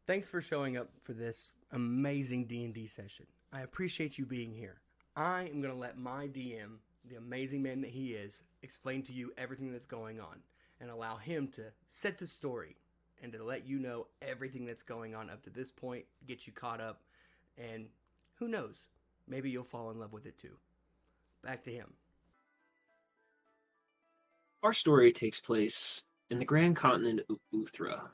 Thanks for showing up for this amazing D&D session. I appreciate you being here. I am going to let my DM, the amazing man that he is, explain to you everything that's going on and allow him to set the story and to let you know everything that's going on up to this point, get you caught up, and who knows, maybe you'll fall in love with it too. Back to him. Our story takes place in the grand continent of Uthra,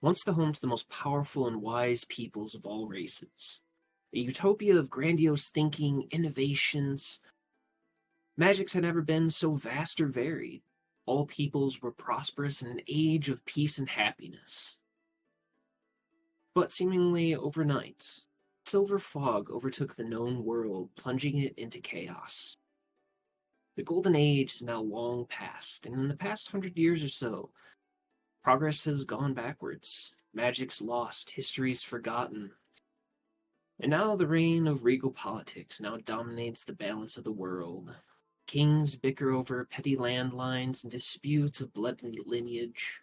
once the home to the most powerful and wise peoples of all races. A utopia of grandiose thinking, innovations. Magics had never been so vast or varied. All peoples were prosperous in an age of peace and happiness. But seemingly overnight, silver fog overtook the known world, plunging it into chaos. The Golden Age is now long past, and in the past 100 years or so, progress has gone backwards. Magic's lost, history's forgotten. And now the reign of regal politics now dominates the balance of the world. Kings bicker over petty landlines and disputes of blood lineage.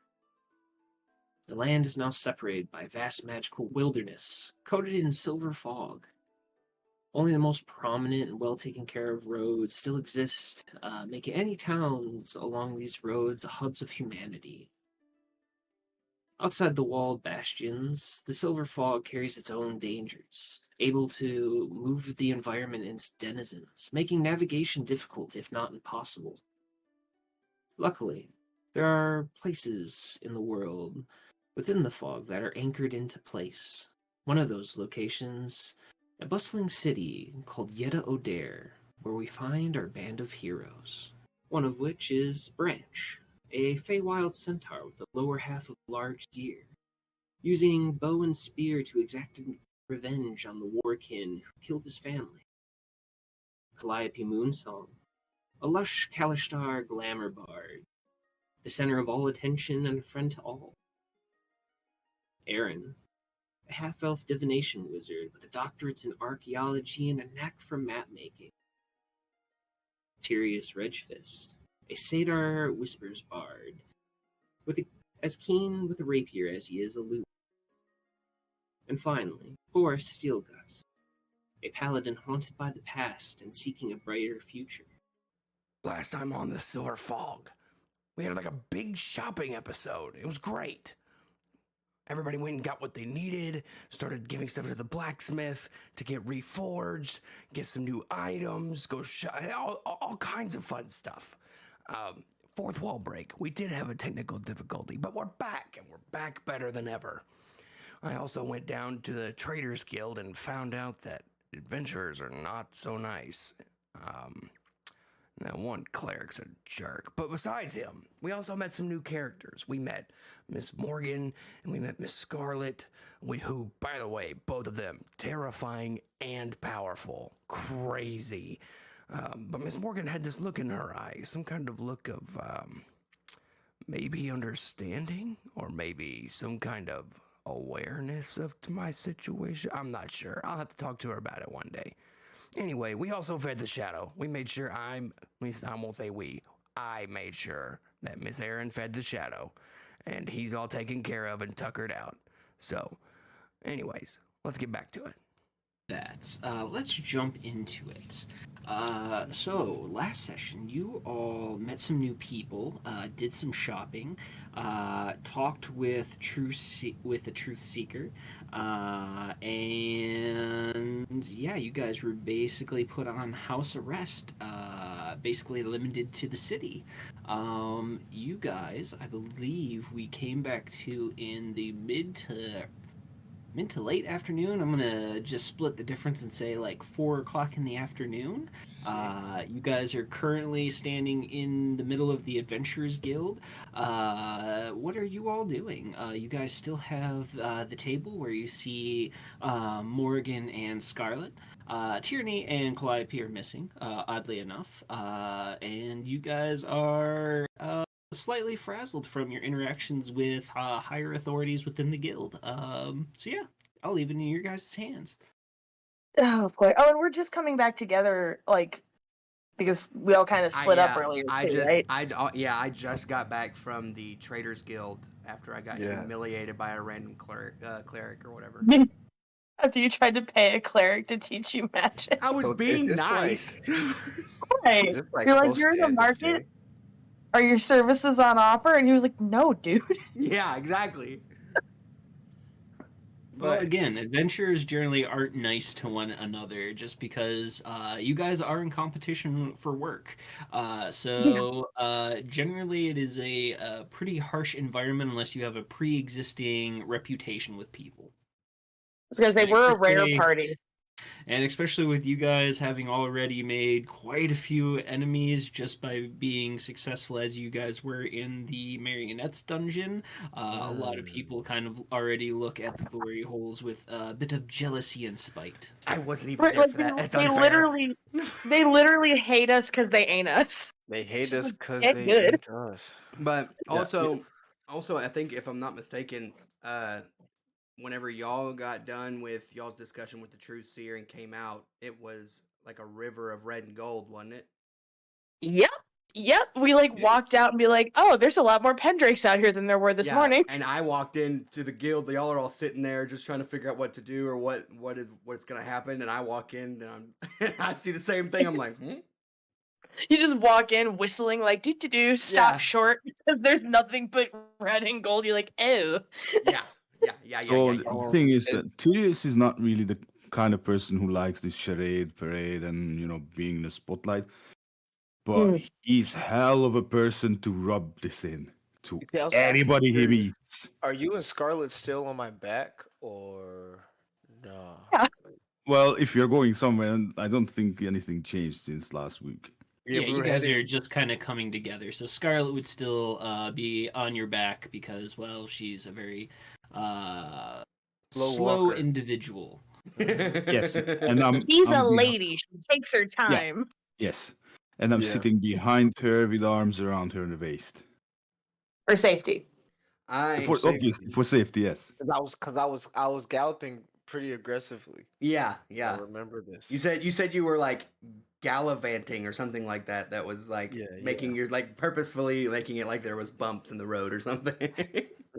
The land is now separated by a vast magical wilderness, coated in silver fog. Only the most prominent and well taken care of roads still exist, making any towns along these roads hubs of humanity. Outside the walled bastions, the silver fog carries its own dangers, able to move the environment and its denizens, making navigation difficult if not impossible. Luckily, there are places in the world within the fog that are anchored into place. One of those locations, a bustling city called Yetta O'Dare, where we find our band of heroes. One of which is Branch, a Feywild centaur with the lower half of a large deer, using bow and spear to exact revenge on the warkin who killed his family. Calliope Moonsong, a lush Kalishtar glamour bard, the center of all attention and a friend to all. Aaron, a half-elf divination wizard with a doctorate in archaeology and a knack for map-making. Tyrius Redgefist, a Satyr whispers bard, as keen with a rapier as he is aloof. And finally, Boris Steelguts, a paladin haunted by the past and seeking a brighter future. Last time on the Silver Fog, we had like a big shopping episode. It was great. Everybody went and got what they needed, started giving stuff to the blacksmith to get reforged, get some new items, all kinds of fun stuff. Fourth wall break. We did have a technical difficulty, but we're back, and we're back better than ever. I also went down to the Traders Guild and found out that adventurers are not so nice. That one cleric's a jerk. But besides him, we also met some new characters. We met Miss Morgan and we met Miss Scarlet, who, by the way, both of them terrifying and powerful. Crazy. But Miss Morgan had this look in her eyes, some kind of look of maybe understanding or maybe some kind of awareness of my situation. I'm not sure. I'll have to talk to her about it one day. Anyway, we also fed the shadow. We made sure I won't say we. I made sure that Miss Erin fed the shadow, and he's all taken care of and tuckered out. So, anyways, let's get back to it. Let's jump into it. So last session, you all met some new people, did some shopping, talked with a truth seeker, and yeah, you guys were basically put on house arrest, basically limited to the city. You guys, I believe we came back to in the mid to late afternoon. I'm gonna just split the difference and say like 4 o'clock in the afternoon. You guys are currently standing in the middle of the Adventurers Guild. What are you all doing? You guys still have the table where you see Morgan and Scarlet. Tierney and Calliope are missing, oddly enough. And you guys are slightly frazzled from your interactions with higher authorities within the guild. So yeah, I'll leave it in your guys' hands. Oh boy. Oh, and we're just coming back together, like, because we all kind of split up earlier too, right? I just got back from the Traders Guild after I got Yeah. humiliated by a random cleric or whatever. After you tried to pay a cleric to teach you magic. I was So being is this nice. Right. Is this like You're like, close you're in to the end of market? J? Are your services on offer? And he was like, no, dude. Yeah, exactly. Well, But again, adventurers generally aren't nice to one another just because you guys are in competition for work. Generally, it is a pretty harsh environment unless you have a pre-existing reputation with people. I was gonna say And we're a rare especially- party. And especially with you guys having already made quite a few enemies just by being successful as you guys were in the Marionettes dungeon, a lot of people kind of already look at the glory holes with a bit of jealousy and spite. I wasn't even Right, there like, for that. That's they unfair. literally hate us because they ain't us. They hate Just us like, because get they good. ain't us. But also, I think if I'm not mistaken, whenever y'all got done with y'all's discussion with the True Seer and came out, it was like a river of red and gold, wasn't it? Yep. We walked out and be like, oh, there's a lot more pendrakes out here than there were this morning. And I walked into the guild. Y'all are all sitting there just trying to figure out what to do or what's gonna happen. And I walk in and I see the same thing. I'm like, You just walk in whistling like do stop Yeah. short because there's nothing but red and gold. You're like, oh. yeah. So Yeah. the thing is that Tyrius is not really the kind of person who likes this charade parade and being in the spotlight. But he's hell of a person to rub this in to Yeah, I was anybody he curious. meets. Are you and Scarlet still on my back or no? Yeah. Well, if you're going somewhere, I don't think anything changed since last week. Yeah, we you were guys heading- are just kind of coming together. So Scarlet would still be on your back because, well, she's a very slow walker. individual. Yes, and I'm. She's I'm a behi- lady. She takes her time. Yes, and I'm Yeah. sitting behind her with arms around her waist. For safety. For safety. obviously for safety, yes. Cause I was galloping pretty aggressively. Yeah. I remember this. You said you were like gallivanting or something like that. That was like making your purposefully making it like there was bumps in the road or something.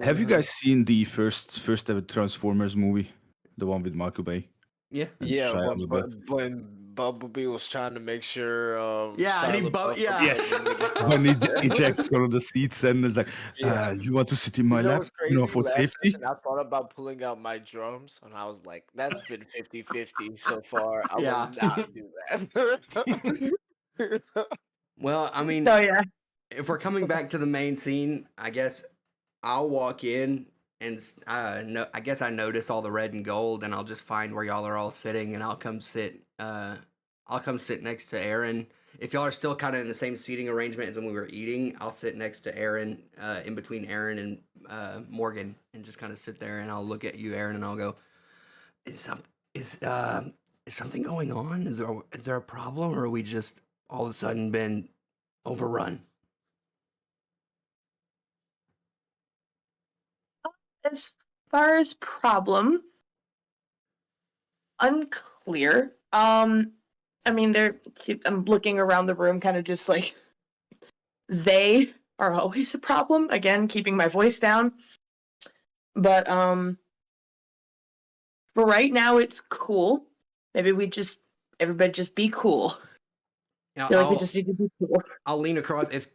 Have you guys seen the first ever Transformers movie, the one with Michael Bay? Yeah. And Yeah, Shia but LaBeouf? when Bumblebee was trying to make sure. Yeah, and he Shia bumped- LaBeouf yeah. Yes, was- when he ejects one of the seats and is like, Yeah. "You want to sit in my You know lap, what's crazy? for Last safety." session, I thought about pulling out my drums, and I was like, "That's been 50-50 so far. I Yeah. will not do that." Well, I mean, Oh yeah. if we're coming back to the main scene, I guess I'll walk in and I guess I notice all the red and gold, and I'll just find where y'all are all sitting, and I'll come sit next to Aaron. If y'all are still kind of in the same seating arrangement as when we were eating, I'll sit next to Aaron, in between Aaron and Morgan, and just kind of sit there, and I'll look at you, Aaron, and I'll go, is something going on? Is there a problem, or are we just all of a sudden been overrun? As far as problem, unclear. I mean, I'm looking around the room, kind of just like they are always a problem. Again, keeping my voice down. But for right now, it's cool. Maybe everybody just be cool. You know, I feel like we just need to be cool. I'll lean across if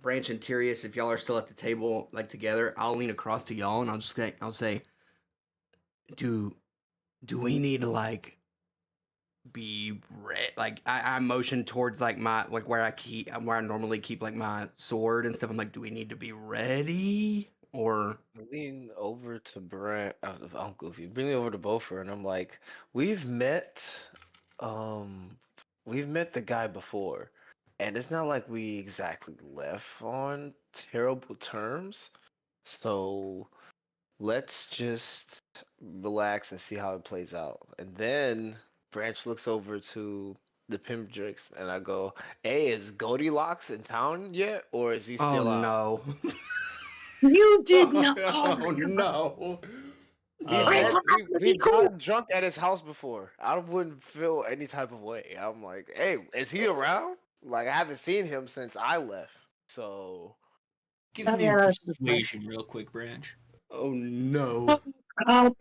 Branch and Tyrius, if y'all are still at the table like together, I'll lean across to y'all and I'll say, do we need to like be like I motion towards like my like where I normally keep like my sword and stuff. I'm like, do we need to be ready or? I lean over to Brent. I'm goofy. Lean over to Bofer, and I'm like, we've met the guy before, and it's not like we exactly left on terrible terms. So let's just relax and see how it plays out. And then Branch looks over to the Pimpdrix, and I go, "Hey, is Goldilocks in town yet, or is he still out?" No. You did not. Oh no. We've Uh, had Be we've cool. gotten drunk at his house before. I wouldn't feel any type of way. I'm like, hey, is he around? Like I haven't seen him since I left. So Give Oh, me a yeah, that's a good point. persuasion real quick, Branch. Oh no. Oh,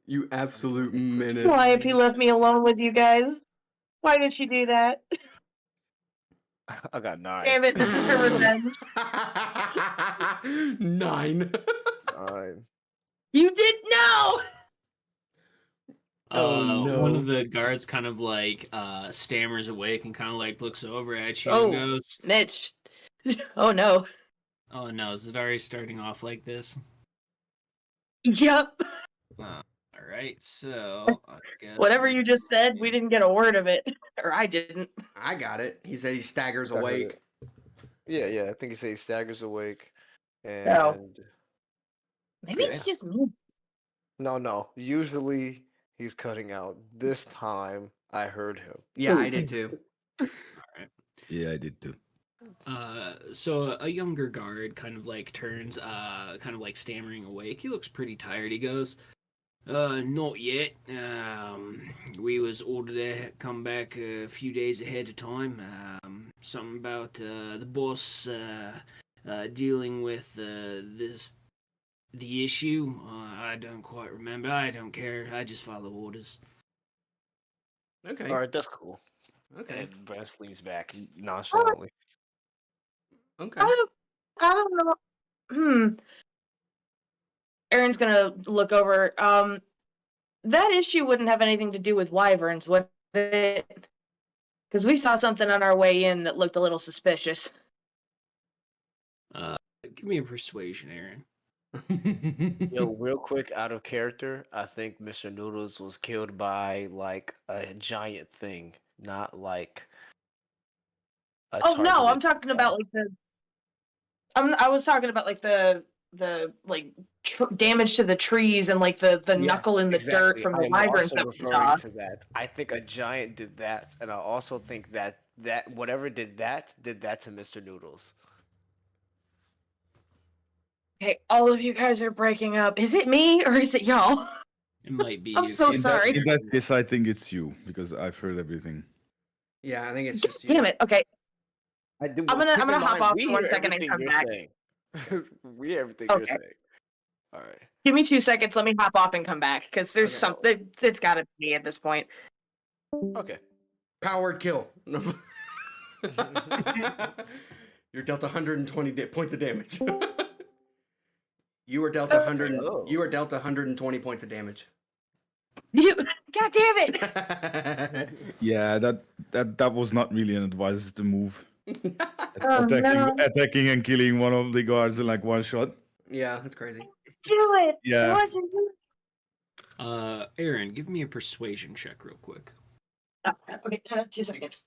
You absolute menace. why if he left me alone with you guys? Why did she do that? I got 9. Damn it, this is her revenge. 9. 9. You did no! Oh, One no. of the guards kind of like stammers awake and kind of like looks over at you Oh. and goes, Mitch. Oh no. "Oh no, is it already starting off like this?" Yep. All right, so I guess Whatever you just said, we didn't get a word of it. Or I didn't. I got it. He said he staggers I heard awake. it. Yeah. I think he says he staggers awake, No. and Maybe yeah. it's just me. No. Usually he's cutting out. This time I heard him. Yeah, I did too. Yeah, I did too. So a younger guard kind of like turns, kind of like stammering awake. He looks pretty tired. He goes, not yet. We was ordered to come back a few days ahead of time. Something about the boss dealing with the issue. I don't quite remember. I don't care. I just follow orders. Okay. All right, that's cool. Okay. And Branch leans back nonchalantly. Okay. I don't know. Aaron's gonna look over. That issue wouldn't have anything to do with wyverns, would it? Because we saw something on our way in that looked a little suspicious. Give me a persuasion, Aaron. Yo, real quick, out of character, I think Mr. Noodles was killed by like a giant thing, not like a Oh no, I'm targeted talking guy. about like the. I was talking about like the like damage to the trees and like the Yeah, knuckle in the dirt exactly. from I the am wyverns also that we referring saw. to that. I think a giant did that, and I also think that whatever did that to Mr. Noodles. Okay, all of you guys are breaking up. Is it me or is it y'all? It might be I'm you. so In sorry. that case, I think it's you because I've heard everything. Yeah, I think it's just you. Damn it. Okay, I do. I'm Keep gonna in hop mind, off we for 1 hear second and everything come you're back. saying. We hear everything you're Okay. saying. All right. Give me 2 seconds. Let me hop off and come back because there's Okay. something. It's got to be at this point. Okay. Powered kill. You're dealt 120 points of damage. You were dealt 100. Oh. You were dealt 120 points of damage. God damn it! Yeah, that was not really an advised move. Oh, no. Attacking and killing one of the guards in like one shot. Yeah, that's crazy. Do it. Yeah. It wasn't you. Aaron, give me a persuasion check real quick. Okay, 2 seconds.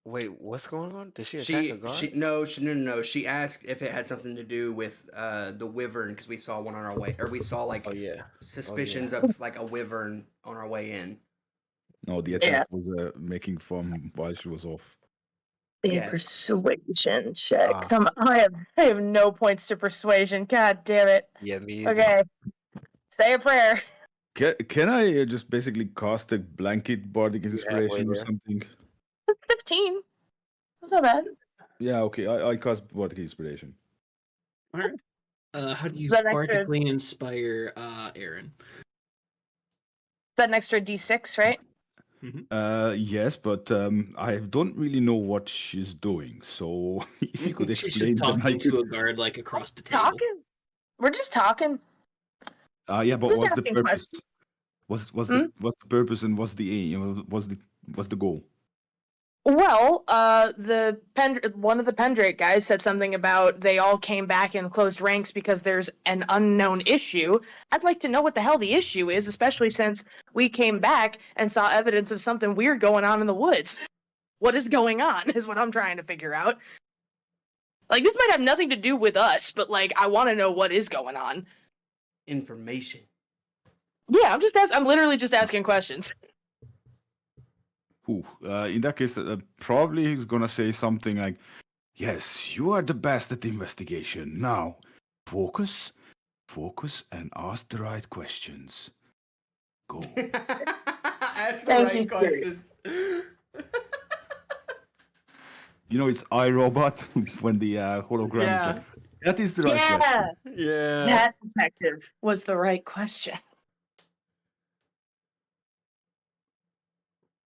Wait, what's going on? Did she attack a guard? No. She asked if it had something to do with the wyvern because we saw one on our way, or we saw like Oh yeah. suspicions of like a wyvern on our way in. No, the attack was making fun while she was off. The Yeah. persuasion check. Ah. Come on. I have no points to persuasion. God damn it. Yeah, me either. Okay. Say a prayer. Can I just basically cast a blanket bardic inspiration or there. something? 15. That's not bad. Yeah, okay. I cast bardic inspiration. All right. How do you Is that an extra- bardically inspire Aaron? Is that an extra D6, right? Yes, but I don't really know what she's doing. So if you could She's explain, just then I talking could. to a guard like across the table. Talking. We're just talking. Yeah, but Just what's the asking purpose? questions. What's the purpose and what's the aim? What's the goal? Well, one of the Pendrake guys said something about they all came back and closed ranks because there's an unknown issue. I'd like to know what the hell the issue is, especially since we came back and saw evidence of something weird going on in the woods. What is going on is what I'm trying to figure out. Like, this might have nothing to do with us, but like, I want to know what is going on. Information. Yeah, I'm literally just asking questions. In that case, probably he's gonna say something like, "Yes, you are the best at investigation. Now, focus Focus and ask the right questions. Go. Ask the Thank right you, questions. You know, it's iRobot when the hologram is Yeah. like, that is the right Yeah, question. Yeah. that detective was the right question.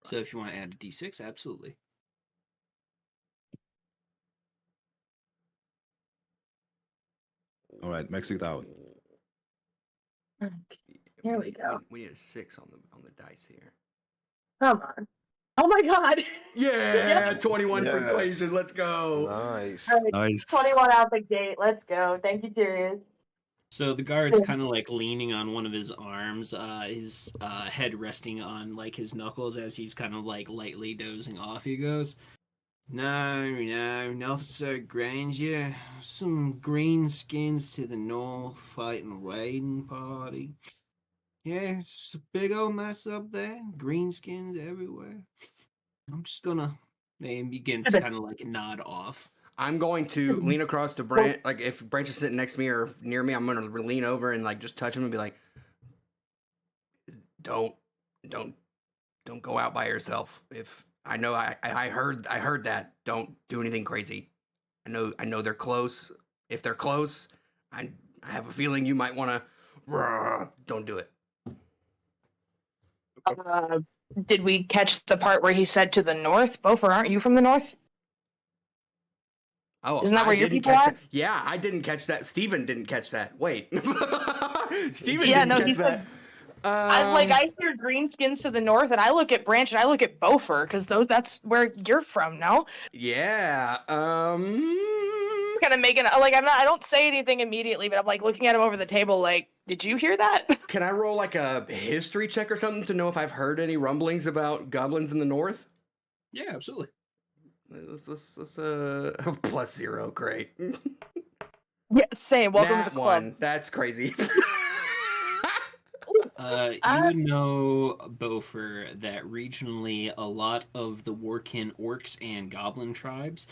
So if you want to add a d6, absolutely. All right, max it out. Here we go. We need a 6 on the dice here. Come on. Oh my god. Yeah, 21 Yes. persuasion. Let's go. Nice. All right, Nice. 21 out the gate. Let's go. Thank you, Sirius. So the guard's kind of like leaning on one of his arms, his head resting on like his knuckles as he's kind of like lightly dozing off. He goes, No, Officer Granger. Some greenskins to the north fighting a raiding party. Yeah, it's a big old mess up there. Greenskins everywhere. I'm just gonna. And he begins to kind of like nod off. I'm going to lean across to Branch. Like if Branch is sitting next to me or near me, I'm gonna lean over and like just touch him and be like, "Don't go out by yourself. If I know I heard that. Don't do anything crazy. I know they're close. If they're close, I have a feeling you might want to. Don't do it." Did we catch the part where he said to the north? Bofer, aren't you from the north? Oh, Isn't that where your didn't people catch are? that. Yeah, I didn't catch that. Steven didn't catch that. Wait. Steven Yeah, didn't no, catch he that. said. I hear greenskins to the north, and I look at Branch and I look at Bofer because that's where you're from. No, Yeah. it's kind of making I don't say anything immediately, but I'm like looking at him over the table. Like, did you hear that? Can I roll like a history check or something to know if I've heard any rumblings about goblins in the north? Yeah, absolutely. Let's +0, great. Yeah, same. Welcome to the club. 1, that's crazy. You would know, Bofer, that regionally a lot of the Workin orcs and goblin tribes,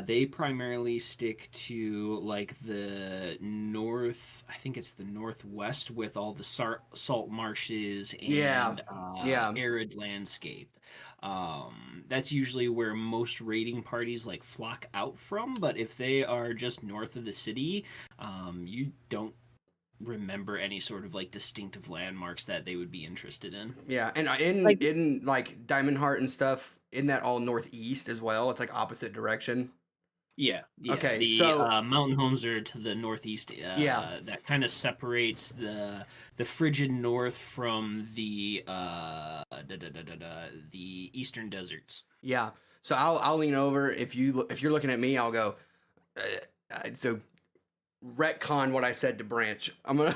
they primarily stick to like the north, I think it's the northwest with all the salt marshes and Yeah. arid landscape. That's usually where most raiding parties like flock out from, but if they are just north of the city, you don't remember any sort of like distinctive landmarks that they would be interested in. Yeah, and in like Diamond Heart and stuff, in that all northeast as well. It's like opposite direction. Yeah. Okay, The so- mountain homes are to the northeast. Yeah. That kind of separates the frigid north from the the eastern deserts. Yeah. So I'll lean over. If you're looking at me, I'll go. So retcon what I said to Branch. I'm gonna.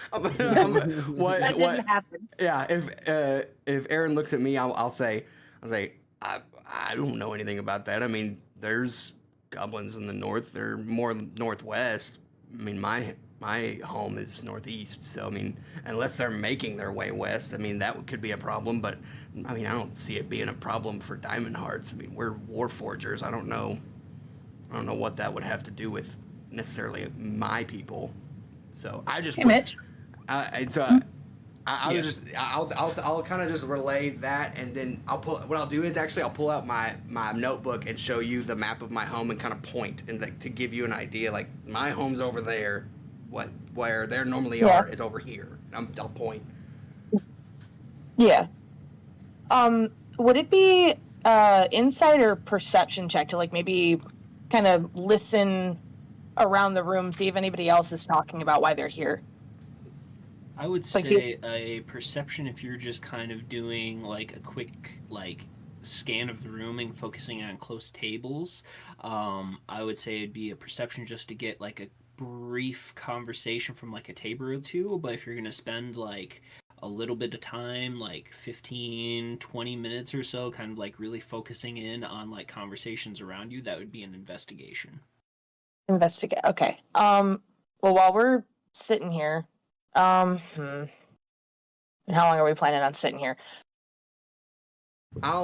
what? That What? didn't happen. Yeah. If Aaron looks at me, I'll say I don't know anything about that. I mean, there's goblins in the north. They're more northwest. I mean, my home is northeast. So I mean, unless they're making their way west, I mean that could be a problem. But I mean, I don't see it being a problem for Diamond Hearts. I mean, we're Warforgers. I don't know what that would have to do with necessarily my people. So I just Hey, Mitch. I'll kind of just relay that, and then I'll pull out my notebook and show you the map of my home and kind of point and like, to give you an idea. Like my home's over there, where they normally are is over here. I'll point. Yeah. Would it be insight or perception check to like maybe kind of listen around the room, see if anybody else is talking about why they're here? I would Like, say a perception if you're just kind of doing like a quick like scan of the room and focusing on close tables. I would say it'd be a perception just to get like a brief conversation from like a table or two. But if you're gonna spend like a little bit of time, like 15-20 minutes or so, kind of like really focusing in on like conversations around you, that would be an investigation. Investigate. Okay. Well, while we're sitting here, and how long are we planning on sitting here? I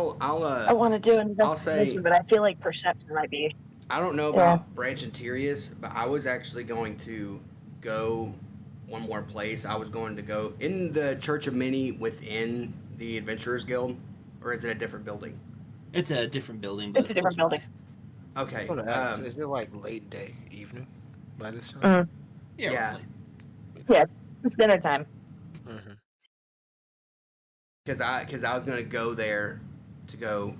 want to do an I'll say- investigation, but I feel like perception might be. I don't know about Branch and Tyrius, but I was actually going to go one more place. I was going to go in the Church of Many within the Adventurers Guild, or is it a different building? It's a different building, but It's a different close building. by. I Okay. was gonna ask, is it like late day, evening by this time? Mm. Yeah, Yeah. roughly. Yeah, it's dinner time. Mm-hmm. Because I was gonna go there to go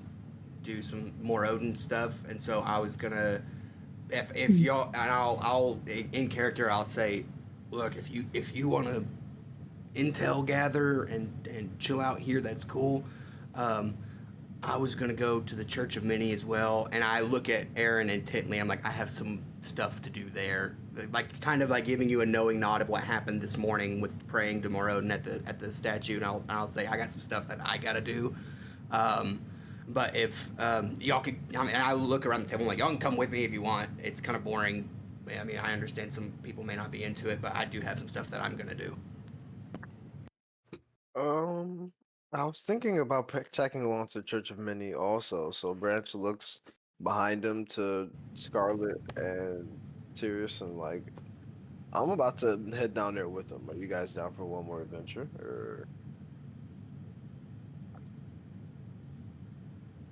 do some more Odin stuff, and so I was gonna if y'all and I'll in character I'll say, look, if you want to intel gather and chill out here, that's cool. Um, I was gonna go to the Church of Many as well, and I look at Aaron intently. I'm like, I have some stuff to do there, like kind of like giving you a knowing nod of what happened this morning with praying to Morodin at the statue, and I'll say I got some stuff that I gotta do. Um, but if y'all could, I mean, I look around the table, I'm like, y'all can come with me if you want. It's kind of boring. I mean, I understand some people may not be into it, but I do have some stuff that I'm gonna do. I was thinking about checking along to Church of Many also. So Branch looks behind him to Scarlet and Sirius and like, I'm about to head down there with them. Are you guys down for one more adventure? Or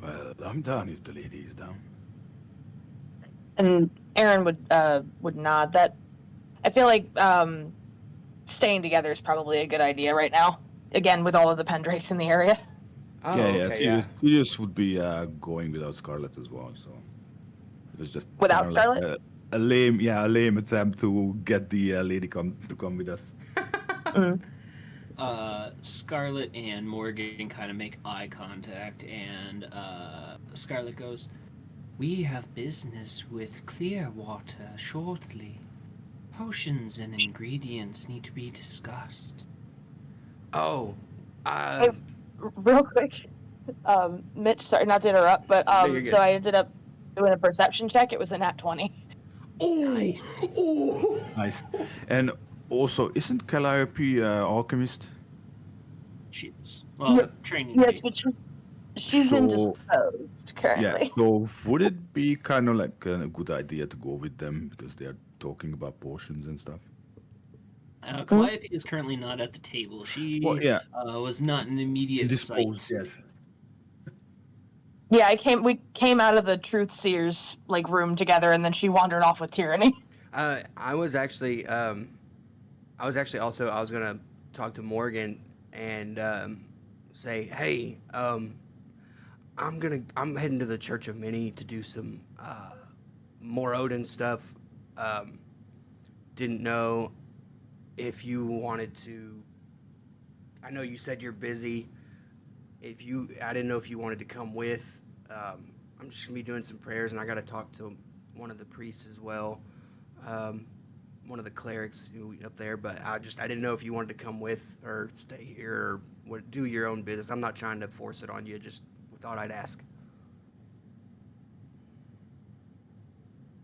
Well, I'm down if the lady is down. And Aaron would nod. That I feel like staying together is probably a good idea right now. Again, with all of the Pendrakes in the area. Oh, yeah, okay, yeah. Sirius would be going without Scarlet as well, so it was just Without kind of like Scarlet? a lame attempt to get the lady come with us. Mm. Scarlet and Morgan kind of make eye contact, and Scarlet goes, "We have business with Clearwater shortly. Potions and ingredients need to be discussed." Oh, Hey, real quick, Mitch, sorry not to interrupt, but No, you're good. so I ended up doing a perception check. It was a nat 20. oh, oh. Nice. And also, isn't Calliope alchemist? She is. Well, Yeah, training. yes, to be. but she's indisposed Yeah. currently. So would it be kind of like a good idea to go with them because they are talking about potions and stuff? Calliope is currently not at the table. She Well, yeah. was not in immediate Indisposed, sight. yes. Yeah, we came out of the Truth Seers like room together, and then she wandered off with Tyranny. I was actually I was gonna talk to Morgan and say, hey, I'm heading to the Church of Many to do some more Odin stuff. Um, didn't know if you wanted to. I know you said you're busy. I didn't know if you wanted to come with. I'm just gonna be doing some prayers, and I got to talk to one of the priests as well. Um, one of the clerics up there, but I didn't know if you wanted to come with or stay here or do your own business. I'm not trying to force it on you. Just thought I'd ask.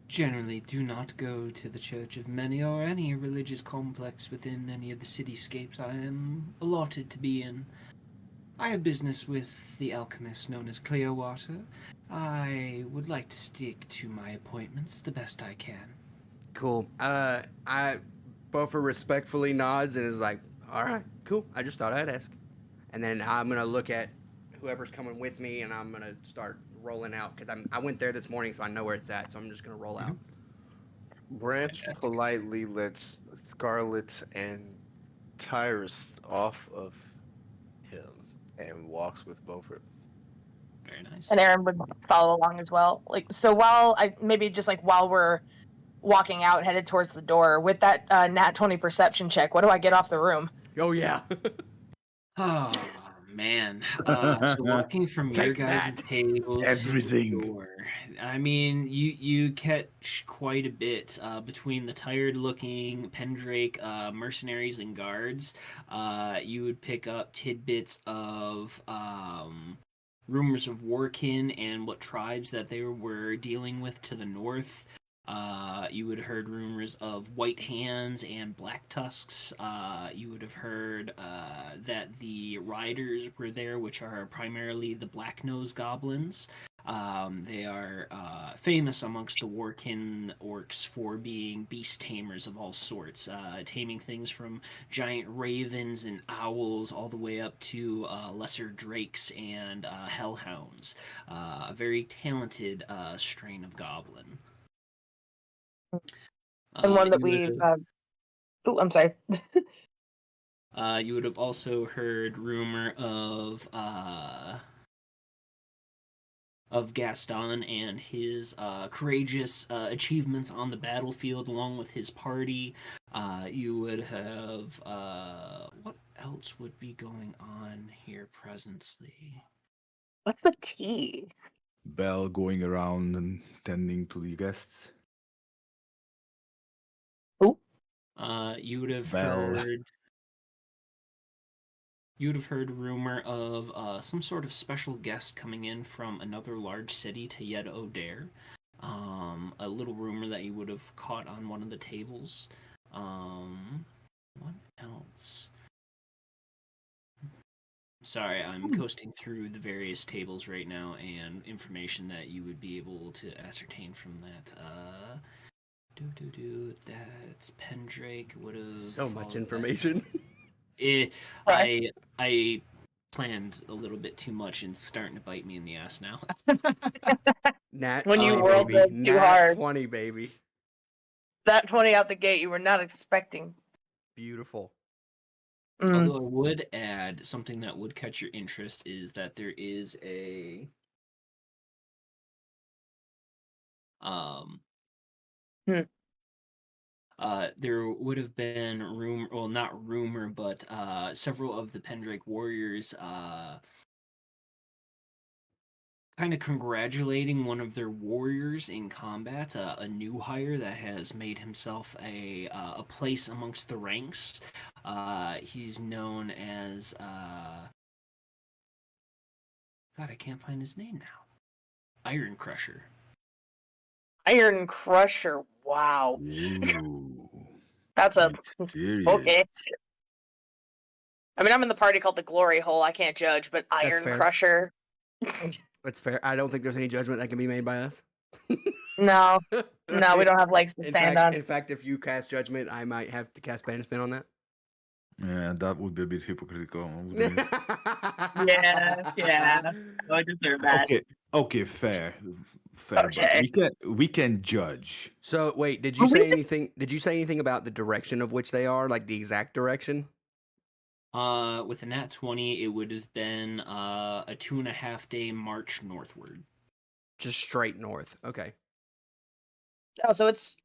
Generally do not go to the Church of Many or any religious complex within any of the cityscapes I am allotted to be in. I have business with the alchemist known as Clearwater. I would like to stick to my appointments the best I can. Cool. I Bofer respectfully nods and is like, all right, cool. I just thought I'd ask. And then I'm gonna look at whoever's coming with me, and I'm gonna start rolling out because I went there this morning, so I know where it's at. So I'm just gonna roll out. Branch Fantastic. politely lets Scarlet and Tyrus off of him and walks with Beaufort. Very nice. And Aaron would follow along as well. Like, so while we're walking out, headed towards the door with that nat 20 perception check, what do I get off the room? Oh yeah. Oh man. So walking from your Take guys' that. table Everything. to the door. I mean, you catch quite a bit between the tired-looking Pendrake mercenaries and guards. You would pick up tidbits of rumors of Warkin and what tribes that they were dealing with to the north. You would have heard rumors of White Hands and Black Tusks. You would have heard that the Riders were there, which are primarily the Black Nose Goblins. They are famous amongst the Workin orcs for being beast tamers of all sorts, taming things from giant ravens and owls all the way up to lesser drakes and hellhounds. A very talented strain of goblin. And one that You would we've. have- Oh, I'm sorry. you would have also heard rumor of Gaston and his courageous achievements on the battlefield, along with his party. You would have what else would be going on here presently? What's the tea? Bell going around and tending to the guests. Oh, You would have Bell. heard. You would have heard rumor of some sort of special guest coming in from another large city to Yed O'Dare. A little rumor that you would have caught on one of the tables. What else? Sorry, I'm coasting through the various tables right now and information that you would be able to ascertain from that. That's Pendrake would have So much followed information. I planned a little bit too much and it's starting to bite me in the ass now. Nat When you 20, whirled baby. it too Nat hard. 20, baby. that 20 out the gate you were not expecting. Beautiful. Although I would add something that would catch your interest is that there is a there would have been not rumor, but several of the Pendrake warriors kind of congratulating one of their warriors in combat, a new hire that has made himself a place amongst the ranks. He's known as God, I can't find his name now. Iron Crusher. Iron Crusher. Wow. Ooh. That's a Mysterious. okay. I mean, I'm in the party called the Glory Hole. I can't judge, but Iron fair. Crusher. That's fair. I don't think there's any judgment that can be made by us. No, no, we don't have legs to stand on. In fact, if you cast judgment, I might have to cast banishment on that. Yeah, that would be a bit hypocritical. Wouldn't it? Yeah. I deserve that. Okay, fair. Okay. But we can judge. So wait, did you We say just- anything? Did you say anything about the direction of which they are, like the exact direction? With a nat 20, it would have been a 2.5 day march northward. Just straight north. Okay. Oh, so it's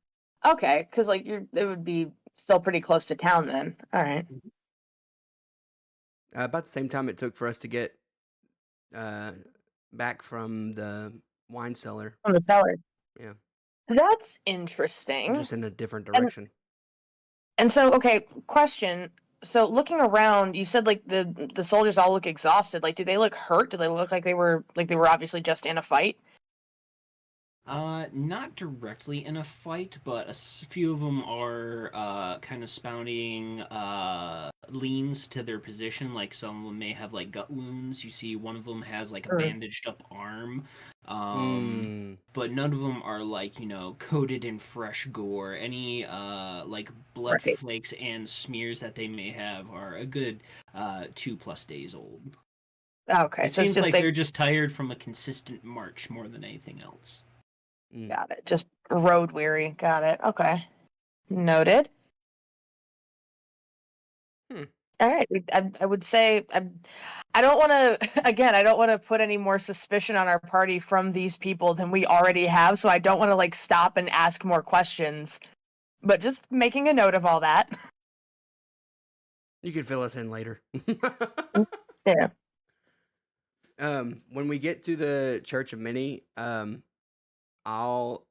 okay, because like it would be still pretty close to town then. All right. About the same time it took for us to get back from the wine cellar. From the cellar. Yeah. That's We're interesting. just in a different direction. And so, okay, question. So looking around, you said like the soldiers all look exhausted. Like, do they look hurt? Do they look like they were obviously just in a fight? Not directly in a fight, but a few of them are kind of spouting leans to their position. Like some of them may have like gut wounds. You see, one of them has like a Sure. bandaged up arm. Mm. But none of them are like coated in fresh gore. Any like blood Right. flakes and smears that they may have are a good 2+ days old. Okay, It so it's seems just like they're just tired from a consistent march more than anything else. got it. Just road weary. Got it. Okay, noted. All right. I would say I don't want to. Again, I don't want to put any more suspicion on our party from these people than we already have. So I don't want to like stop and ask more questions. But just making a note of all that. You could fill us in later. Yeah. When we get to the Church of Many, I'll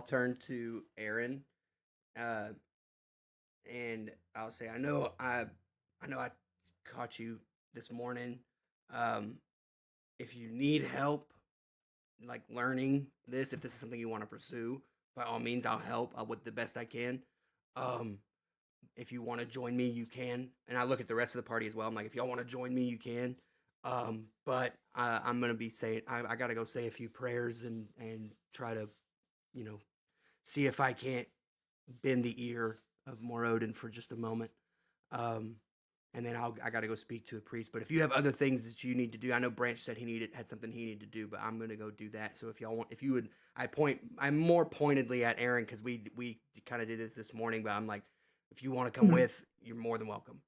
turn to Aaron, and I'll say, I know I caught you this morning. If you need help, like learning this, if this is something you want to pursue, by all means, I'll help with the best I can. If you want to join me, you can. And I look at the rest of the party as well. I'm like, if y'all want to join me, you can. But I'm gonna be saying I gotta go say a few prayers and try to, you know, see if I can't bend the ear of Morodin for just a moment. Um, and then I gotta go speak to a priest. But if you have other things that you need to do, I know Branch said he had something he needed to do, but I'm gonna go do that. So if y'all want, if you would, I'm more pointedly at Aaron because we kind of did this morning, but I'm like, if you want to come Mhm. with, you're more than welcome.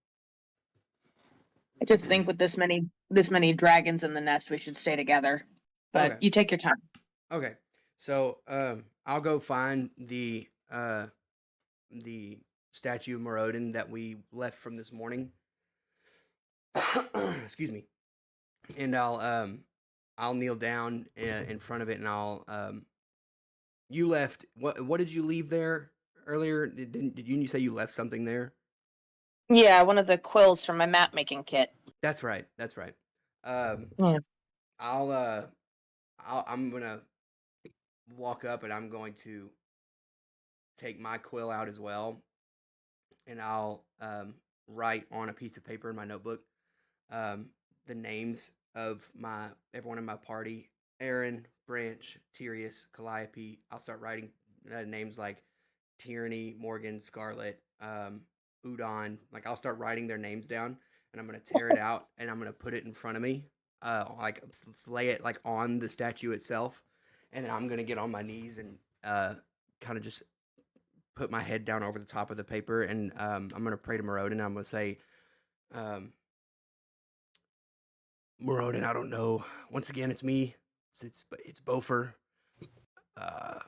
I just think with this many dragons in the nest, we should stay together. But Okay. you take your time. Okay. So I'll go find the statue of Morodin that we left from this morning. Excuse me. And I'll kneel down in front of it and I'll you left what did you leave there earlier? Did you say you left something there? Yeah, one of the quills from my map making kit. That's right. That's right. Um Yeah. I'm gonna walk up and I'm going to take my quill out as well, and I'll write on a piece of paper in my notebook um, the names of everyone in my party: Aaron, Branch, Tyrius, Calliope. I'll start writing names like Tyranny, Morgan, Scarlet, Udon. Like I'll start writing their names down, and I'm gonna tear it out, and I'm gonna put it in front of me, like let's lay it like on the statue itself, and then I'm gonna get on my knees and kind of just put my head down over the top of the paper, and I'm gonna pray to Morodin. I'm gonna say, Morodin, I don't know. Once again, it's me. It's Bofer. Uh,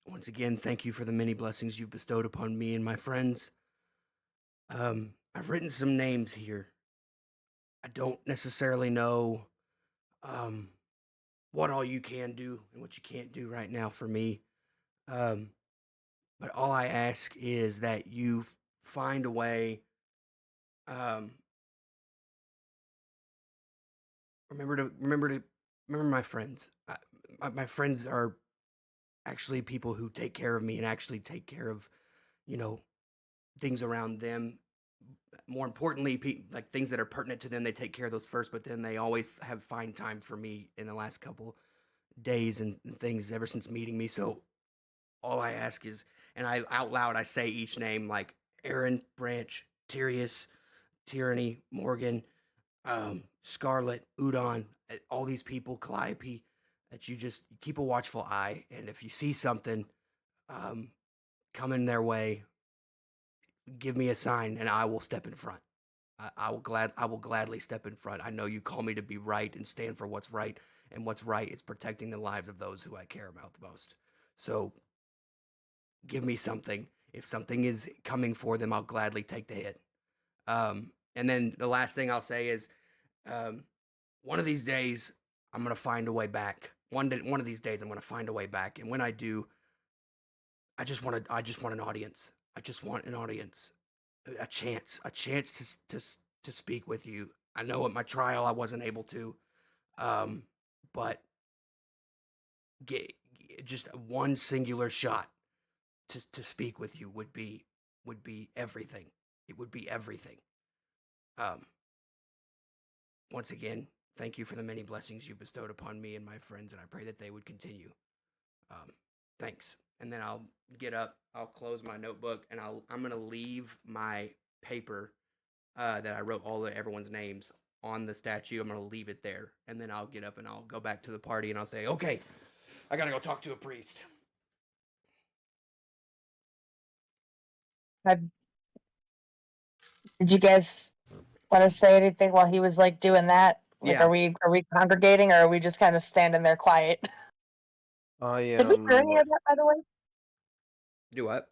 Once again, thank you for the many blessings you've bestowed upon me and my friends. I've written some names here. I don't necessarily know um, what all you can do and what you can't do right now for me. Um, but all I ask is that you find a way. Um, remember my friends. My friends are actually people who take care of me and actually take care of, you know, things around them. More importantly, like things that are pertinent to them, they take care of those first. But then they always have find time for me in the last couple days and things ever since meeting me. So all I ask is, and I out loud I say each name like Aaron, Branch, Tyrius, Tyranny, Morgan, Scarlet, Udon, all these people, Calliope, that you just keep a watchful eye, and if you see something um, coming their way, give me a sign, and I will step in front. I will gladly step in front. I know you call me to be right and stand for what's right, and what's right is protecting the lives of those who I care about the most. So, give me something. If something is coming for them, I'll gladly take the hit. And then the last thing I'll say is, um, one of these days I'm gonna find a way back. One of these days I'm gonna find a way back, and when I do, I just want an audience. I just want an audience, a chance to speak with you. I know at my trial I wasn't able to, um, but get just one singular shot to speak with you would be everything. It would be everything. Um, Once again, thank you for the many blessings you bestowed upon me and my friends, and I pray that they would continue. Thanks. And then I'll get up, I'll close my notebook, and I'm gonna leave my paper that I wrote everyone's names on the statue. I'm gonna leave it there, and then I'll get up and I'll go back to the party and I'll say, okay, I gotta go talk to a priest. Did you guys want to say anything while he was like doing that? Like, Yeah. are we congregating or are we just kind of standing there quiet? I Did we hear any am. of that, by the way? Do what?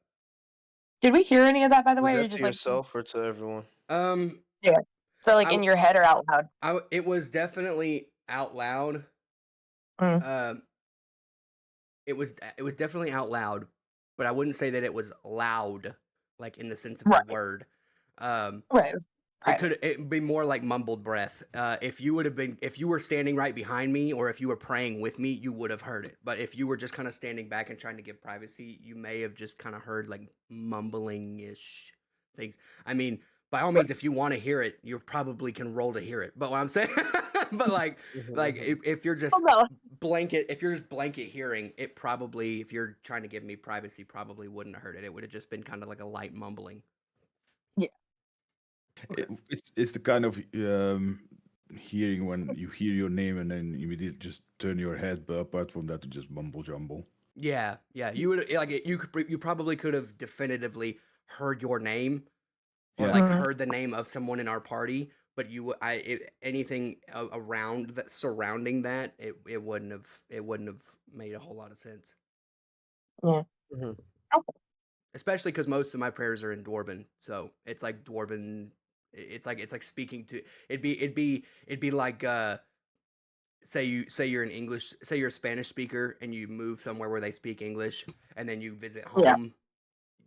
Did we hear any of that, by the Was way? Or you that to just like, yourself or to everyone? Um, yeah. So like I in your head or out loud? it was definitely out loud. Mm. Um, it was definitely out loud, but I wouldn't say that it was loud, like in the sense of the Right. word. Um, Right. It was it private. it'd be more like mumbled breath. If you would have been, if you were standing right behind me, or if you were praying with me, you would have heard it. But if you were just kind of standing back and trying to give privacy, you may have just kind of heard like mumbling ish things. I mean, by all means, if you want to hear it, you probably can roll to hear it. But what I'm saying, but like if you're just Oh, no. blanket hearing, it probably, if you're trying to give me privacy, probably wouldn't have heard it. It would have just been kind of like a light mumbling. It's the kind of hearing when you hear your name and then immediately just turn your head, but apart from that, it's just mumble jumble. Yeah, you would like it. You probably could have definitively heard your name or Yeah. like Mhm. heard the name of someone in our party, but anything around that surrounding that, it wouldn't have made a whole lot of sense. Yeah. Mhm. Especially because most of my prayers are in Dwarven, so it's like Dwarven. It's like speaking to it'd be like say you're an English, say you're a Spanish speaker and you move somewhere where they speak English and then you visit Yeah. home,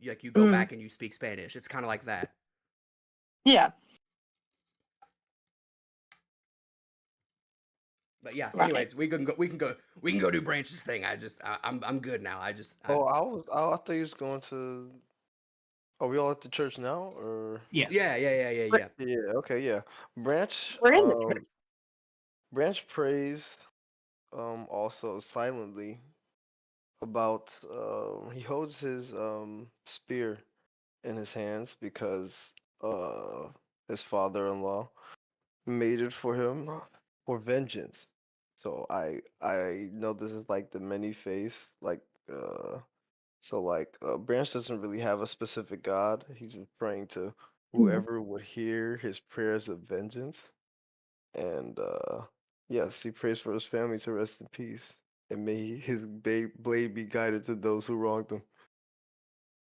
like you go Mhm. back and you speak Spanish. It's kind of like that. Yeah. But yeah, Right. anyways, we can go do Branch's thing. I'm good now. Oh, I thought you was going to. Are we all at the church now, or? Yeah. yeah. Yeah. Okay. Yeah. Branch. We're in the church. Branch prays. Also silently about. He holds his spear in his hands because his father-in-law made it for him for vengeance. So I know this is like the many face like so like Branch doesn't really have a specific god. He's just praying to whoever would hear his prayers of vengeance. And yes, he prays for his family to rest in peace. And may his blade be guided to those who wronged him.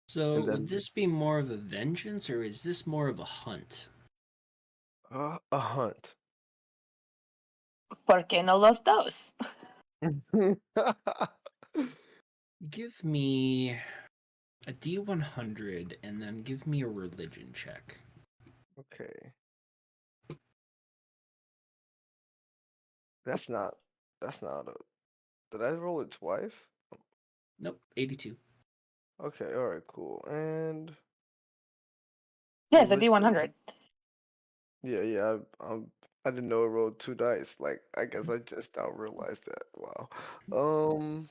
So And would then this be more of a vengeance or is this more of a hunt? a hunt. ¿Por qué no los dos? Give me a D100 and then give me a religion check. Okay. That's not a did I roll it twice? Nope, 82. Okay, alright, cool. And Yeah, it's a religion? D100. Yeah, I didn't know it rolled two dice. Like I guess I just now realized that. Wow. Mm.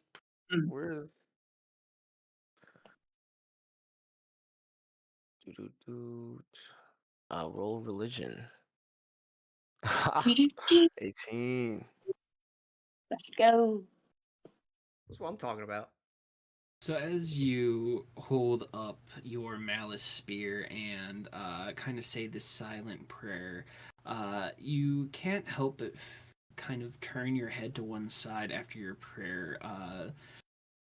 Where do roll religion. Doo-doo-doo. 18. Let's go. That's what I'm talking about. So as you hold up your malice spear and kind of say this silent prayer, you can't help but kind of turn your head to one side after your prayer.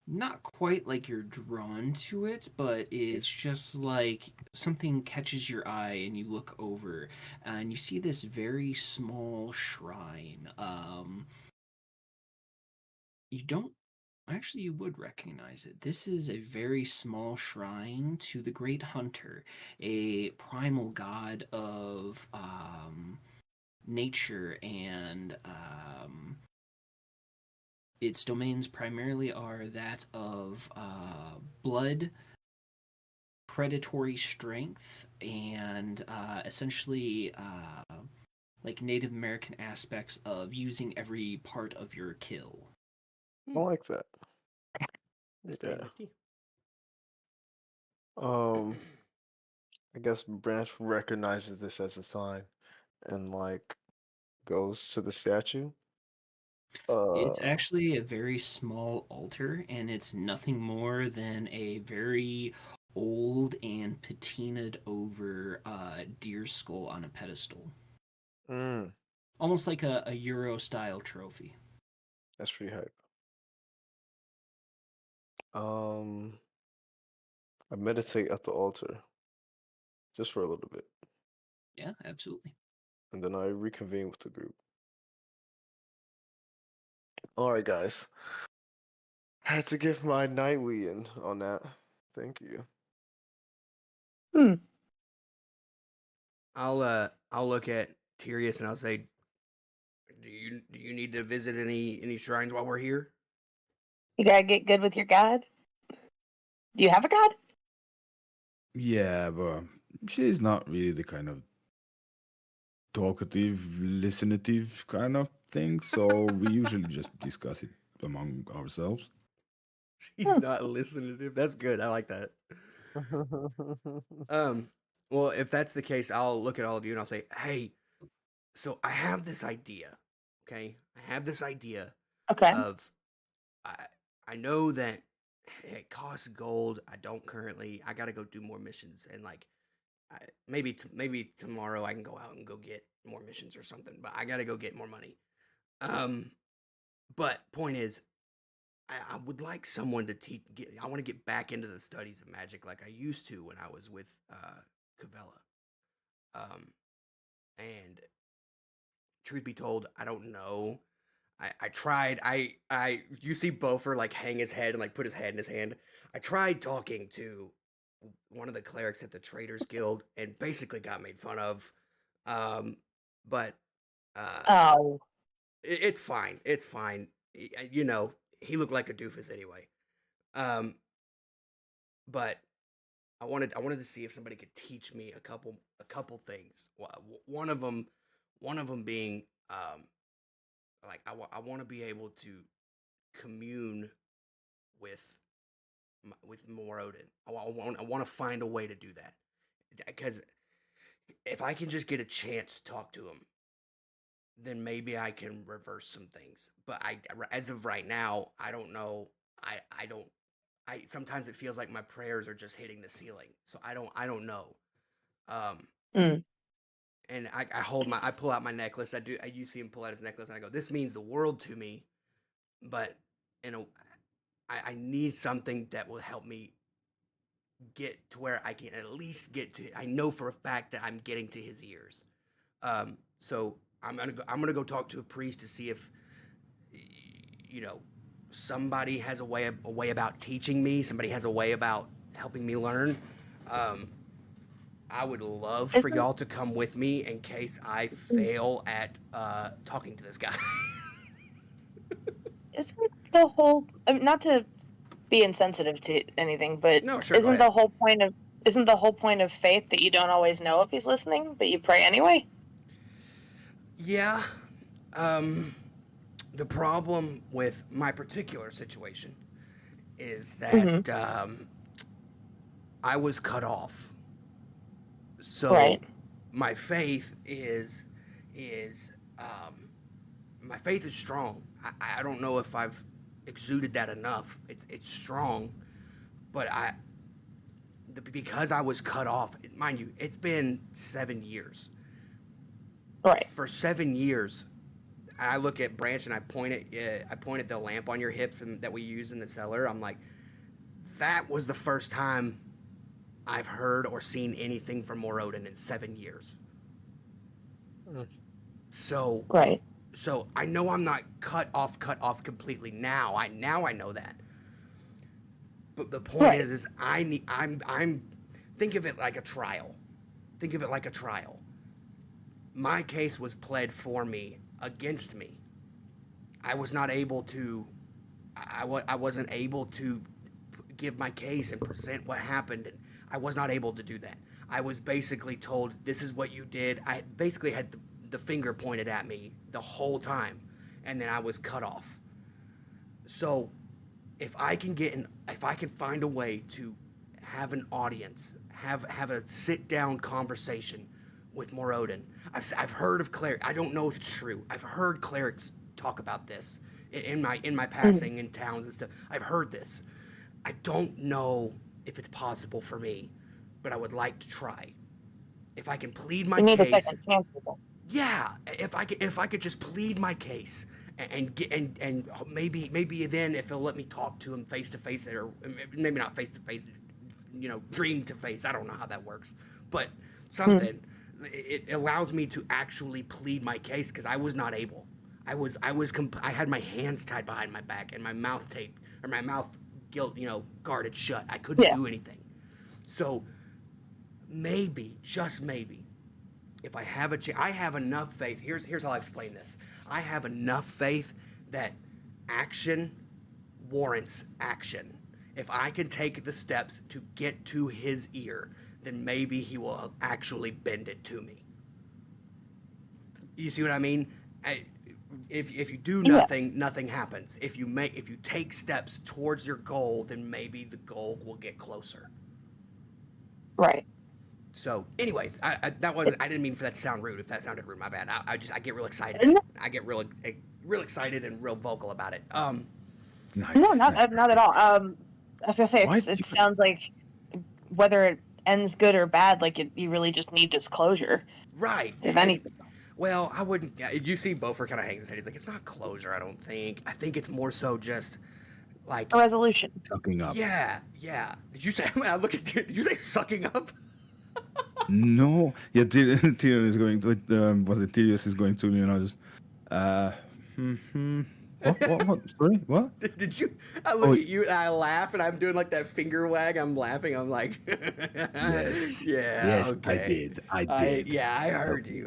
Not quite like you're drawn to it, but it's just like something catches your eye and you look over and you see this very small shrine. You don't Actually, you would recognize it. This is a very small shrine to the Great Hunter, a primal god of nature, and its domains primarily are that of blood, predatory strength, and essentially like Native American aspects of using every part of your kill. I like that. That's Yeah. pretty nifty. I guess Branch recognizes this as a sign and like goes to the statue. It's Uh, actually a very small altar, and it's nothing more than a very old and patinaed over deer skull on a pedestal. mm, Almost like a Euro style trophy. that's pretty hype. Um, I meditate at the altar just for a little bit, Yeah, absolutely. and then I reconvene with the group. All right, guys. Had to give my nightly in on that. Thank you. Hmm. I'll look at Tyrius and I'll say, do you need to visit any shrines while we're here? You gotta get good with your god. Do you have a god? Yeah, but she's not really the kind of talkative, listenative kind of thing, so we usually just discuss it among ourselves. She's not listening to. That's good. I like that. Um, well, if that's the case, I'll look at all of you and I'll say, "Hey, so I have this idea. Okay, I have this idea Okay. of I I know that it costs gold. I don't currently. I got to go do more missions and like maybe tomorrow I can go out and go get more missions or something. But I got to go get more money. Um, but point is, I would like someone to teach. I want to get back into the studies of magic like I used to when I was with Cavella. Um, and truth be told, I don't know. I tried. You see Bofer like hang his head and like put his head in his hand. I tried talking to one of the clerics at the Traders Guild and basically got made fun of. Um, but uh, Oh. it's fine. It's fine. You know, he looked like a doofus anyway. Um, but I wanted to see if somebody could teach me a couple things. One of them being like I want to be able to commune with with Morodin. I want to find a way to do that because if I can just get a chance to talk to him, then maybe I can reverse some things. But as of right now, I don't know. I don't. I sometimes it feels like my prayers are just hitting the ceiling. So I don't know. Um, Mm. and I pull out my necklace. You see him pull out his necklace, and I go, "This means the world to me." But you know, I need something that will help me get to where I can at least get to. I know for a fact that I'm getting to his ears. So I'm gonna go talk to a priest to see if you know somebody has a way about teaching me. Somebody has a way about helping me learn. Um, I would love for Isn't y'all to come with me in case I fail at talking to this guy. isn't the whole not to be insensitive to anything, but No, sure, go ahead. isn't the whole point of faith that you don't always know if he's listening, but you pray anyway? Yeah. The problem with my particular situation is Mm-hmm. that I was cut off. So Right. my faith is my faith is strong. I don't know if I've exuded that enough. It's strong, but because I was cut off, mind you, it's been 7 years. Right. For 7 years, I look at Branch and I point at the lamp on your hip that we use in the cellar. I'm like, that was the first time I've heard or seen anything from Morodin in 7 years. Mm. So Right. so I know I'm not cut off completely now. I know that. But the point Right. is I need I'm think of it like a trial. Think of it like a trial. My case was pled for me against me. I was not able to I wasn't able to give my case and present what happened, and I was not able to do that. I was basically told this is what you did. I basically had the finger pointed at me the whole time, and then I was cut off. So if I can find a way to have an audience, have a sit down conversation with Morodin. I've heard of clerics. I don't know if it's true. I've heard clerics talk about this in my Mm. passing in towns and stuff. I've heard this. I don't know if it's possible for me, but I would like to try. If I can plead my You need a case, second chance with them. yeah, if I could just plead my case and get and maybe then if they'll let me talk to him face to face or maybe not face to face, dream to face. I don't know how that works, but Mm. something it allows me to actually plead my case because I was not able. I had my hands tied behind my back and my mouth taped or my mouth guarded shut. I couldn't Yeah. do anything. So maybe, just maybe, if I have I have enough faith. Here's how I explain this. I have enough faith that action warrants action. If I can take the steps to get to his ear, then maybe he will actually bend it to me. You see what I mean? If you do nothing, nothing happens. If you take steps towards your goal, then maybe the goal will get closer. Right. So, anyways, I didn't mean for that to sound rude. If that sounded rude, my bad. I get real excited. I get real excited and real vocal about it. Nice. No, not at all. I was gonna say Why it do you- sounds like whether it ends good or bad, like you really just need disclosure. Right. If anything. Well, I wouldn't. You see, Beaufort kind of hangs his head. He's like, it's not closure. I don't think. I think it's more so just like A resolution. Sucking up. Yeah. Did you say? I look at. Did you say sucking up? No. Yeah, Tyrion is going to. Was it Tyrion is going to? Just. What? Sorry. What? Did you? I look Oh. at you and I laugh and I'm doing like that finger wag. I'm laughing. I'm like, Yes. yeah, Yes, okay. I did. Yeah, I heard you.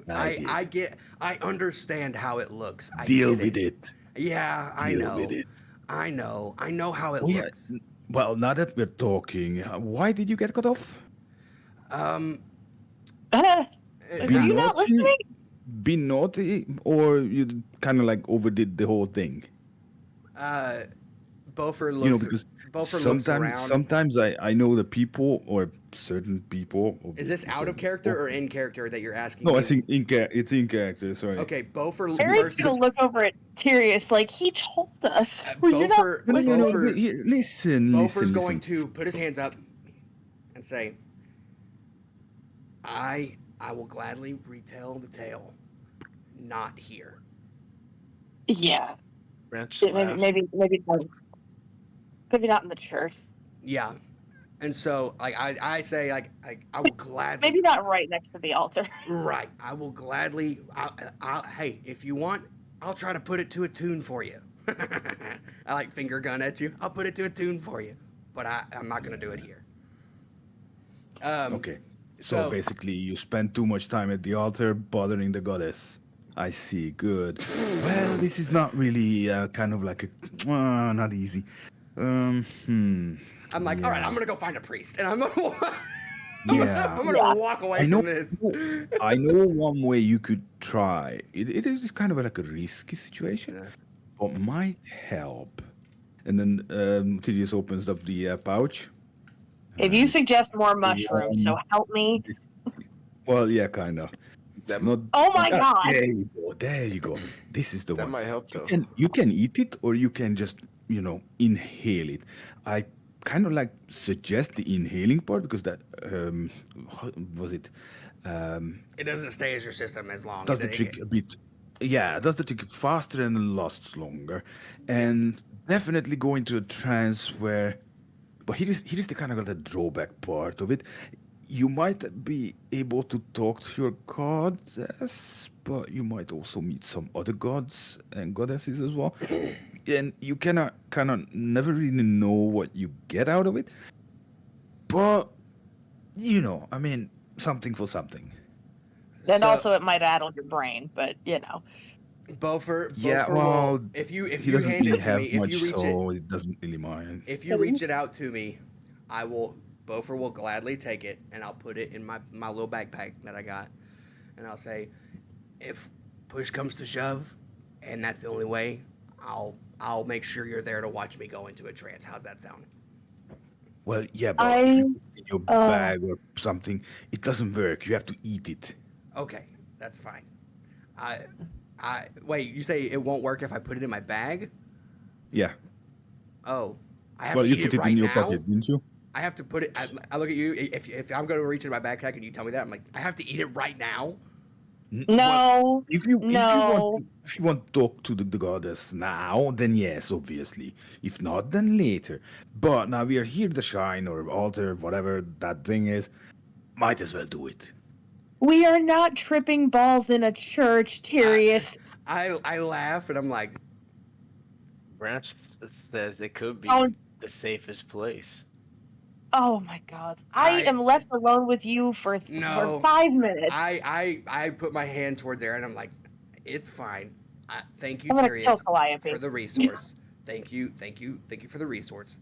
I did. I understand how it looks. I Deal get with it. Yeah, I Deal know. with it. I know how it Oh, yeah. looks. Well, now that we're talking, why did you get cut off? Um, Are uh, you not listening? Be naughty, or you kind of like overdid the whole thing? Beaufort looks. You know, because Beaufort looks around. sometimes I know the people or certain people. Is this out of character or in character that you're asking? No, me? I think it's in character. Sorry. Okay, Beaufort. Eric's gonna look over at Tyrius like he told us. Were you not Beaufort. No, Beaufort. here, listen. Beaufort's going to put his hands up and say, I will gladly retell the tale. Not here. Yeah. Branch Maybe not in the church. Yeah. And so like I say like I will gladly Maybe not right next to the altar. Right. I will gladly hey, if you want, I'll try to put it to a tune for you. I like finger gun at you. I'll put it to a tune for you. But I'm not gonna do it here. Okay. So basically, you spend too much time at the altar bothering the goddess. I see. Good. Well, this is not really kind of like not easy. I'm like, all right, yeah. I'm gonna go find a priest, and I'm gonna Yeah. I'm gonna walk away from this. I know one way you could try. It is kind of like a risky situation, but might help. And then Tyrius opens up the pouch. If you suggest more mushrooms, so help me. Well, yeah, kind of. Not. Oh my God. There you go. There you go. This is the That one. might help though. You can eat it, or you can just inhale it. I kind of like suggest the inhaling part because that how was it. It doesn't stay as your system as long. Does the trick a bit. Yeah, does the trick faster and lasts longer, and definitely go into a trance where. But here is the kind of the drawback part of it. You might be able to talk to your goddess, but you might also meet some other gods and goddesses as well. And you cannot kind of never really know what you get out of it. But I mean, something for something. And So- also it might addle your brain, but Beaufort well, will, if you he doesn't hand really it to have me, if much, you reach so it doesn't really mind. if you reach it out to me, Beaufort will gladly take it, and I'll put it in my little backpack that I got, and I'll say, if push comes to shove, and that's the only way, I'll make sure you're there to watch me go into a trance. How's that sound? Well, yeah, but if you put it in your bag or something, it doesn't work. You have to eat it. Okay, that's fine. I wait. You say it won't work if I put it in my bag? Yeah. Oh, I have Well, to you eat put it it right in your now. pocket, didn't you? I have to put it. I look at you. If I'm going to reach into my backpack and you tell me that, I'm like, I have to eat it right now. no. If you No. want to talk to the goddess now, then yes, obviously. If not, then later. But now we are here, the shrine or altar, whatever that thing is. Might as well do it. We are not tripping balls in a church, Tyrius. I laugh and I'm like, Branch says it could be Oh. the safest place. Oh my God. I am left alone with you for No. 5 minutes. I put my hand towards there and I'm like, it's fine. Thank you, I'm gonna kill Tyrius, Calliope. for the resource. Thank you for the resource.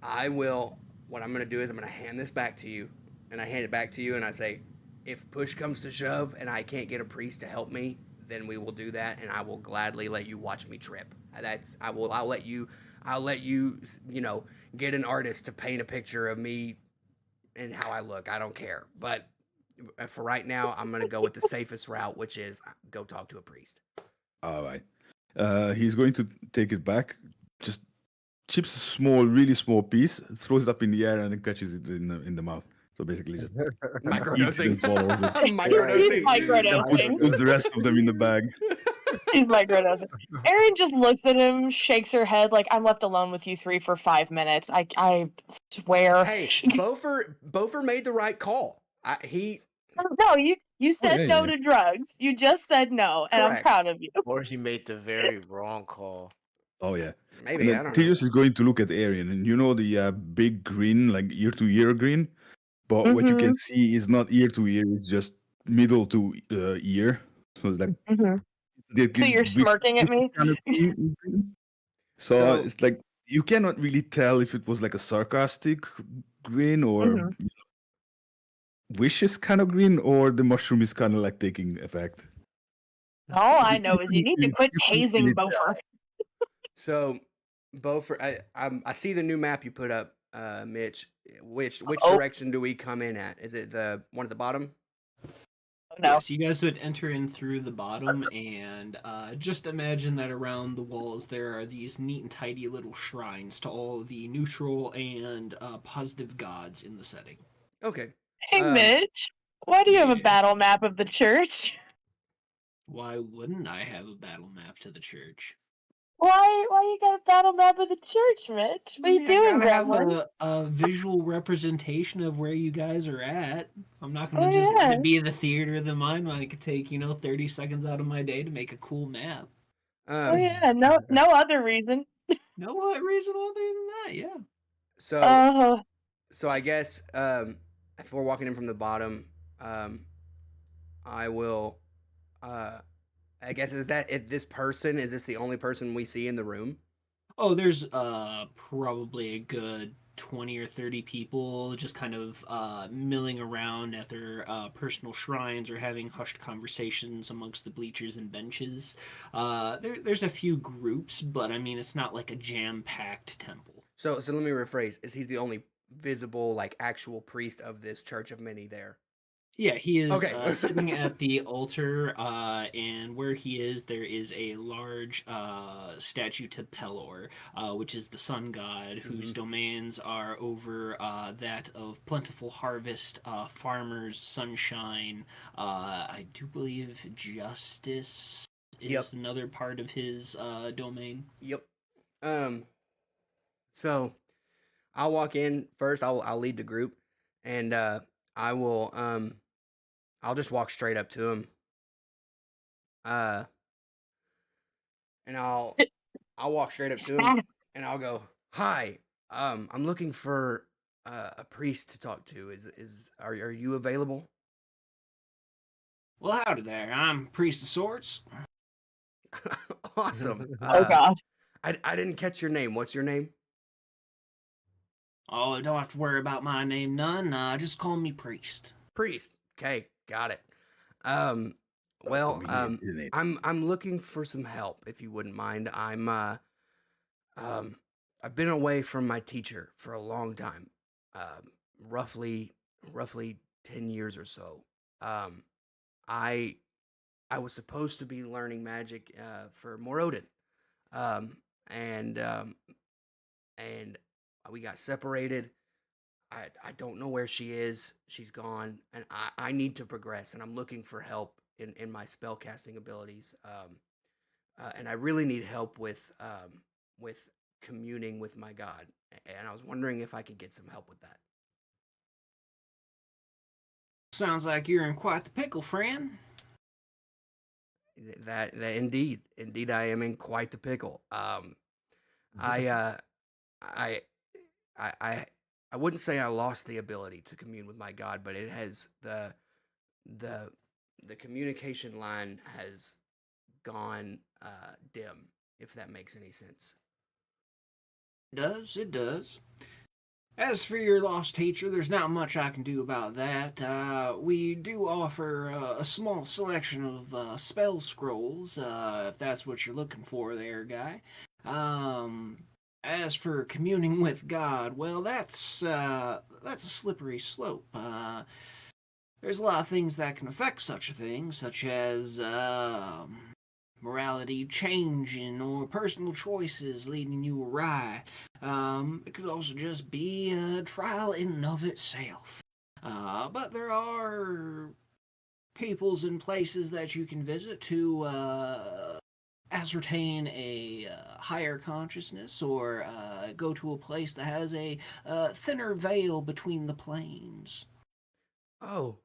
I will what I'm gonna do is I'm gonna hand this back to you, and I hand it back to you, and I say, if push comes to shove, and I can't get a priest to help me, then we will do that, and I will gladly let you watch me trip. I'll let you, get an artist to paint a picture of me and how I look. I don't care, but for right now, I'm gonna go with the safest route, which is go talk to a priest. All right. He's going to take it back, just chips a small, really small piece, throws it up in the air, and then catches it in the mouth. So basically, just eats it Microdosing. and swallows it. He's Microdosing. And puts microdosing. the rest of them in the bag. He's microdosing. Erin just looks at him, shakes her head like, I'm left alone with you three for 5 minutes. I swear. Hey, Bofer made the right call. No, you said yeah, no yeah. to drugs. You just said no, and Correct. I'm proud of you. Or he made the very wrong call. Oh yeah. Maybe, And I don't then know. Tyrius is going to look at Arian, and the big grin, like ear to ear grin. But what you can see is not ear to ear; it's just middle to ear. So it's like So you're smirking at me? kind of grin. So it's like you cannot really tell if it was like a sarcastic grin or vicious kind of grin, or the mushroom is kind of like taking effect. All I know is you need to quit hazing Bofer. So, Bofer, I see the new map you put up, Mitch. Which Oh. direction do we come in at? Is it the one at the bottom? No. Yes, you guys would enter in through the bottom, and just imagine that around the walls there are these neat and tidy little shrines to all the neutral and positive gods in the setting. Okay. Hey, Mitch, why do you have a yes. battle map of the church? Why wouldn't I have a battle map to the church? Why you got a battle map of the church, Mitch? What are you doing, I gotta Gremlin? have a visual representation of where you guys are at. I'm not gonna Oh, just let yeah. it be the theater of the mind when I could take 30 seconds out of my day to make a cool map. Oh yeah, no other reason. No other reason other than that, yeah. So I guess if we're walking in from the bottom, I will. I guess is this the only person we see in the room? Oh, there's probably a good 20 or 30 people just kind of milling around at their personal shrines or having hushed conversations amongst the bleachers and benches. There's a few groups, but I mean, it's not like a jam-packed temple. So let me rephrase. Is he the only visible, like, actual priest of this church of many there? Yeah, he is Okay. sitting at the altar, and where he is, there is a large statue to Pelor, which is the sun god, whose domains are over that of plentiful harvest, farmers, sunshine. I do believe justice is another part of his domain. Yep. So I'll walk in first. I'll lead the group, and I will I'll just walk straight up to him. And I'll walk straight up to him, and I'll go, "Hi, I'm looking for a priest to talk to. Are you available?" Well, howdy there. I'm Priest of Sorts. Awesome. Oh God. I didn't catch your name. What's your name? Oh, don't have to worry about my name none. Just call me Priest. Priest. Okay, got it. Well, I'm looking for some help, if you wouldn't mind. I've been away from my teacher for a long time, roughly 10 years or so. I was supposed to be learning magic for Morodin, and we got separated. I don't know where she is. She's gone, and I need to progress, and I'm looking for help in my spell casting abilities. And I really need help with communing with my god. And I was wondering if I could get some help with that. Sounds like you're in quite the pickle, friend. That indeed I am in quite the pickle. I wouldn't say I lost the ability to commune with my god, but it has the communication line has gone dim, if that makes any sense. It does. As for your lost teacher, there's not much I can do about that. We do offer a small selection of spell scrolls, if that's what you're looking for there, guy. Um, as for communing with God, well, that's a slippery slope. There's a lot of things that can affect such a thing, such as morality changing or personal choices leading you awry. It could also just be a trial in and of itself. But there are peoples and places that you can visit to ascertain a higher consciousness or go to a place that has a thinner veil between the planes. Oh,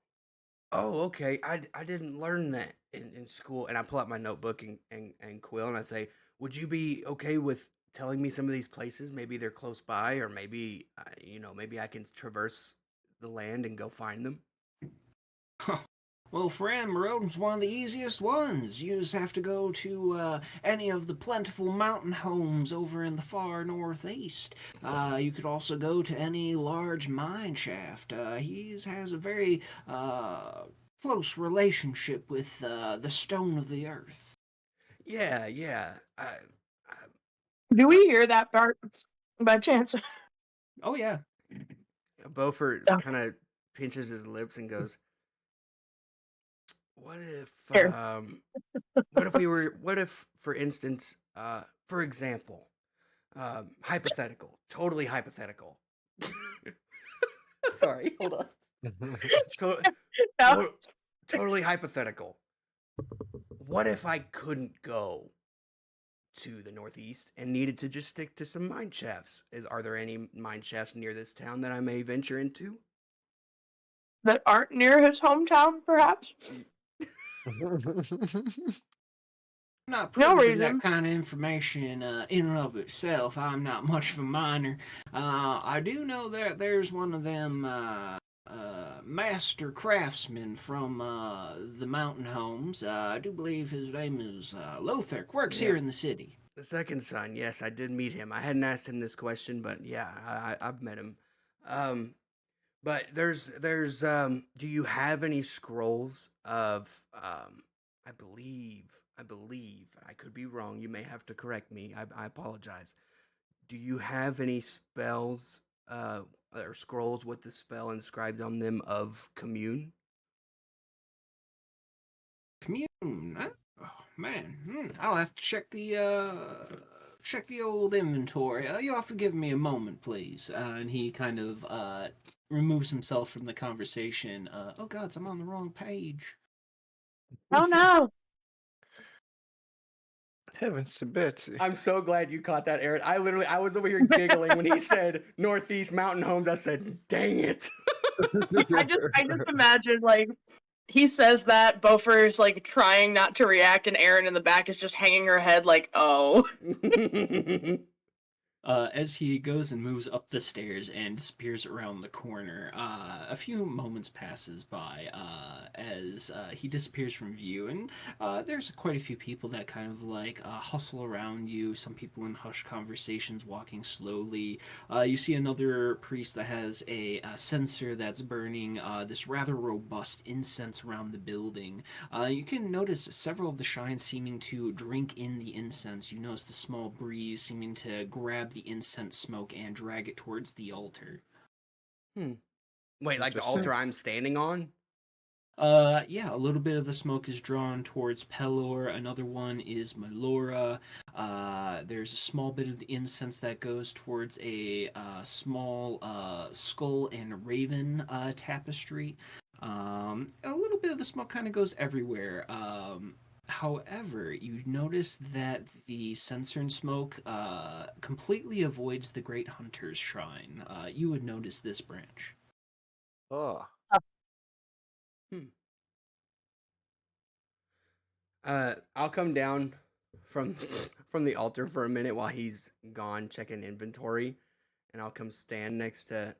oh, okay. I didn't learn that in school. And I pull out my notebook and quill and I say, would you be okay with telling me some of these places? Maybe they're close by, or maybe, maybe I can traverse the land and go find them. Well, friend, Moroden's one of the easiest ones. You just have to go to any of the plentiful mountain homes over in the far northeast. You could also go to any large mine shaft. He has a very close relationship with the stone of the earth. Yeah, yeah. Do we hear that part by chance? Oh, yeah. Beaufort Okay. kind of pinches his lips and goes, "What if, Here. what if, for instance, for example, hypothetical, totally hypothetical. Sorry, hold on. To- No. to- totally hypothetical. What if I couldn't go to the northeast and needed to just stick to some mine shafts? Are there any mine shafts near this town that I may venture into? That aren't near his hometown, perhaps? I'm not No privy to that reason. kind of information in and of itself. I'm not much of a miner. I do know that there's one of them master craftsmen from the mountain homes. I do believe his name is Lothar. Works Yeah, here in the city. the second son. Yes, I did meet him. I hadn't asked him this question, but yeah, I've met him. Um, But do you have any scrolls of I believe I could be wrong. You may have to correct me. I apologize. Do you have any spells or scrolls with the spell inscribed on them of commune? Commune. Huh? Oh man, I'll have to check the old inventory. You'll have to give me a moment, please. And he kind of removes himself from the conversation. Oh gods, I'm on the wrong page. Oh no. Heavens to Betsy. I'm so glad you caught that, Aaron. I was over here giggling when he said Northeast Mountain Homes. I said, "Dang it!" I just imagine like he says that, Beaufort's like trying not to react, and Erin in the back is just hanging her head like, oh. As he goes and moves up the stairs and disappears around the corner, a few moments passes by as he disappears from view, and there's quite a few people that kind of like hustle around you. Some people in hushed conversations, walking slowly. You see another priest that has a censer that's burning this rather robust incense around the building. You can notice several of the shrines seeming to drink in the incense. You notice the small breeze seeming to grab the incense smoke and drag it towards the altar. Hmm. Wait, like the Interesting. altar I'm standing on? Yeah, a little bit of the smoke is drawn towards Pelor. Another one is Melora. There's a small bit of the incense that goes towards a small skull and raven tapestry. A little bit of the smoke kind of goes everywhere. However, you notice that the censer and smoke completely avoids the Great Hunter's Shrine. You would notice this branch. Oh. Hmm. I'll come down from from the altar for a minute while he's gone checking inventory, and I'll come stand next to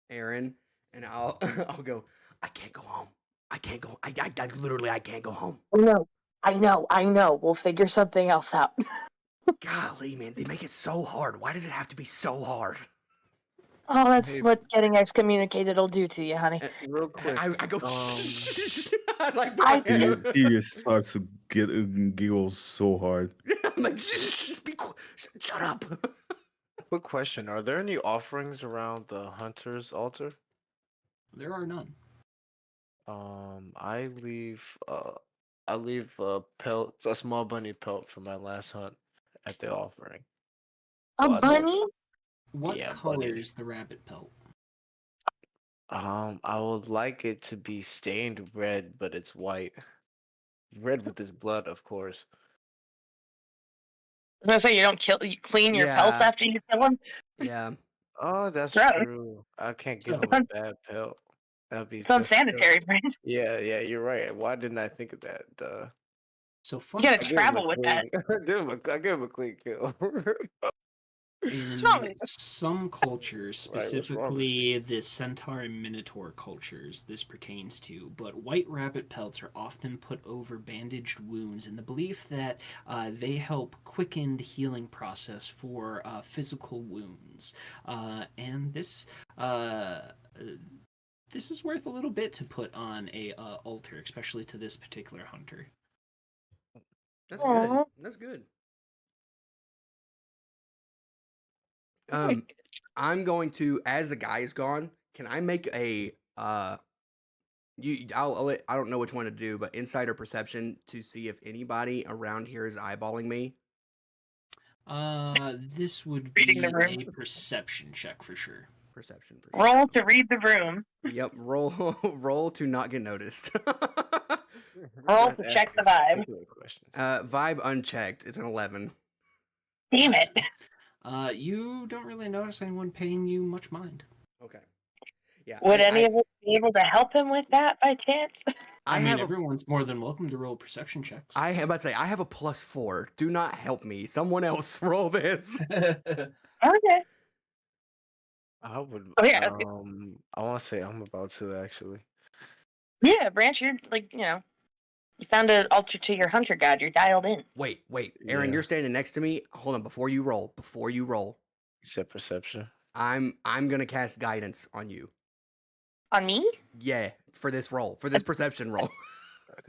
Aaron, and I'll I'll go. I can't go home. I can't go. I literally I can't go home. I know. We'll figure something else out. Golly, man, they make it so hard. Why does it have to be so hard? Oh, that's Hey, what getting excommunicated will do to you, honey. real quick. I go like I- Brian. Sirius starts to get giggle so hard. I'm like, shut up. Quick question: are there any offerings around the hunter's altar? There are none. I leave a pelt, a small bunny pelt from my last hunt at the offering. A Well, I know bunny? What yeah, color bunny. is the rabbit pelt? I would like it to be stained red, but it's white. Red with his blood, of course. I was gonna say you clean your pelts Yeah. after you kill them. Yeah. Oh, that's Gross. true. I can't give So- him a bad pelt. That'd be It's that's true. unsanitary, Brand. Yeah, you're right. Why didn't I think of that? Duh. So fun You gotta I fact, give him a travel with that. clean. I give him a clean kill. in wrong with you? some cultures, Right, what's wrong with specifically the centaur and minotaur cultures, this pertains to, but white rabbit pelts are often put over bandaged wounds in the belief that they help quicken the healing process for physical wounds. And this is worth a little bit to put on a altar, especially to this particular hunter. That's good. Aw. That's good. I'm going to, as the guy is gone, can I make a I don't know which one to do, but insider perception to see if anybody around here is eyeballing me. This would Reading be the room. a perception check for sure. Perception for sure. Roll to read the room. Yep, roll to not get noticed. Roll Not to check the asking vibe. particular questions. Vibe unchecked. It's an 11. Damn it. You don't really notice anyone paying you much mind. Okay. Yeah. Would any of us be able to help him with that by chance? I mean, have everyone's more than welcome to roll perception checks. I am about to say I have a +4. Do not help me. Someone else roll this. Okay. I would. Oh, yeah, that's good. I want to say I'm about to actually. Yeah, Branch, you're like, you found an altar to your hunter god. You're dialed in. Wait. Aaron, Yeah. you're standing next to me. Hold on, before you roll, You said perception. I'm gonna cast guidance on you. On me? Yeah, for this roll, for this perception roll.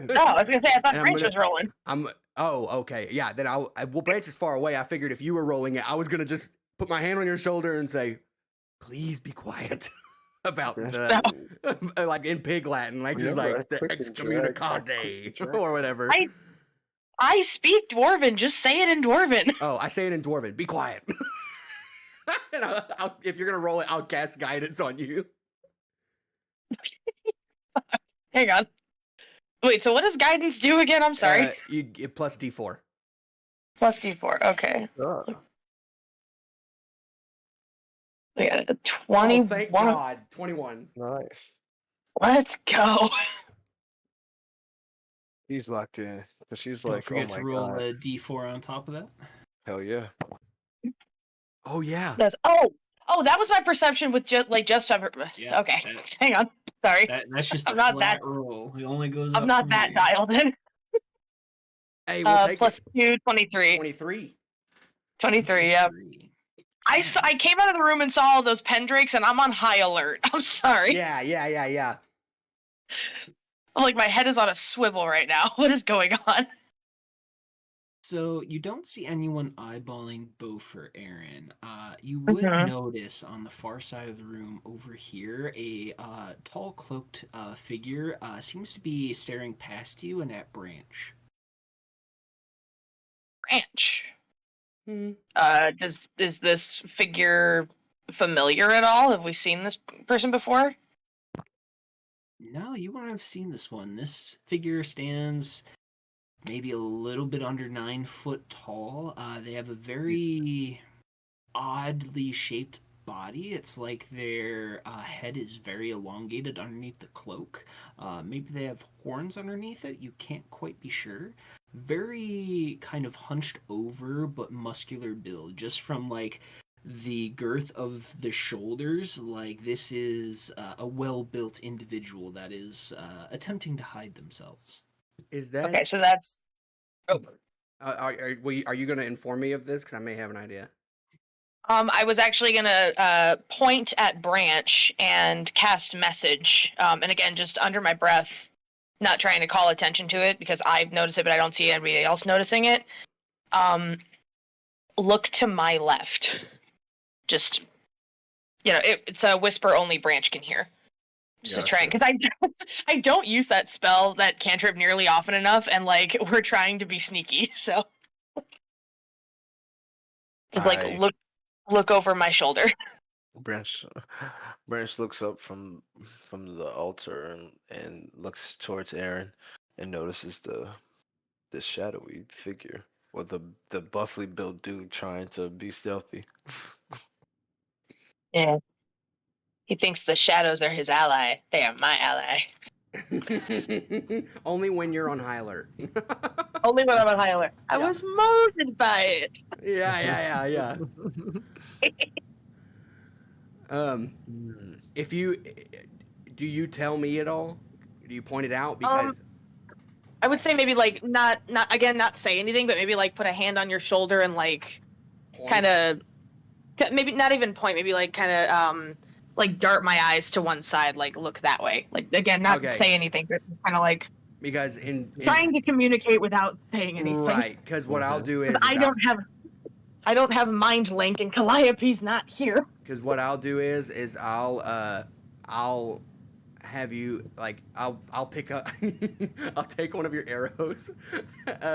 Oh, I was gonna say I thought And I'm Branch gonna- was rolling. Okay. Yeah, then well, Branch is far away. I figured if you were rolling it, I was gonna just put my hand on your shoulder and say, "Please be quiet." About the like in Pig Latin, like just Remember, like I the clicked and dragged- I clicked excommunicate and dragged. or whatever. I speak Dwarven. Just say it in Dwarven. Oh, I say it in Dwarven. Be quiet. And if you're gonna roll it, I'll cast guidance on you. Hang on. Wait, so what does guidance do again? I'm sorry. You get plus D4. Plus D4. Okay. Oh, We got a Oh, 21. thank God. 21. nice. Let's go. She's locked in. 'Cause she's Don't like, oh forget my to roll god, a d4 on top of that. hell yeah. Oh yeah. That was my perception with just over. Yeah, Okay, that- hang on. Sorry, That's just a I'm not flat that- roll. It only goes I'm up not from that here. dialed in. Hey, we'll take Plus it. 2, 23. 23. 23, yeah. 23. I came out of the room and saw all those pendrakes, and I'm on high alert. I'm sorry. Yeah. I'm like, my head is on a swivel right now. What is going on? So you don't see anyone eyeballing Both or Aaron. You would Mhm. notice on the far side of the room over here, a tall cloaked figure seems to be staring past you and at Branch. Branch. Hmm. Is this figure familiar at all? Have we seen this person before? No, you wouldn't have seen this one. This figure stands maybe a little bit under 9 foot tall. They have a very oddly shaped body. It's like their head is very elongated underneath the cloak. Maybe they have horns underneath it. You can't quite be sure. Very kind of hunched over, but muscular build. Just from like the girth of the shoulders, like this is a well-built individual that is attempting to hide themselves. Is that Okay, so that's. Oh, are you going to inform me of this? Because I may have an idea. I was actually gonna point at Branch and cast message. And again, just under my breath, not trying to call attention to it because I've noticed it, but I don't see anybody else noticing it. Look to my left. Just it's a whisper only Branch can hear. Just to try, because I don't use that spell, that cantrip, nearly often enough, and like we're trying to be sneaky, so just like look over my shoulder. Branch Branch looks up from the altar and looks towards Aaron and notices the shadowy figure or the buffly built dude trying to be stealthy. Yeah. He thinks the shadows are his ally. They are my ally. Only when you're on high alert. Only when I'm on high alert. I Yeah. was molded by it. Yeah. Hmm. If you do you tell me at all? Do you point it out? Because I would say maybe like not say anything, but maybe like put a hand on your shoulder and like kind of maybe not even point, maybe like kind of like dart my eyes to one side, like look that way. Like again, not say anything, but just kind of like because in trying to communicate without saying anything. right, because what I'll do is I don't have mind link, and Calliope's not here. Because what I'll do is I'll have you like I'll pick up I'll take one of your arrows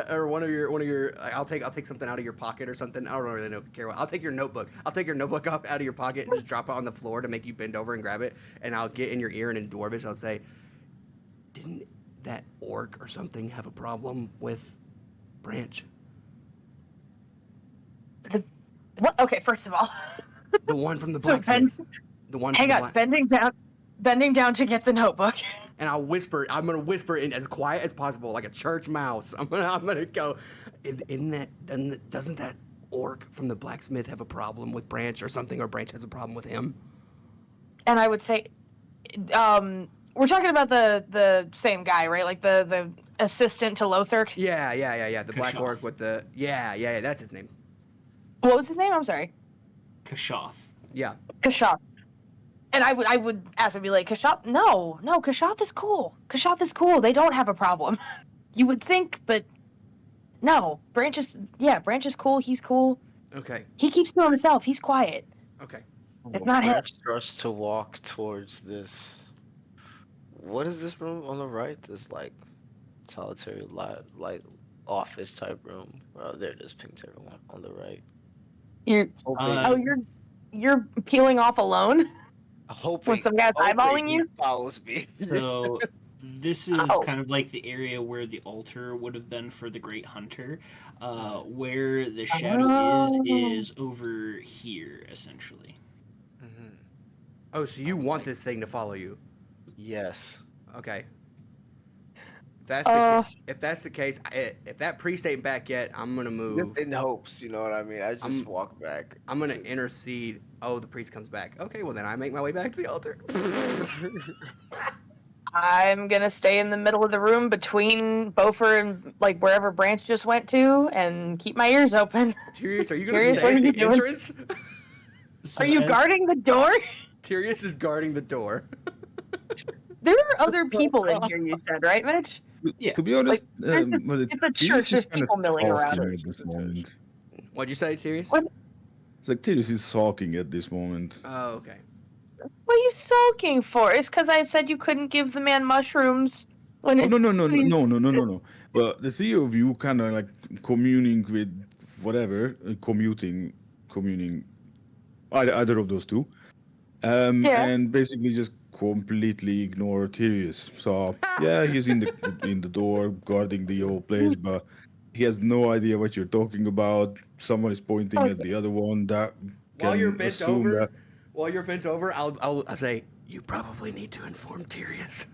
or one of your I'll take something out of your pocket or something. I don't really care what. I'll take your notebook. I'll take your notebook off out of your pocket and just drop it on the floor to make you bend over and grab it. And I'll get in your ear and in Dwarvish I'll say, "Didn't that orc or something have a problem with Branch?" What? Okay, first of all, The one from the blacksmith. The one. Hang on, bending down to get the notebook. And I'll whisper. I'm gonna whisper in as quiet as possible, like a church mouse. I'm gonna go. Doesn't that orc from the blacksmith have a problem with Branch or something, or Branch has a problem with him? And I would say, we're talking about the same guy, right? Like the assistant to Lothar. Yeah. The black Kashoth. orc with the yeah. That's his name. What was his name? I'm sorry. Kashoth. Yeah. Kashoth. And I would ask him, be like, Kashoth? No, Kashoth is cool. Kashoth is cool. They don't have a problem. You would think, but no. Branch is cool. He's cool. Okay. He keeps to himself. He's quiet. Okay. It's not him. Branch starts to walk towards this. What is this room on the right? This like solitary light office type room. There it is, pink to everyone on the right. You're peeling off alone Hoping when some guy's eyeballing he you. follows me. So this is Oh. kind of like the area where the altar would have been for the Great Hunter. Where the shadow is over here, essentially. Mhm. Oh, so you want this thing to follow you? Yes. Okay. If that's the case, if that priest ain't back yet, I'm gonna move. In hopes, you know what I mean? I just I'm- walk back. I'm gonna intercede. Oh, the priest comes back. Okay, well then I make my way back to the altar. I'm gonna stay in the middle of the room between Beaufort and like wherever Branch just went to, and keep my ears open. Tyrius, are you gonna Tyrius, stay what at are you the doing? entrance? So Are you as- guarding the door? Tyrius is guarding the door. There are other people in here. You said, right, Mitch? Yeah. To be honest, there's it's a church. There's kind of people milling around. sulking at this moment. What'd you say, Tyrius? What? It's like Tyrius is sulking at this moment. Oh, okay. What are you sulking for? It's because I said you couldn't give the man mushrooms. When Oh, no. But the three of you kind of like communing with whatever, communing, either of those two, Yeah. and basically just completely ignore Tyrius. So yeah, he's in the door guarding the whole place, but he has no idea what you're talking about. Someone is pointing at the other one. That While you're can bent assume over, that- I'll say you probably need to inform Tyrius.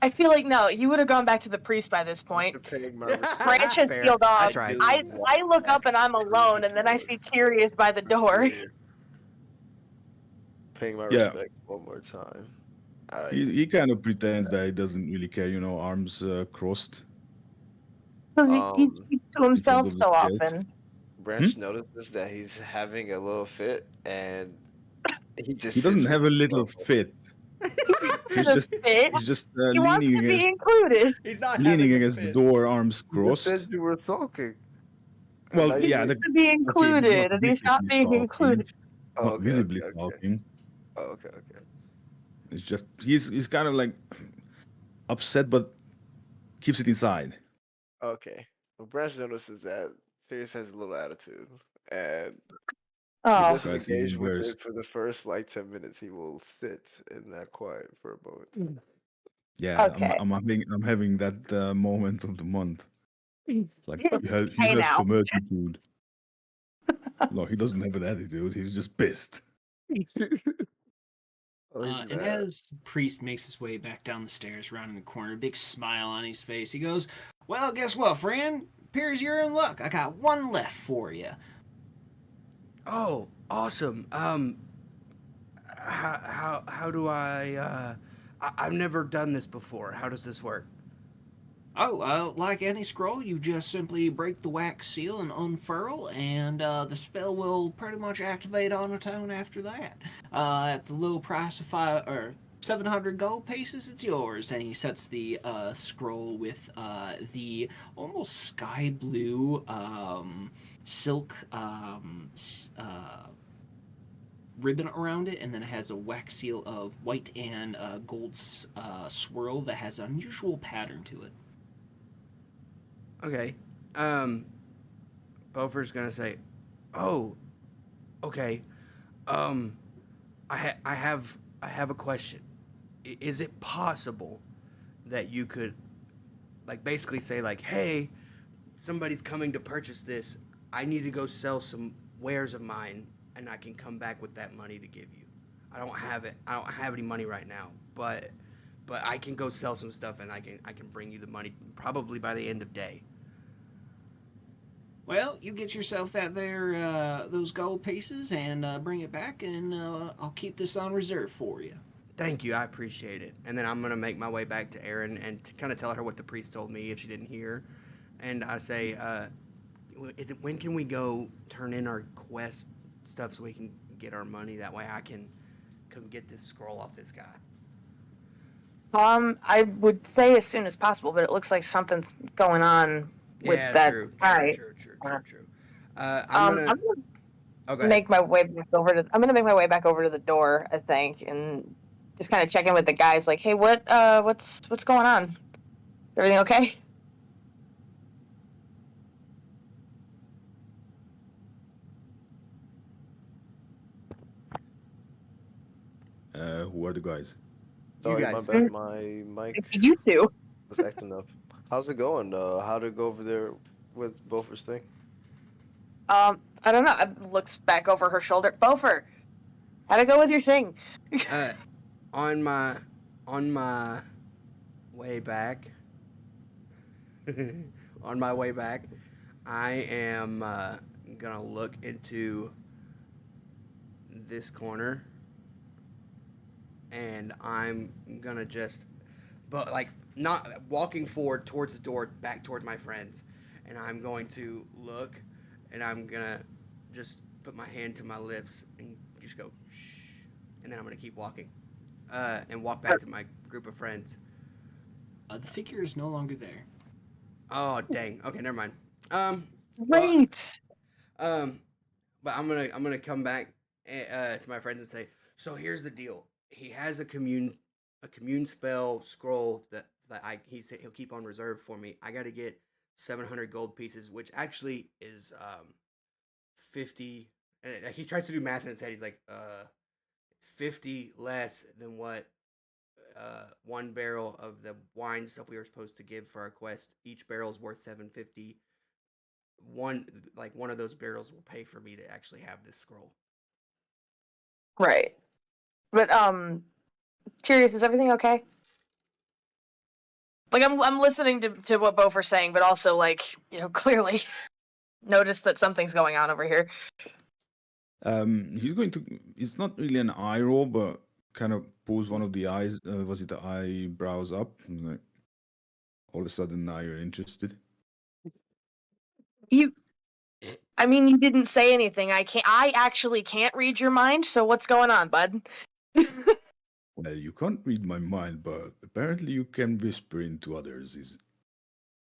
I feel like no, you would have gone back to the priest by this point. Paying my Branch has Fair. peeled I off. tried. I look up and I'm alone, and then I see Tyrius by the door. Paying my Yeah. respects one more time. he kind of pretends that he doesn't really care. Arms crossed. Because he Um, keeps to himself because of so the chest. often. Branch notices that he's having a little fit, and he just He sits doesn't with have a little himself. fit. He's a fit. He's just He wants leaning to be against included. He's not leaning having a against the fit. door, arms You just said crossed. you were talking. And Well, now He you yeah, wants make. the, to be okay, he's not included, and he's not visibly being talking. included. Oh, Not okay, visibly okay, okay. talking. Oh, okay, okay. It's just he's kind of like upset, but keeps it inside. Okay. Well, Branch notices that Sirius has a little attitude, and he Oh, doesn't That's engage even with worse. it for the first like 10 minutes. He will sit in that quiet for a moment. Yeah, okay. I'm having that moment of the month. Like he Hey has now. some attitude. No, he doesn't have an attitude. He's just pissed. Oh, he's And mad. as Priest makes his way back down the stairs, rounding the corner, a big smile on his face, he goes, "Well, guess what, friend? Appears you're in luck. I got one left for you." Oh, awesome. How do I've never done this before. How does this work? Oh, like any scroll, you just simply break the wax seal and unfurl, and the spell will pretty much activate on its own after that. At the low price of 700 gold pieces, it's yours. And he sets the scroll with the almost sky blue silk ribbon around it, and then it has a wax seal of white and gold swirl that has an unusual pattern to it. Okay. Bofer's gonna say, "Oh, okay. Um, I have a question. Is it possible that you could, like, basically say, like, hey, somebody's coming to purchase this. I need to go sell some wares of mine, and I can come back with that money to give you. I don't have it. I don't have any money right now, but I can go sell some stuff, and I can bring you the money probably by the end of day." Well, you get yourself those gold pieces and bring it back, and I'll keep this on reserve for you. Thank you, I appreciate it. And then I'm gonna make my way back to Erin and kind of tell her what the priest told me if she didn't hear. And I say, is it when can we go turn in our quest stuff so we can get our money? That way I can come get this scroll off this guy. I would say as soon as possible, but it looks like something's going on with Yeah, that true. guy. I'm I'm gonna. gonna Oh, go ahead. make my way back over to. I'm gonna make my way back over to the door, I think, and just kind of check in with the guys. Like, hey, what's going on? Is everything okay? Who are the guys? You Sorry, my guys. bad. My mic You two. was acting up. How's it going? How'd it go over there with Bofer's thing? I don't know. I looks back over her shoulder. Bofer, how'd it go with your thing? Uh, on my way back. On my way back, I am gonna look into this corner, and I'm gonna just, but like not walking forward towards the door, back towards my friends, and I'm going to look, and I'm gonna just put my hand to my lips and just go shh, and then I'm gonna keep walking, and walk back to my group of friends. The figure is no longer there. Oh dang. Okay, never mind. Well, Great. um, but I'm gonna come back to my friends and say, so here's the deal. He has a commune spell scroll that he said he'll keep on reserve for me. I got to get 700 gold pieces, which actually is 50. And he tries to do math in his head. He's like, it's 50 less than what one barrel of the wine stuff we were supposed to give for our quest. Each barrel is worth 750. One of those barrels will pay for me to actually have this scroll. Right. But Curious, is everything okay? Like I'm listening to what Bofer's saying, but also like, clearly notice that something's going on over here. He's going to. It's not really an eye roll, but kind of pulls one of the eyes. Was it the eyebrows up? And like, all of a sudden, now you're interested. You I mean, you didn't say anything. I actually can't read your mind, so what's going on, bud? Well, you can't read my mind, but apparently you can whisper into others.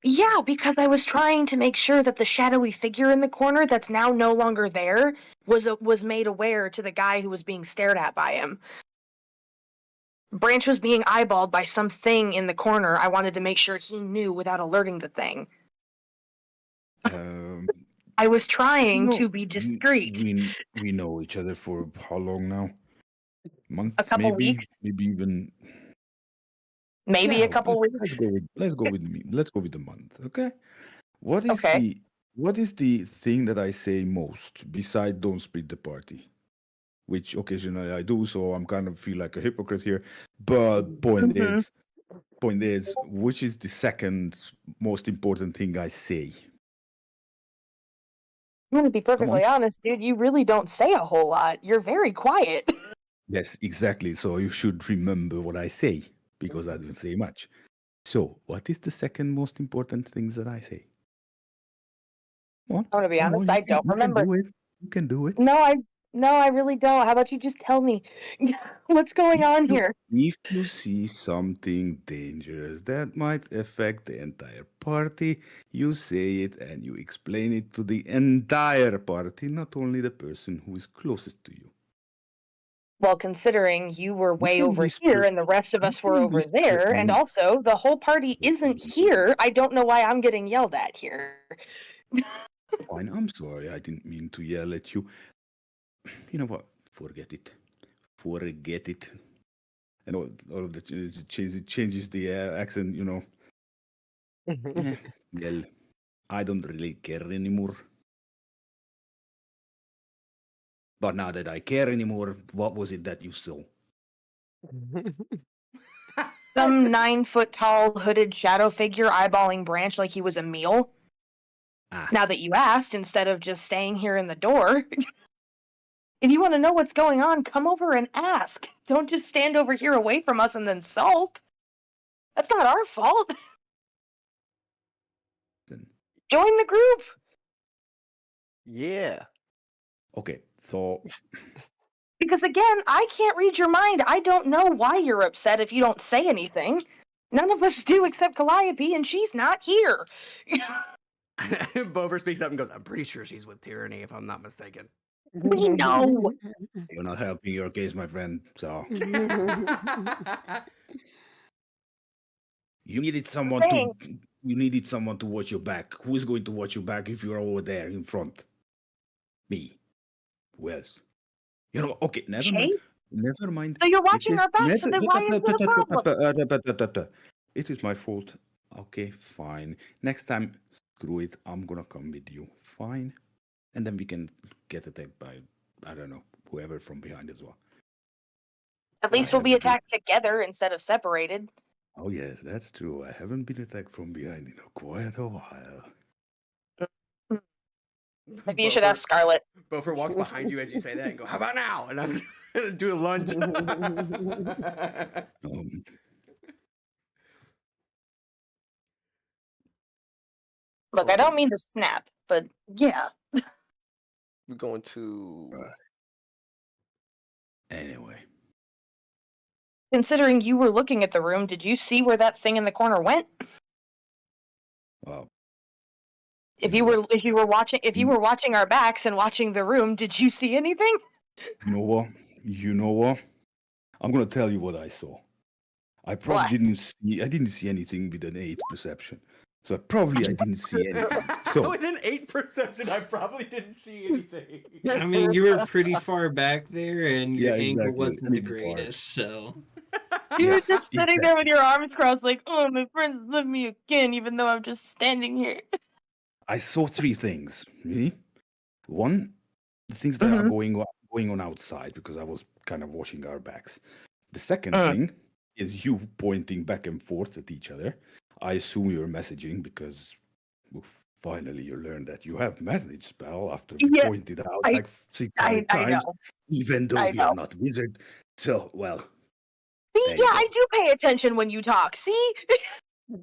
Yeah, because I was trying to make sure that the shadowy figure in the corner that's now no longer there was made aware to the guy who was being stared at by him. Branch was being eyeballed by something in the corner. I wanted to make sure he knew without alerting the thing. I was trying to be discreet. We know each other for how long now? Month, A couple weeks, maybe even. maybe Yeah, a couple let's weeks. go with me. Let's go with a month, okay? What is Okay. the thing that I say most beside don't split the party? Which occasionally I do, so I'm kind of feel like a hypocrite here. But point is, which is the second most important thing I say? I'm gonna be Come on. perfectly honest, dude. You really don't say a whole lot. You're very quiet. Yes, exactly. So you should remember what I say because I don't say much. So, what is the second most important things that I say? Come on, I'm gonna be come honest. on, I don't you can remember. do it. You can do it. No, I really don't. How about you just tell me what's going on here? If you see something dangerous that might affect the entire party, you say it and you explain it to the entire party, not only the person who is closest to you. Well, considering you were You way can over whisper. here and the rest of You us were can over whisper there, and in. also the whole party isn't here, I don't know why I'm getting yelled at here. Fine, I'm sorry. I didn't mean to yell at you. You know what? Forget it. Forget it. And all of the it changes the accent. Well, I don't really care anymore. But now that I care anymore, what was it that you saw? Some 9-foot tall hooded shadow figure eyeballing Branch like he was a meal. Ah, Now that you asked, instead of just staying here in the door. If you want to know what's going on, come over and ask. Don't just stand over here away from us and then sulk. That's not our fault. then. Join the group. Yeah. Okay, so Because again, I can't read your mind. I don't know why you're upset if you don't say anything. None of us do except Calliope, and she's not here. Bover speaks up and goes, I'm pretty sure she's with Tyranny, if I'm not mistaken. We know. you're not helping your case, my friend. So you needed someone saying. to watch your back. Who is going to watch your back if you're over there in front? Me. Who else? Okay, never Jay? mind. Never mind. So you're watching It is our backs, so then why is it a problem? It is my fault. Okay, fine. Next time, screw it. I'm gonna come with you. Fine. And then we can get attacked by, I don't know, whoever from behind as well. At least we'll be attacked together instead of separated. Oh, yes, that's true. I haven't been attacked from behind in quite a while. Maybe you should ask Scarlet. Bofer walks behind you as you say that and go, how about now? And I'm going to do a lunge. Look, I don't mean to snap, but yeah. We're going to. Anyway. Considering you were looking at the room, did you see where that thing in the corner went? Well, If you were watching our backs and watching the room, did you see anything? You know what? I'm gonna tell you what I saw. I probably didn't see anything with an 8 perception. So I didn't see anything. So with an 8 perception, I probably didn't see anything. I mean, you were pretty far back there, and your angle exactly. wasn't the It's far. greatest, so. You're just sitting there with your arms crossed, like, oh, my friends love me again, even though I'm just standing here. I saw 3 things. Really? One, the things that are going on outside because I was kind of watching our backs. The second thing is you pointing back and forth at each other. I assume you're messaging because finally you learned that you have message spell after we pointed out like 600 times, even though we are not wizard. So, well. See, yeah, I do pay attention when you talk. See? Oh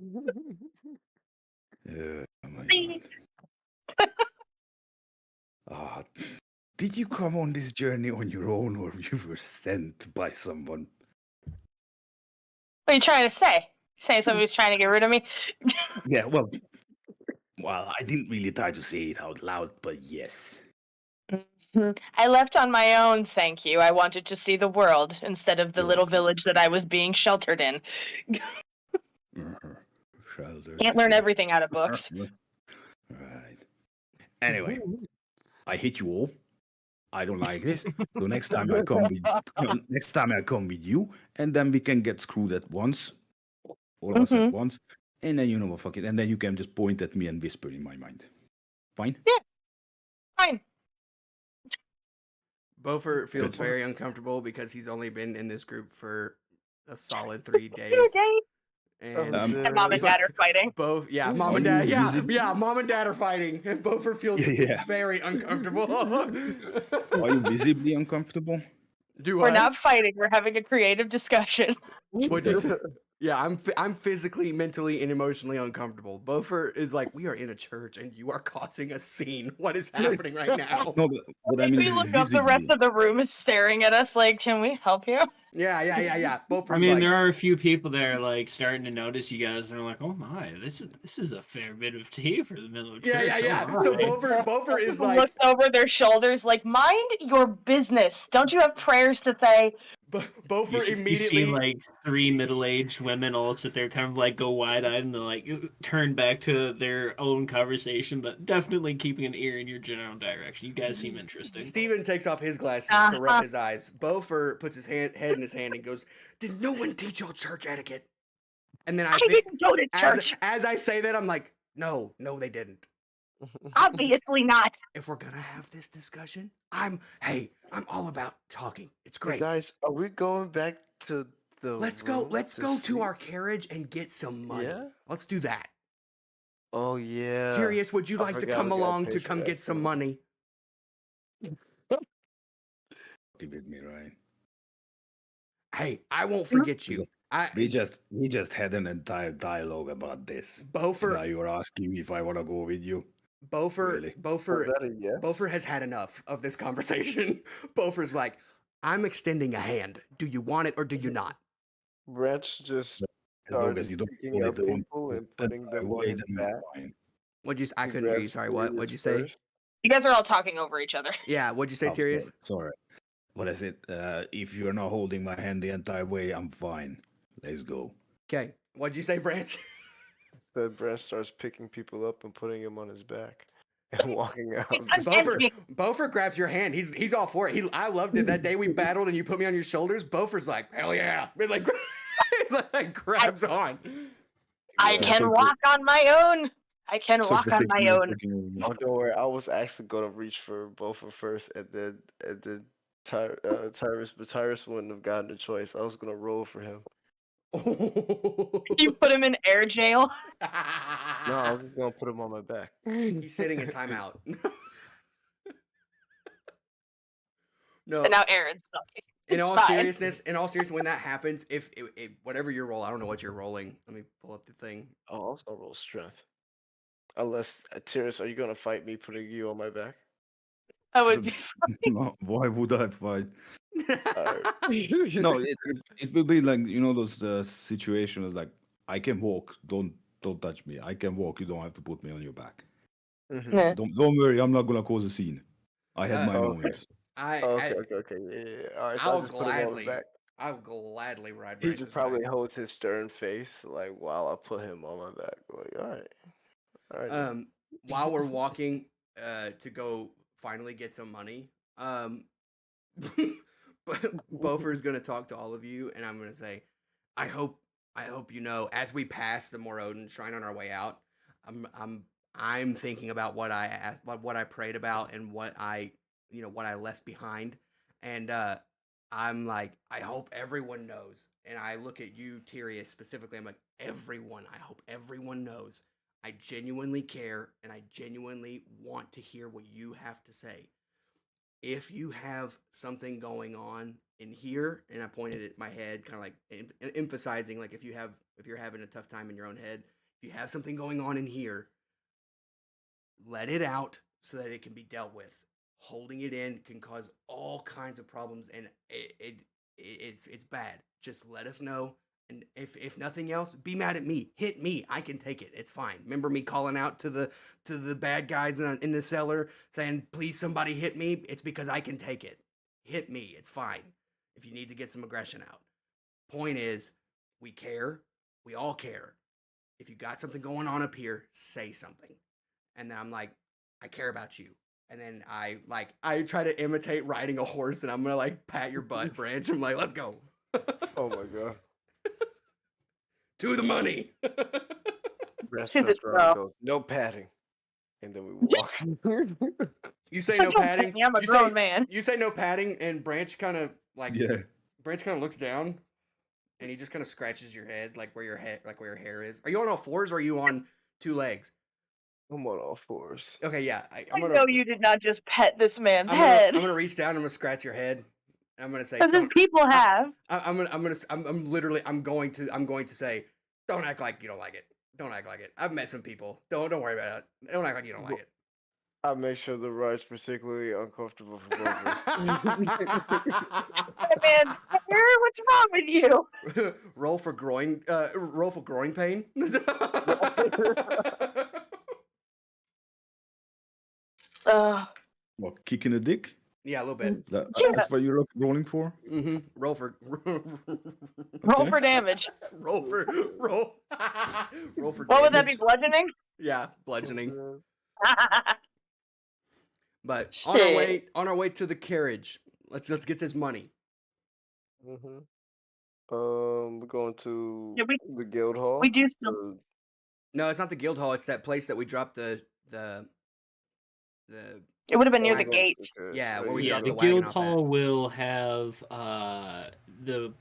my See? God. Uh, did you come on this journey on your own, or you were sent by someone? What are you trying to say? Saying somebody's trying to get rid of me? Yeah, well, I didn't really try to say it out loud, but yes. I left on my own, thank you. I wanted to see the world instead of the little Okay. village that I was being sheltered in. Sheltered. Can't learn everything out of books. Right. Anyway, I hate you all. I don't like this. So next time I come with you, and then we can get screwed at once, all of us at once, and then you know what, fuck it, and then you can just point at me and whisper in my mind. Fine? Yeah, fine. Bofer feels Good. very uncomfortable because he's only been in this group for a solid 3 2 days. days. And And mom and dad are fighting. both, yeah, Are mom and you dad, yeah, visible? yeah, mom and dad are fighting, and Bofer feels Yeah. very uncomfortable. Are you visibly uncomfortable? Do We're I? not fighting. We're having a creative discussion. What'd you say? Yeah, I'm physically, mentally, and emotionally uncomfortable. Bofer is like, we are in a church and you are causing a scene. What is happening right now? No, but I mean We look up, the rest visibly. of the room is staring at us like, can we help you? Yeah. Bofer's I mean, like, there are a few people that are like starting to notice you guys, and they're like, "Oh my, this is a fair bit of tea for the middle of church." yeah. Oh So my." Bofer is like, Looks over their shoulders like, mind your business. Don't you have prayers to say? Bofer You see immediately. like 3 middle-aged women all sit there, kind of like go wide-eyed and like turn back to their own conversation, but definitely keeping an ear in your general direction. You guys seem interesting. Steven takes off his glasses to rub his eyes. Bofer puts his head in his hand and goes, "Did no one teach y'all church etiquette?" And then I think, didn't go to church. as I say that, I'm like, no, they didn't. Obviously not. If we're gonna have this discussion, I'm all about talking. It's Hey, great. guys, are we going back to the Let's go room to sleep? our carriage and get some money. Yeah? Let's do that. Oh yeah. Tyrius, would you I like to forgot come we gotta along pay to for come that get some too. money? With me, right? Hey, I won't forget you. We just had an entire dialogue about this. Now Bofer you're asking me if I want to go with you. Really? Was that a yes? Bofer has had enough of this conversation. Bofer's like, I'm extending a hand. Do you want it or do you not? Branch just As long as started you don't picking hold up it on people and the putting entire them on way, his then I'm back. fine. I He couldn't hear you. grabs Sorry, what? Tyrius What'd you say? first. You guys are all talking over each other. Yeah, what'd you say, Oh, Tyrius? sorry. What I said, if you're not holding my hand the entire way, I'm fine. Let's go. Okay, what'd you say, Branch? Then Branch starts picking people up and putting them on his back and walking out. of the Against store. me. Bofer grabs your hand. He's all for it. I loved it that day we battled and you put me on your shoulders. Bofer's like, hell yeah, it like grabs on. I Yeah. can So- walk on my own. I can So walk for on my taking- own. taking- Oh, don't worry. I was actually gonna reach for both of first, and then Tyrus, but Tyrus wouldn't have gotten a choice. I was gonna roll for him. You put him in air jail. No, I was just gonna put him on my back. He's sitting in timeout. No. And now Aaron's stuck. In It's all fine. seriousness, when that happens, if whatever you're rolling, I don't know what you're rolling. Let me pull up the thing. Oh, I was gonna roll strength. Unless Tyrus, are you gonna fight me putting you on my back? I would be No, why would I fight? Alright. No, it will be like those situations like I can walk, don't touch me. I can walk, you don't have to put me on your back. Mhm. Yeah. Don't worry, I'm not gonna cause a scene. I had my okay. moments. Okay. Yeah. All right, so I just put him on my back. I'll gladly ride He Branch's just probably back. holds his stern face like while I put him on my back. Like, all right. Then. While we're walking to go finally get some money, but Bofer's gonna talk to all of you, and I'm gonna say, I hope you know, as we pass the Morodin shrine on our way out, I'm thinking about what I asked, what I prayed about, and what I left behind, and I'm like, I hope everyone knows, and I look at you, Tyrius, specifically. I'm like, everyone. I hope everyone knows. I genuinely care, and I genuinely want to hear what you have to say. If you have something going on in here, and I pointed at my head, kind of like emphasizing, like if you're having a tough time in your own head, if you have something going on in here, let it out so that it can be dealt with. Holding it in can cause all kinds of problems, and it's bad. Just let us know. And if nothing else, be mad at me. Hit me. I can take it. It's fine. Remember me calling out to the bad guys in the cellar saying, "Please, somebody hit me." It's because I can take it. Hit me. It's fine. If you need to get some aggression out. Point is, we care. We all care. If you got something going on up here, say something. And then I'm like, I care about you. And then I try to imitate riding a horse, and I'm gonna like pat your butt, Branch. I'm like, let's go. Oh my god. To the money. Rest To the turns around and straw. goes, no padding. And then we walk. You say So no don't padding. pet me, I'm a you grown say, man. You say no padding, and Branch kind of Yeah. looks down, and he just kind of scratches your head, like where your hair is. Are you on all fours or are you on two legs? I'm on all fours. Okay, yeah. I know you did not just pet this man's head. I'm gonna reach down. I'm gonna scratch your head. I'm gonna say, Because his people have. I'm going to say, don't act like you don't like it. Don't act like it. I've met some people. Don't worry about it. Don't act like you don't like it. I make sure the ride's particularly uncomfortable for both of us. That man's hair? What's wrong with you? roll for groin pain. What, kicking a dick? Yeah, a little bit. That's what you're rolling for? Mm-hmm. Roll for Roll for damage. roll for What would that be, damage. bludgeoning? Yeah, bludgeoning. Oh, But Shit. on our way to the carriage. Let's get this money. Mm-hmm. We're going to Yeah, the guild hall. we do still. No, it's not the guild hall. It's that place that we dropped the It would have been near the wagon. gates. Yeah, where we Yeah, dropped the the wagon guild off hall at. will have the.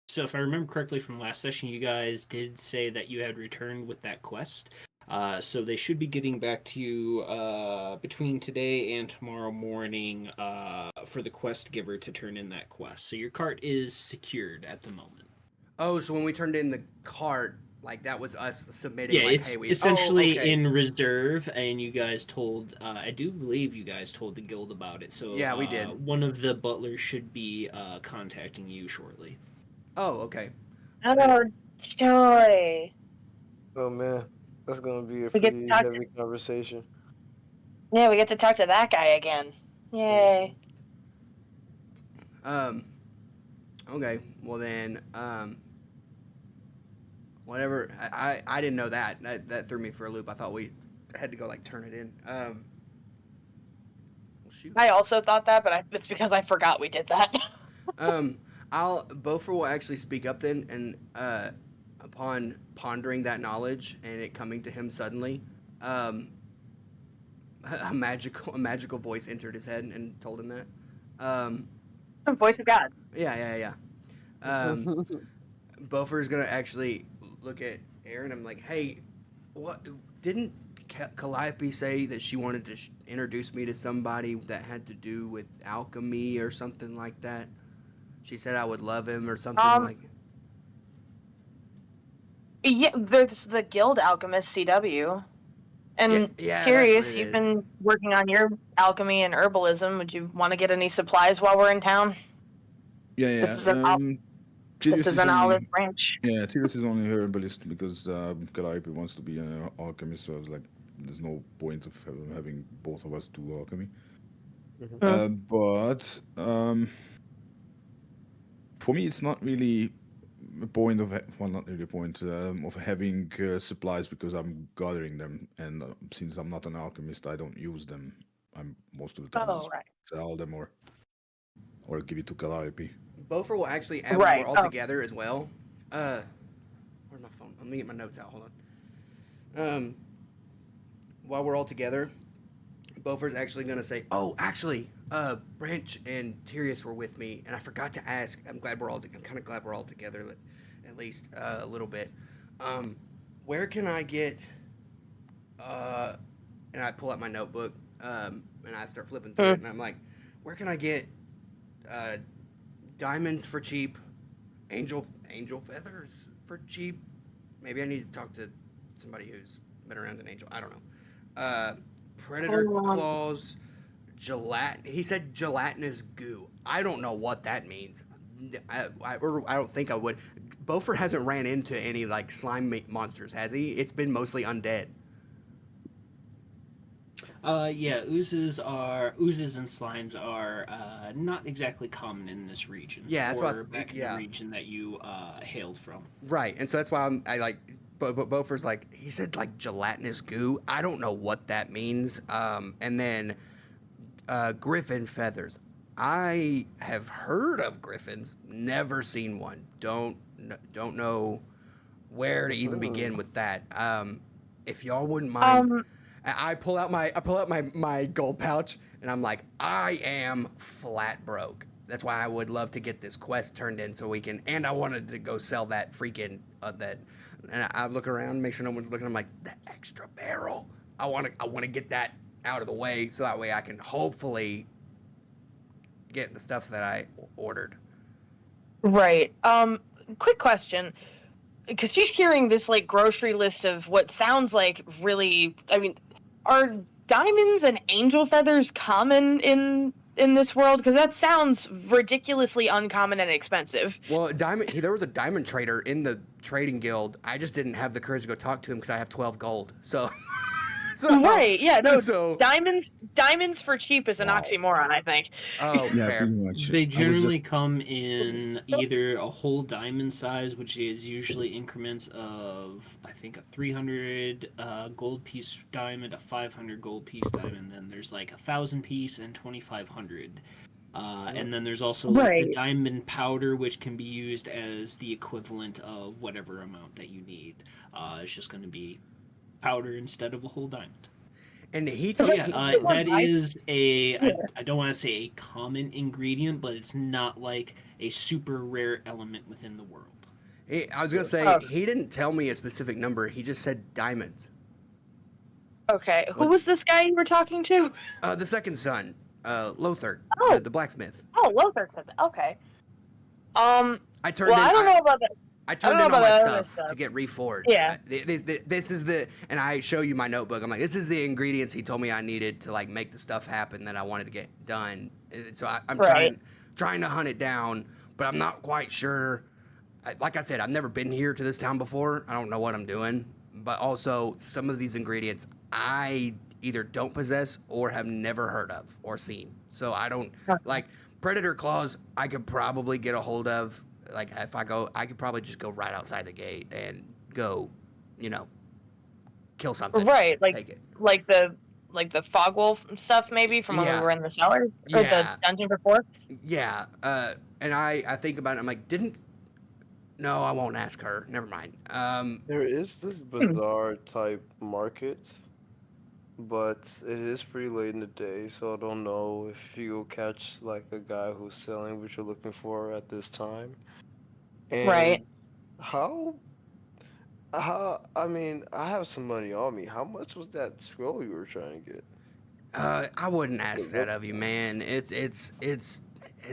So if I remember correctly from last session, you guys did say that you had returned with that quest. So they should be getting back to you between today and tomorrow morning for the quest giver to turn in that quest. So your cart is secured at the moment. Oh, so when we turned in the cart, like that was us submitting. Yeah, like, it's hey, we essentially okay. in reserve, and you guys told. I do believe you guys told the guild about it. So Yeah, we did. One of the butlers should be contacting you shortly. Oh, okay. Oh, joy. Oh man, that's gonna be a We get to pretty talk heavy conversation. Yeah, we get to talk to that guy again. Yay. Okay. Well then, whatever. I didn't know that. That threw me for a loop. I thought we had to go like turn it in. Well, shoot. I also thought that, but it's because I forgot we did that. Bofer will actually speak up then, and upon pondering that knowledge and it coming to him suddenly, a magical voice entered his head and told him that. Voice of God. Yeah. Bofer is gonna actually look at Aaron. I'm like, hey, what didn't Calliope say that she wanted to introduce me to somebody that had to do with alchemy or something like that? She said I would love him or something like. Yeah, there's the Guild Alchemist CW. And yeah, Tyrius, you've been working on your alchemy and herbalism. Would you want to get any supplies while we're in town? Yeah. This is an olive branch. Yeah, Tyrius is only herbalist because Calliope wants to be an alchemist, so I was like, there's no point of having both of us do alchemy. But for me, it's not really a point of not really a point of having supplies because I'm gathering them, and since I'm not an alchemist, I don't use them. I'm most of the time just sell them or give it to Calliope. Bofer will actually, as we're all together as well. Where's my phone? Let me get my notes out. Hold on. While we're all together, Bofer's actually gonna say, "Oh, actually, Branch and Tyrius were with me, and I forgot to ask. I'm kind of glad we're all together, at least a little bit. Where can I get?" And I pull out my notebook, and I start flipping through it, and I'm like, "Where can I get diamonds for cheap, angel feathers for cheap? Maybe I need to talk to somebody who's been around an angel. I don't know. Predator claws, He said gelatinous goo. I don't know what that means. I don't think I would. Beaufort hasn't ran into any like slime monsters, has he? It's been mostly undead. Yeah, oozes and slimes are not exactly common in this region, Yeah, that's what or back in the yeah. region that you hailed from. Right, and so that's why I like. But Beaufort's like he said like gelatinous goo. I don't know what that means. And then griffin feathers. I have heard of griffins, never seen one. Don't know where to even begin with that. If y'all wouldn't mind, Um, I pull out my gold pouch and I'm like, I am flat broke. That's why I would love to get this quest turned in so we can. And I wanted to go sell that freaking that. And I look around, make sure no one's looking. I'm like, the extra barrel. I want to get that out of the way so that way I can hopefully get the stuff that I ordered. right. Quick question. Because she's hearing this like grocery list of what sounds like really, I mean, are diamonds and angel feathers common in this world? Because that sounds ridiculously uncommon and expensive. Well, there was a diamond trader in the trading guild. I just didn't have the courage to go talk to him because I have 12 gold. So Right, yeah, no, so diamonds for cheap is an oxymoron, I think. oh Yeah, fair. pretty much. They I was generally just- come in either a whole diamond size, which is usually increments of, I think, a 300 gold piece diamond, a 500 gold piece diamond, then there's like 1,000 piece and 2,500. And then there's also like the Right. diamond powder, which can be used as the equivalent of whatever amount that you need. It's just going to be powder instead of a whole diamond. And he So told yeah, me that is Yeah. I don't want to say a common ingredient, but it's not like a super rare element within the world. I was gonna say Oh. he didn't tell me a specific number. He just said diamonds. Okay, who was this guy you were talking to? The second son, Lothar, Oh. the blacksmith. Oh, Lothar said that. Okay. I turned Well, in. I don't know about that. I turned know in all about my that other stuff stuff. to get reforged. Yeah. This is the, and I show you my notebook. I'm like, this is the ingredients he told me I needed to like make the stuff happen that I wanted to get done. So I'm Right. trying to hunt it down, but I'm not quite sure. Like I said, I've never been here to this town before. I don't know what I'm doing, but also some of these ingredients I either don't possess or have never heard of or seen. So I don't like predator claws. I could probably get a hold of. Like if I go, I could probably just go right outside the gate and go, kill something. Right, Take it. like the fog wolf stuff maybe from when we Yeah. were in the cellar or Yeah. the dungeon before. Yeah. And I think about it. I'm like, no, I won't ask her. Never mind. There is this bizarre type market, but it is pretty late in the day, so I don't know if you'll catch like a guy who's selling what you're looking for at this time. And Right. how I mean, I have some money on me. How much was that scroll you were trying to get? I wouldn't ask that of you, man. It's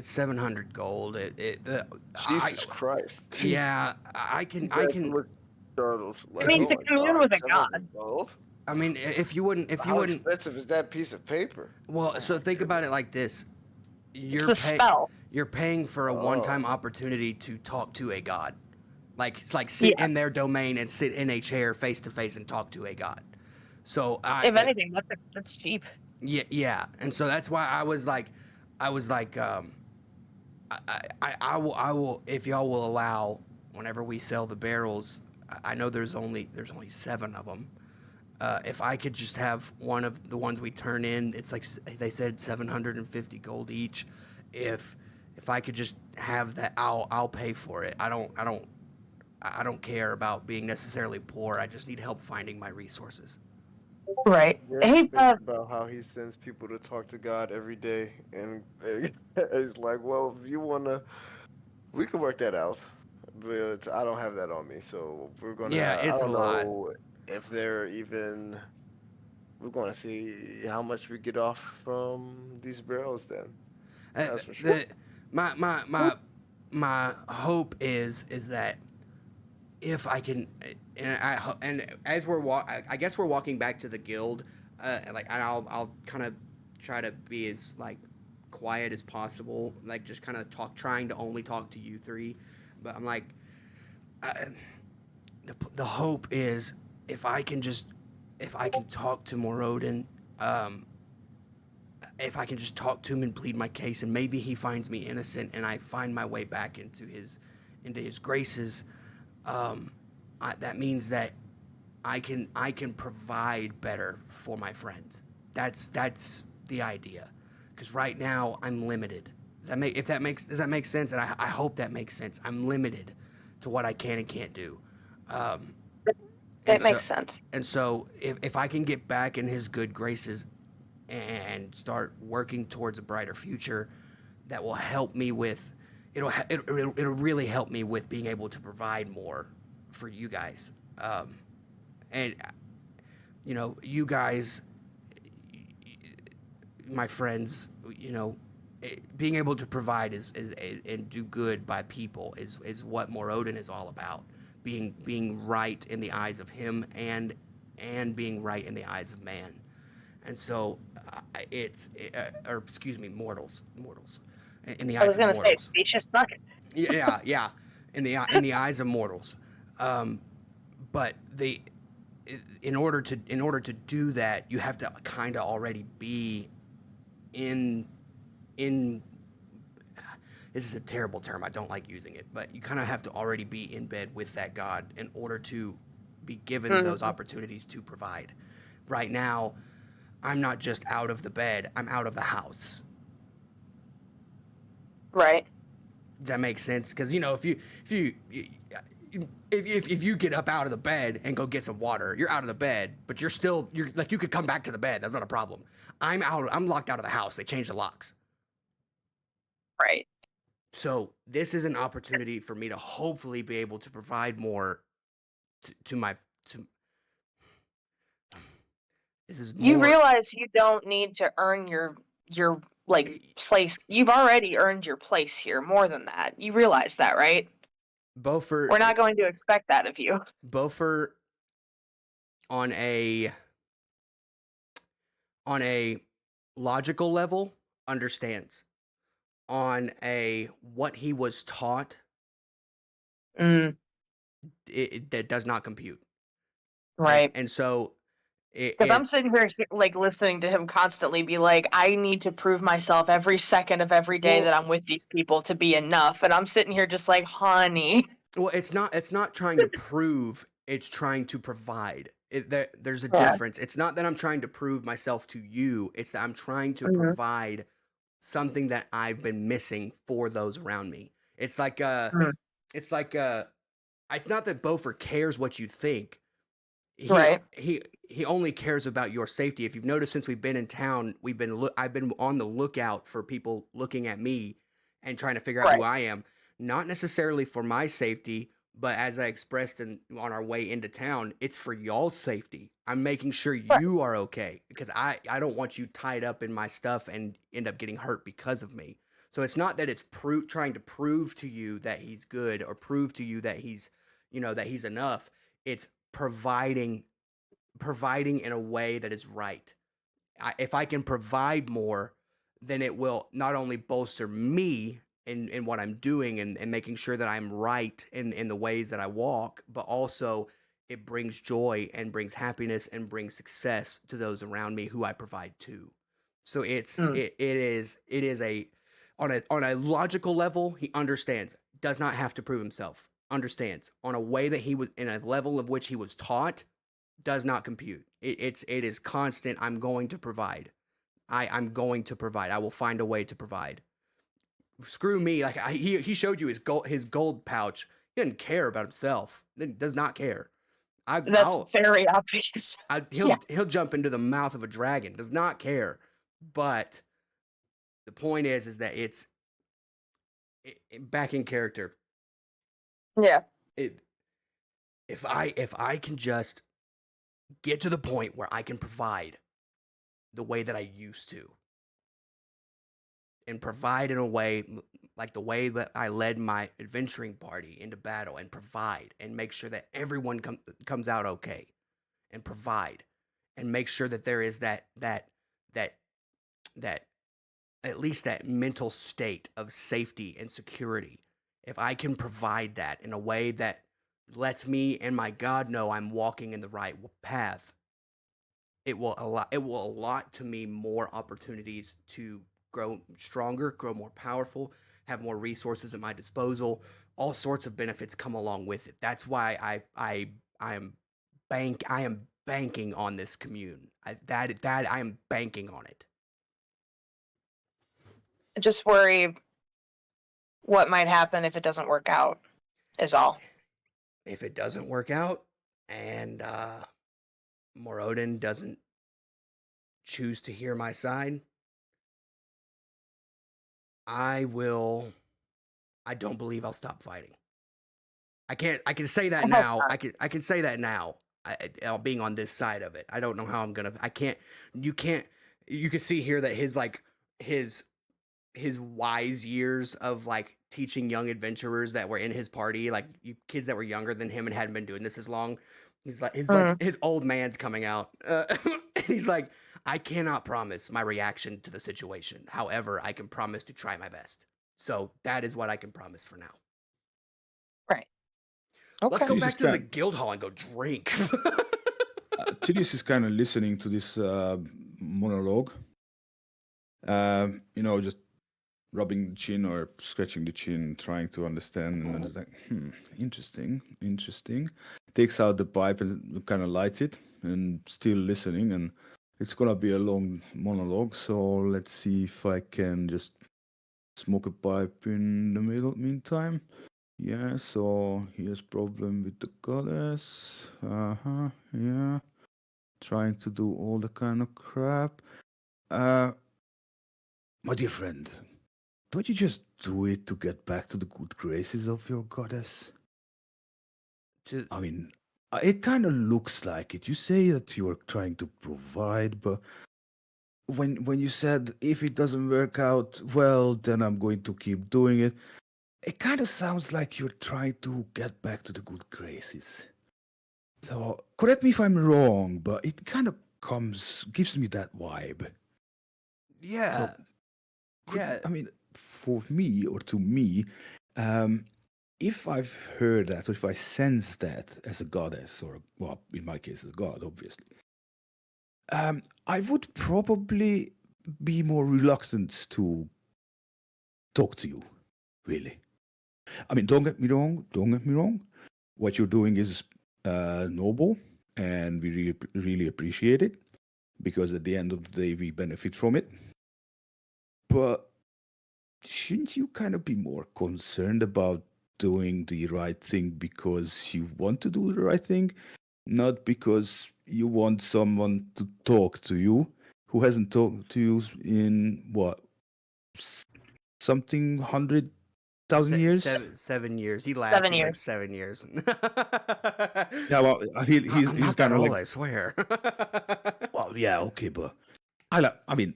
700 gold. Jesus Christ. Yeah, I can. Look startled. I mean, oh to my commune God, with a 700 gold? I mean, if you wouldn't, How expensive is that piece of paper? well, so think about it like this: It's a spell. you're paying for a one-time opportunity to talk to a god. Like it's like sit in their domain and sit in a chair face to face and talk to a god. So If anything, that's cheap. yeah, and so that's why I was like, I will if y'all will allow whenever we sell the barrels. I know there's only 7 of them. If I could just have one of the ones we turn in, it's like they said 750 gold each. If I could just have that, I'll pay for it. I don't care about being necessarily poor. I just need help finding my resources. Right. Yeah, Hey, think about how he sends people to talk to God every day, and it's like, well, if you wanna, we can work that out, but I don't have that on me, so we're gonna. Yeah, it's I don't a lot. know if they're even. We're gonna see how much we get off from these barrels then. That's for sure. My hope is that if I can, and as I guess we're walking back to the guild, and I'll kind of try to be as like quiet as possible, like just kind of trying to only talk to you three. But I'm like, I, the hope is if I can just if I can talk to Morodin, um, if I can just talk to him and plead my case, and maybe he finds me innocent, and I find my way back into his graces, that means that I can provide better for my friends. That's the idea, because right now I'm limited. Does that make sense? And I hope that makes sense. I'm limited to what I can and can't do. Um, and It so makes sense. and so if I can get back in his good graces and start working towards a brighter future, that will help me with it'll really help me with being able to provide more for you guys. And you know, you guys, my friends, you know, being able to provide is and do good by people is what Morodin is all about. Being right in the eyes of him and being right in the eyes of man. And so or excuse me, mortals, in the I eyes was of gonna say mortals. specious fuck. Yeah, in the eyes of mortals. Um, but in order to do that, you have to kind of already be in in. This is a terrible term. I don't like using it, but you kind of have to already be in bed with that god in order to be given those Mhm. opportunities to provide. Right now, I'm not just out of the bed, I'm out of the house. Right. Does that make sense? Because you know, if you if you get up out of the bed and go get some water, you're out of the bed, but you're like you could come back to the bed. That's not a problem. I'm out. I'm locked out of the house. They changed the locks. Right. So this is an opportunity for me to hopefully be able to provide more to my to. This is You more. realize you don't need to earn your like place. You've already earned your place here. More than that, you realize that, right? Beaufort We're not going to expect that of you. Beaufort on a on a logical level understands. On a what he was taught, Mm, that does not compute. right. And so Because I'm it's sitting here like listening to him constantly be like, I need to prove myself every second of every day that well I'm with these people to be enough. And I'm sitting here just like, honey. well it's not trying to prove, it's trying to provide. There's a Yeah. difference. It's not that I'm trying to prove myself to you, it's that I'm trying to Hmm. provide something that I've been missing for those around me. Mm, It's like it's not that Beaufort cares what you think. he right. he only cares about your safety. If you've noticed, since we've been in town, I've been on the lookout for people looking at me and trying to figure out who Right. I am, not necessarily for my safety, but as I expressed on our way into town, it's for y'all's safety. I'm making sure Right. you are okay, because I don't want you tied up in my stuff and end up getting hurt because of me. So it's not that it's trying to prove to you that he's good or prove to you that he's, you know, that he's enough. It's providing in a way that is right. If I can provide more, then it will not only bolster me in what I'm doing and making sure that I'm right in the ways that I walk, but also it brings joy and brings happiness and brings success to those around me who I provide to. So Mm, it is a on a logical level, he understands, does not have to prove himself, understands on a way that he was in a level of which he was taught, does not compute. It is constant. I'm going to provide. I'm going to provide. I will find a way to provide. Screw me. Like he showed you his gold pouch. He doesn't care about himself. He does not care. that's very obvious. Yeah. He'll jump into the mouth of a dragon. Does not care. But the point is that back in character. Yeah. It if I can just get to the point where I can provide the way that I used to, and provide in a way like the way that I led my adventuring party into battle, and provide and make sure that everyone comes out okay, and provide and make sure that there is that that at least that mental state of safety and security, if I can provide that in a way that lets me and my God know I'm walking in the right path, it will allot to me more opportunities to grow stronger, grow more powerful, have more resources at my disposal. All sorts of benefits come along with it. That's why I am I am banking on this commune. That I am banking on it. I just worry what might happen if it doesn't work out, is all. If it doesn't work out and Morodin doesn't choose to hear my side, I will. I don't believe I'll stop fighting. I can't. I can say that I hope now. not. I can say that now. Being on this side of it, I don't know how I'm gonna. I can't. You can't. You can see here that his his wise years of like teaching young adventurers that were in his party, like kids that were younger than him and hadn't been doing this as long. Mm. His old man's coming out. And he's like, I cannot promise my reaction to the situation. However, I can promise to try my best. So that is what I can promise for now. Right. Let's Okay. go This back is to the kind. guild hall and go drink. Tidius is kind of listening to this monologue. Just rubbing the chin or scratching the chin, trying to understand, and then it's like, interesting. Takes out the pipe and kind of lights it, and still listening. And it's gonna be a long monologue, so let's see if I can just smoke a pipe in the meantime. Yeah, so here's problem with the goddess. Yeah. Trying to do all the kind of crap. My dear friend, don't you just do it to get back to the good graces of your goddess? To I mean, it kind of looks like it. You say that you're trying to provide, but when you said if it doesn't work out, well, then I'm going to keep doing it. It kind of sounds like you're trying to get back to the good graces. So correct me if I'm wrong, but it kind of gives me that vibe. So yeah, yeah. I mean, for me or to me, if I've heard that or if I sense that as a goddess or, well, in my case, as a god, obviously, I would probably be more reluctant to talk to you, really. I mean, don't get me wrong. Don't get me wrong. What you're doing is noble, and we really appreciate it because at the end of the day, we benefit from it. But shouldn't you kind of be more concerned about doing the right thing because you want to do the right thing, not because you want someone to talk to you who hasn't talked to you in what, something 100,000 years? 7 years. He laughs. 7 He's like years. 7 years. Yeah, well, I'm he's not that kind of old, like, I swear. well, yeah, okay, but I mean,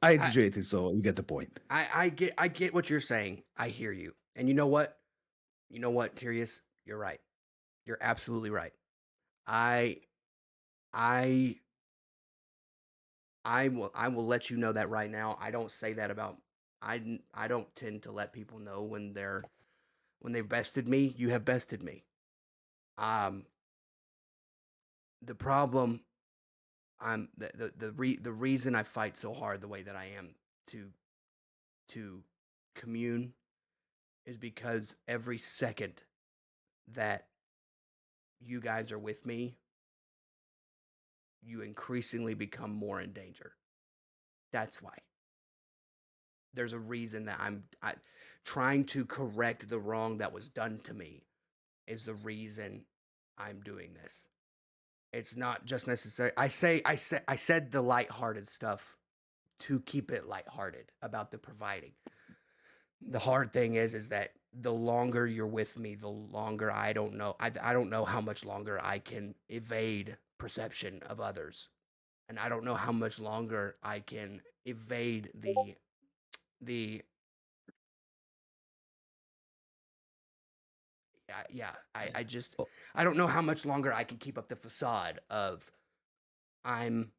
I I, exaggerated, so you get the point. I get what you're saying. I hear you. And you know what? You know what, Tyrius? You're right. You're absolutely right. I I I will let you know that right now. I don't say that about I don't tend to let people know when they've bested me. You have bested me. Um the problem I'm the reason I fight so hard the way that I am to to commune is because every second that you guys are with me, you increasingly become more in danger. That's why. There's a reason that trying to correct the wrong that was done to me is the reason I'm doing this. It's not just necessary. I said the lighthearted stuff to keep it lighthearted about the providing. The hard thing is that the longer you're with me, the longer I don't know how much longer I can evade perception of others, and I don't know how much longer I can evade the yeah, I just Oh, I don't know how much longer I can keep up the facade of I'm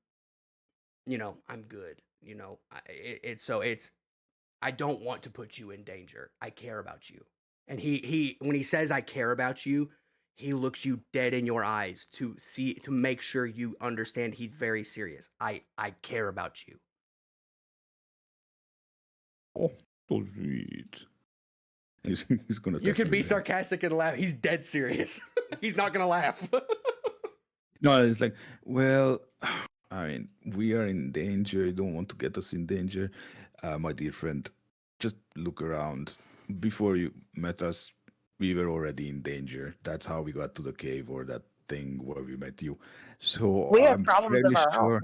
I'm good. you know, it's I don't want to put you in danger. I care about you. And he when he says I care about you, he looks you dead in your eyes to make sure you understand he's very serious. I care about you. Oh, so sweet. He's gonna. You touch can your be name. sarcastic and laugh. He's dead serious. He's not gonna laugh. No, it's like, well, I mean, we are in danger. You don't want to get us in danger, my dear friend. Just look around. Before you met us, we were already in danger. That's how we got to the cave or that thing where we met you. So We have I'm problems of fairly our sure. own.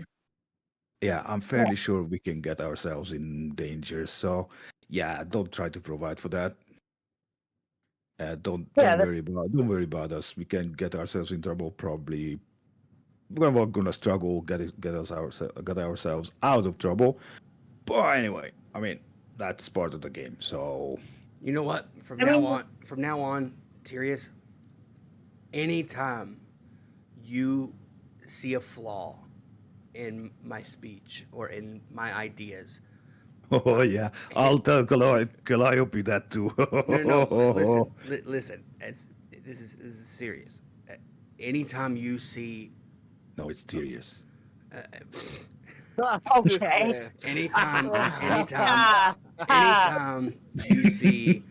Yeah, I'm fairly sure we can get ourselves in danger. So, yeah, don't try to provide for that. Don't Yeah, don't worry about us. We can get ourselves in trouble probably. We're gonna struggle get ourselves out of trouble. But anyway, I mean that's part of the game. So You know what? I mean, From now on, Tyrius, anytime you see a flaw in my speech or in my ideas, oh yeah, I'll tell Calliope that too. no, listen. This is serious. Anytime you see, No, it's serious. okay. anytime, anytime, Ah, ah. anytime you see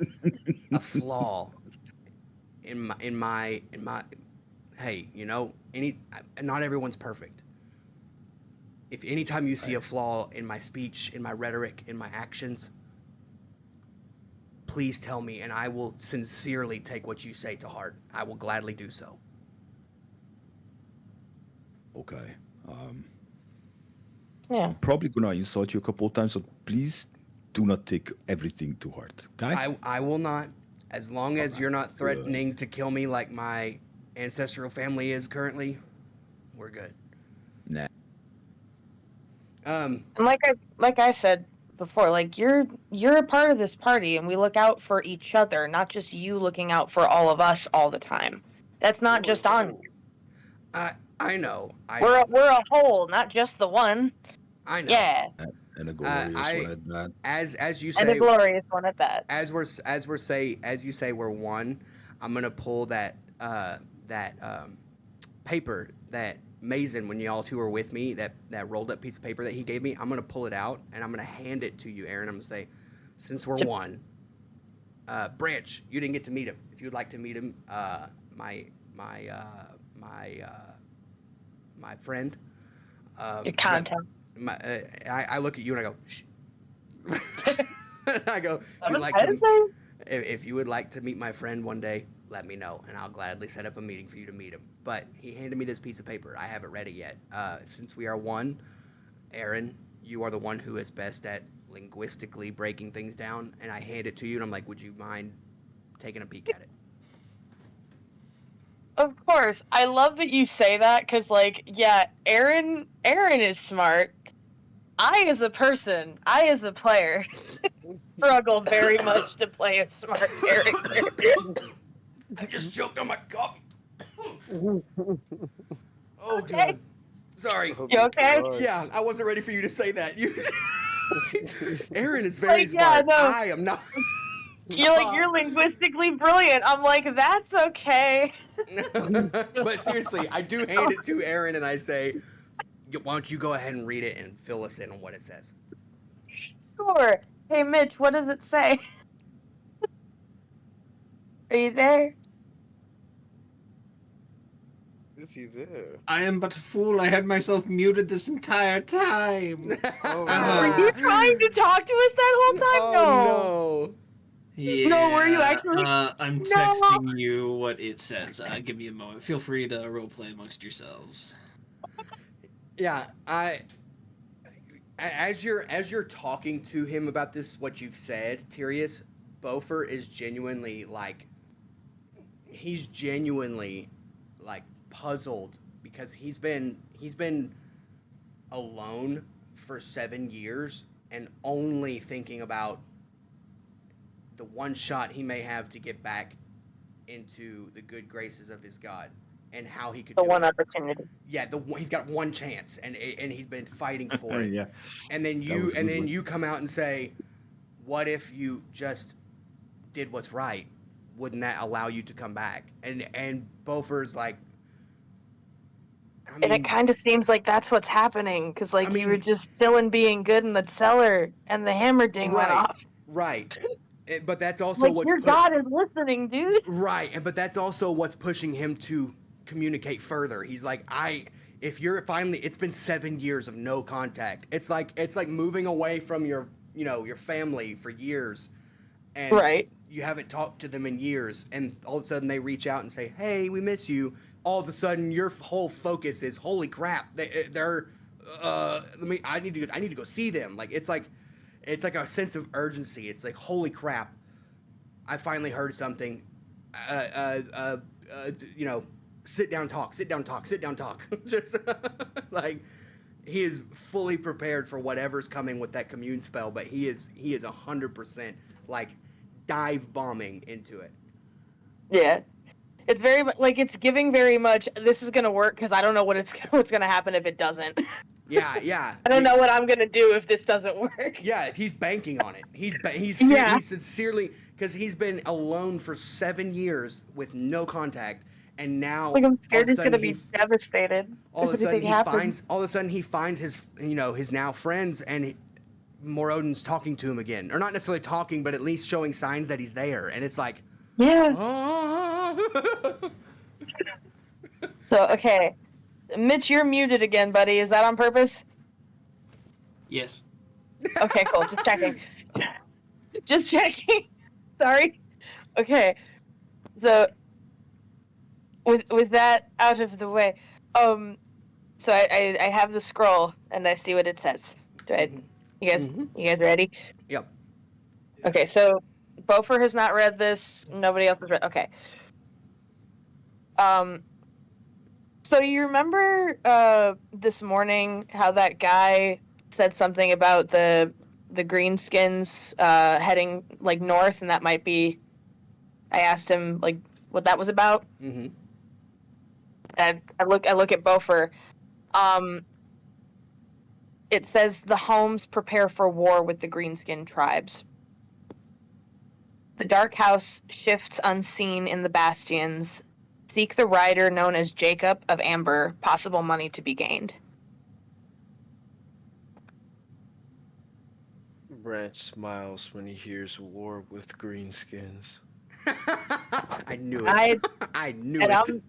a flaw in my, hey, you know, not everyone's perfect. If anytime you see a flaw in my speech, in my rhetoric, in my actions, please tell me, and I will sincerely take what you say to heart. I will gladly do so. Okay. Yeah. I'm probably gonna insult you a couple of times, so please do not take everything to heart. Okay? I will not, as long as you're not Good. threatening to kill me like my ancestral family is currently. We're good. Nah. And like I said before, like you're a part of this party, and we look out for each other, not just you looking out for all of us all the time. That's not just on you. I know. We're a whole, not just the one. I know. Yeah, And a glorious one I at that. as you and a say, glorious one at that. as you say we're one. I'm gonna pull that paper that Mason, when y'all two were with me, that rolled up piece of paper that he gave me. I'm gonna pull it out and I'm gonna hand it to you, Aaron. I'm gonna say, since we're one, Branch, you didn't get to meet him. If you would like to meet him, my my my my friend. Your content. I look at you and I go, shh. I go, I if was you'd like trying to to, say. if you would like to meet my friend one day, let me know, and I'll gladly set up a meeting for you to meet him. But he handed me this piece of paper. I haven't read it yet. Since we are one, Aaron, you are the one who is best at linguistically breaking things down, and I hand it to you, and I'm like, would you mind taking a peek at it? Of course, I love that you say that because, like, yeah, Aaron is smart. I, as a person, I, as a player, struggle very much to play a smart character. I just choked on my coffee. Oh Okay. god. Sorry. You okay? Yeah, I wasn't ready for you to say that. You Aaron is very Like, yeah, smart. no. I am not. You're linguistically brilliant. I'm like, that's okay. But seriously, I do hand it to Aaron and I say, why don't you go ahead and read it and fill us in on what it says? Sure. Hey, Mitch, what does it say? Are you there? Is he there? I am but a fool. I had myself muted this entire time. Oh, Were no. you trying to talk to us that whole time? Oh no. Yeah. No, were you actually? I'm No. texting you what it says. Give me a moment. Feel free to roleplay amongst yourselves. Yeah, as you're talking to him about this, what you've said, Tyrius, Beaufort is genuinely like, he's genuinely like puzzled because he's been alone for 7 years and only thinking about the one shot he may have to get back into the good graces of his god. and how he could The do one it. opportunity. Yeah, he's got one chance, and he's been fighting for it. Yeah. And then That was a good one. you come out and say, "What if you just did what's right? Wouldn't that allow you to come back?" And Beaufort's like, I And it mean, kind of seems like that's what's happening, because like I you were mean- just chilling, being good in the cellar, and the hammer ding went right, off. right. But that's also Like what's your God is listening, dude. right, and but that's also what's pushing him to communicate further. He's like, if you're finally, it's been 7 years of no contact. It's like moving away from your your family for years, and Right. you haven't talked to them in years, and all of a sudden they reach out and say, "Hey, we miss you." All of a sudden, your whole focus is, "Holy crap! They're I need to go see them." Like it's like a sense of urgency. It's like, "Holy crap! I finally heard something." You know, sit down, talk, sit down, talk, sit down, talk. Just like he is fully prepared for whatever's coming with that commune spell, but he is 100% like dive bombing into it. Yeah. It's very like it's giving very much. This is gonna work because I don't know what's gonna happen if it doesn't. Yeah, yeah. I don't know what I'm gonna do if this doesn't work. Yeah, he's banking on it. He's Yeah. sincerely, because he's been alone for 7 years with no contact, and now Like I'm all scared of a he's sudden gonna be devastated all if of a sudden anything happens. he finds his his now friends, and Morodin's talking to him again, or not necessarily talking, but at least showing signs that he's there, and it's like, Yeah. oh. So okay, Mitch, you're muted again, buddy. Is that on purpose? Yes. Okay, cool. Just checking. Just checking. Sorry. Okay. So with that out of the way, so I have the scroll and I see what it says. Do I? Mhm. You guys ready? Yep. Okay. So Beaufort has not read this. Nobody else has read. Okay. So you remember this morning how that guy said something about the greenskins heading like north, and that might be. I asked him like what that was about. Mm-hmm. And I look at Beaufort. It says the homes prepare for war with the greenskin tribes. The dark house shifts unseen in the bastions. Seek the rider known as Jacob of Amber. Possible money to be gained. Branch smiles when he hears war with greenskins. I knew I- it. I knew And it.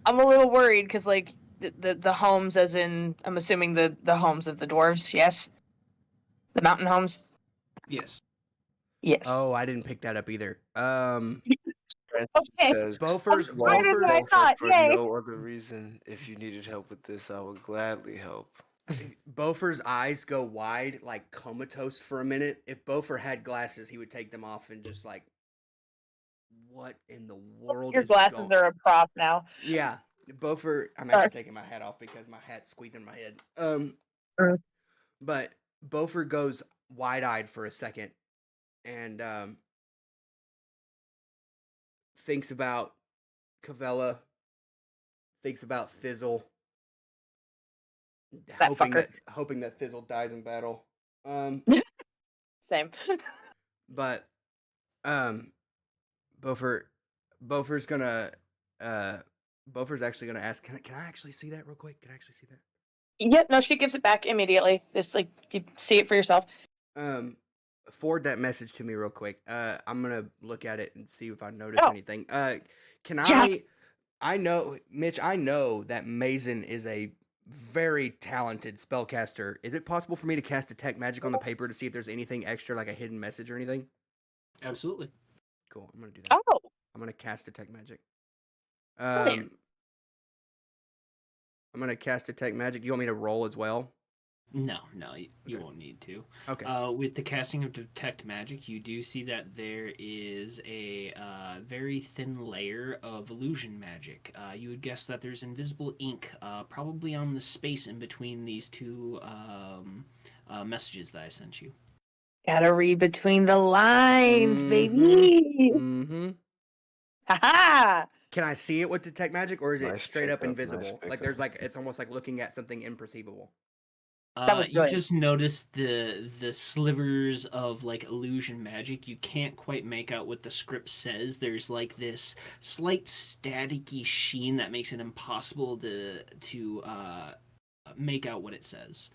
I'm a little worried because like the homes, as in I'm assuming the homes of the dwarves. Yes, the mountain homes. Yes. Yes. Oh, I didn't pick that up either. Branch Okay. says, Beaufort's "Well, Smarter than I Beaufort, thought, for yay." no other reason, if you needed help with this, I would gladly help." Beaufort's eyes go wide, like comatose for a minute. If Beaufort had glasses, he would take them off and just like, what in the world Your is glasses going? are a prop now. Yeah, Beaufort. I'm Sorry. actually taking my hat off because my hat's squeezing my head. Mm. But Beaufort goes wide-eyed for a second, and thinks about Cavella, thinks about Thizzle, That hoping fucker. that Thizzle dies in battle. Same. But Beaufort Beaufort's gonna Beaufort's actually gonna ask, can I actually see that real quick? Can I actually see that? Yep. No, she gives it back immediately. Just like you see it for yourself. Forward that message to me real quick. I'm gonna look at it and see if I notice Oh. anything. Can Jack. I know, Mitch, I know that Mason is a very talented spellcaster. Is it possible for me to cast Detect Magic on the paper to see if there's anything extra, like a hidden message or anything? Absolutely. Cool. I'm gonna do that. Oh. I'm gonna cast Detect Magic. Brilliant. I'm gonna cast Detect Magic. Do you want me to roll as well? No, you Okay. won't need to. Okay. With the casting of Detect Magic, you do see that there is a very thin layer of illusion magic. You would guess that there's invisible ink, probably on the space in between these two messages that I sent you. Gotta read between the lines, Mhm. baby. Mm-hmm. Haha. Can I see it with detect magic, or is it Nice straight up pickup, nice invisible? Like pickup. there's like it's almost like looking at something imperceivable. That was You good. just notice the slivers of like illusion magic. You can't quite make out what the script says. There's like this slight staticky sheen that makes it impossible to make out what it says.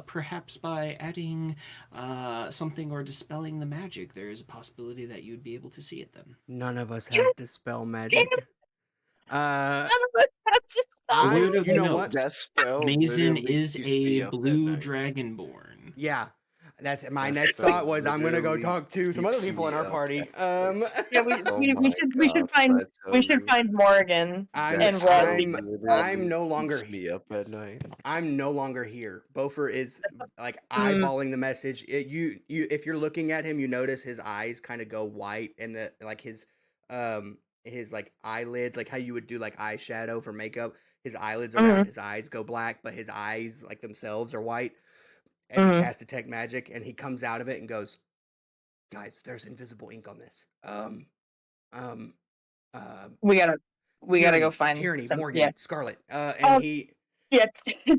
Perhaps by adding something or dispelling the magic, there is a possibility that you'd be able to see it then. None of us Damn have dispel magic. None of us have to spell I, Word of you know note. what? That spell Mason literally is keeps a me up at blue night. dragonborn. Yeah, that's my That next spell thought was I'm gonna go literally talk to some other keeps people in me our up party. at night. Yeah, Oh we my should gosh, find I tell you, Morgan I'm and that Red. spell I'm I'm literally no longer keeps me up at night. I'm no longer here. Bofer is like Mm. eyeballing the message. You if you're looking at him, you notice his eyes kind of go white, and the like his like eyelids, like how you would do like eyeshadow for makeup. His eyelids around his eyes go black, but his eyes like themselves are white. And he casts detect magic, and he comes out of it and goes, "Guys, there's invisible ink on this. Um, We gotta Tyranny, go find Tyranny, some. Morgan, Yeah. Scarlet." And Oh. he Yeah,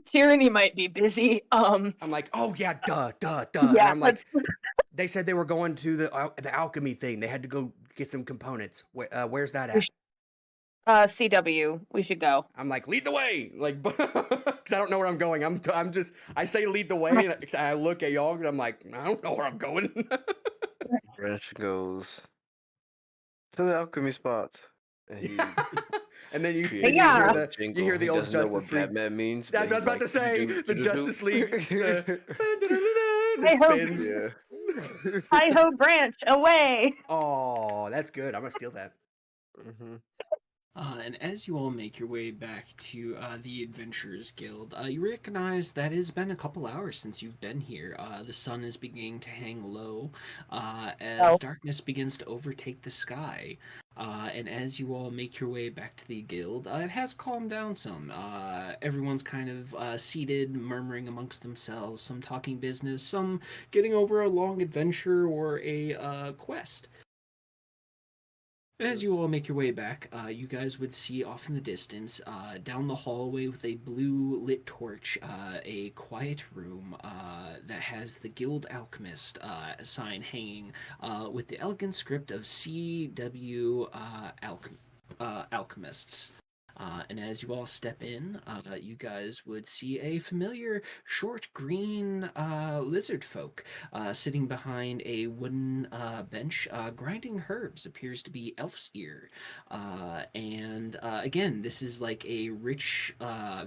Tyranny might be busy. I'm like, "Oh yeah, duh." And Yeah, I'm like, they said they were going to the alchemy thing. They had to go get some components. Where's that at? CW. We should go. I'm like, lead the way, like, because I don't know where I'm going. I'm just, I say lead the way, and I look at y'all, and I'm like, I don't know where I'm going. Branch goes to the alchemy spot. And he and then you creates Yeah. hear a the jingle. you hear the He old doesn't know Justice what League. Batman means. That's what I was about to say. The Justice League. The spins. Yeah. Hi ho, Branch, away. Oh, that's good. I'm gonna steal that. hmm And as you all make your way back to the Adventurers Guild, you recognize that it's been a couple hours since you've been here. The sun is beginning to hang low as darkness begins to overtake the sky. And as you all make your way back to the guild, it has calmed down some. Everyone's kind of seated, murmuring amongst themselves, some talking business, some getting over a long adventure or a quest. As you all make your way back, you guys would see off in the distance, down the hallway with a blue lit torch, a quiet room that has the Guild Alchemist sign hanging with the elegant script of CW Alchemists. And as you all step in, you guys would see a familiar short green lizard folk sitting behind a wooden bench, grinding herbs. Appears to be Elf's Ear. And again, this is like a rich,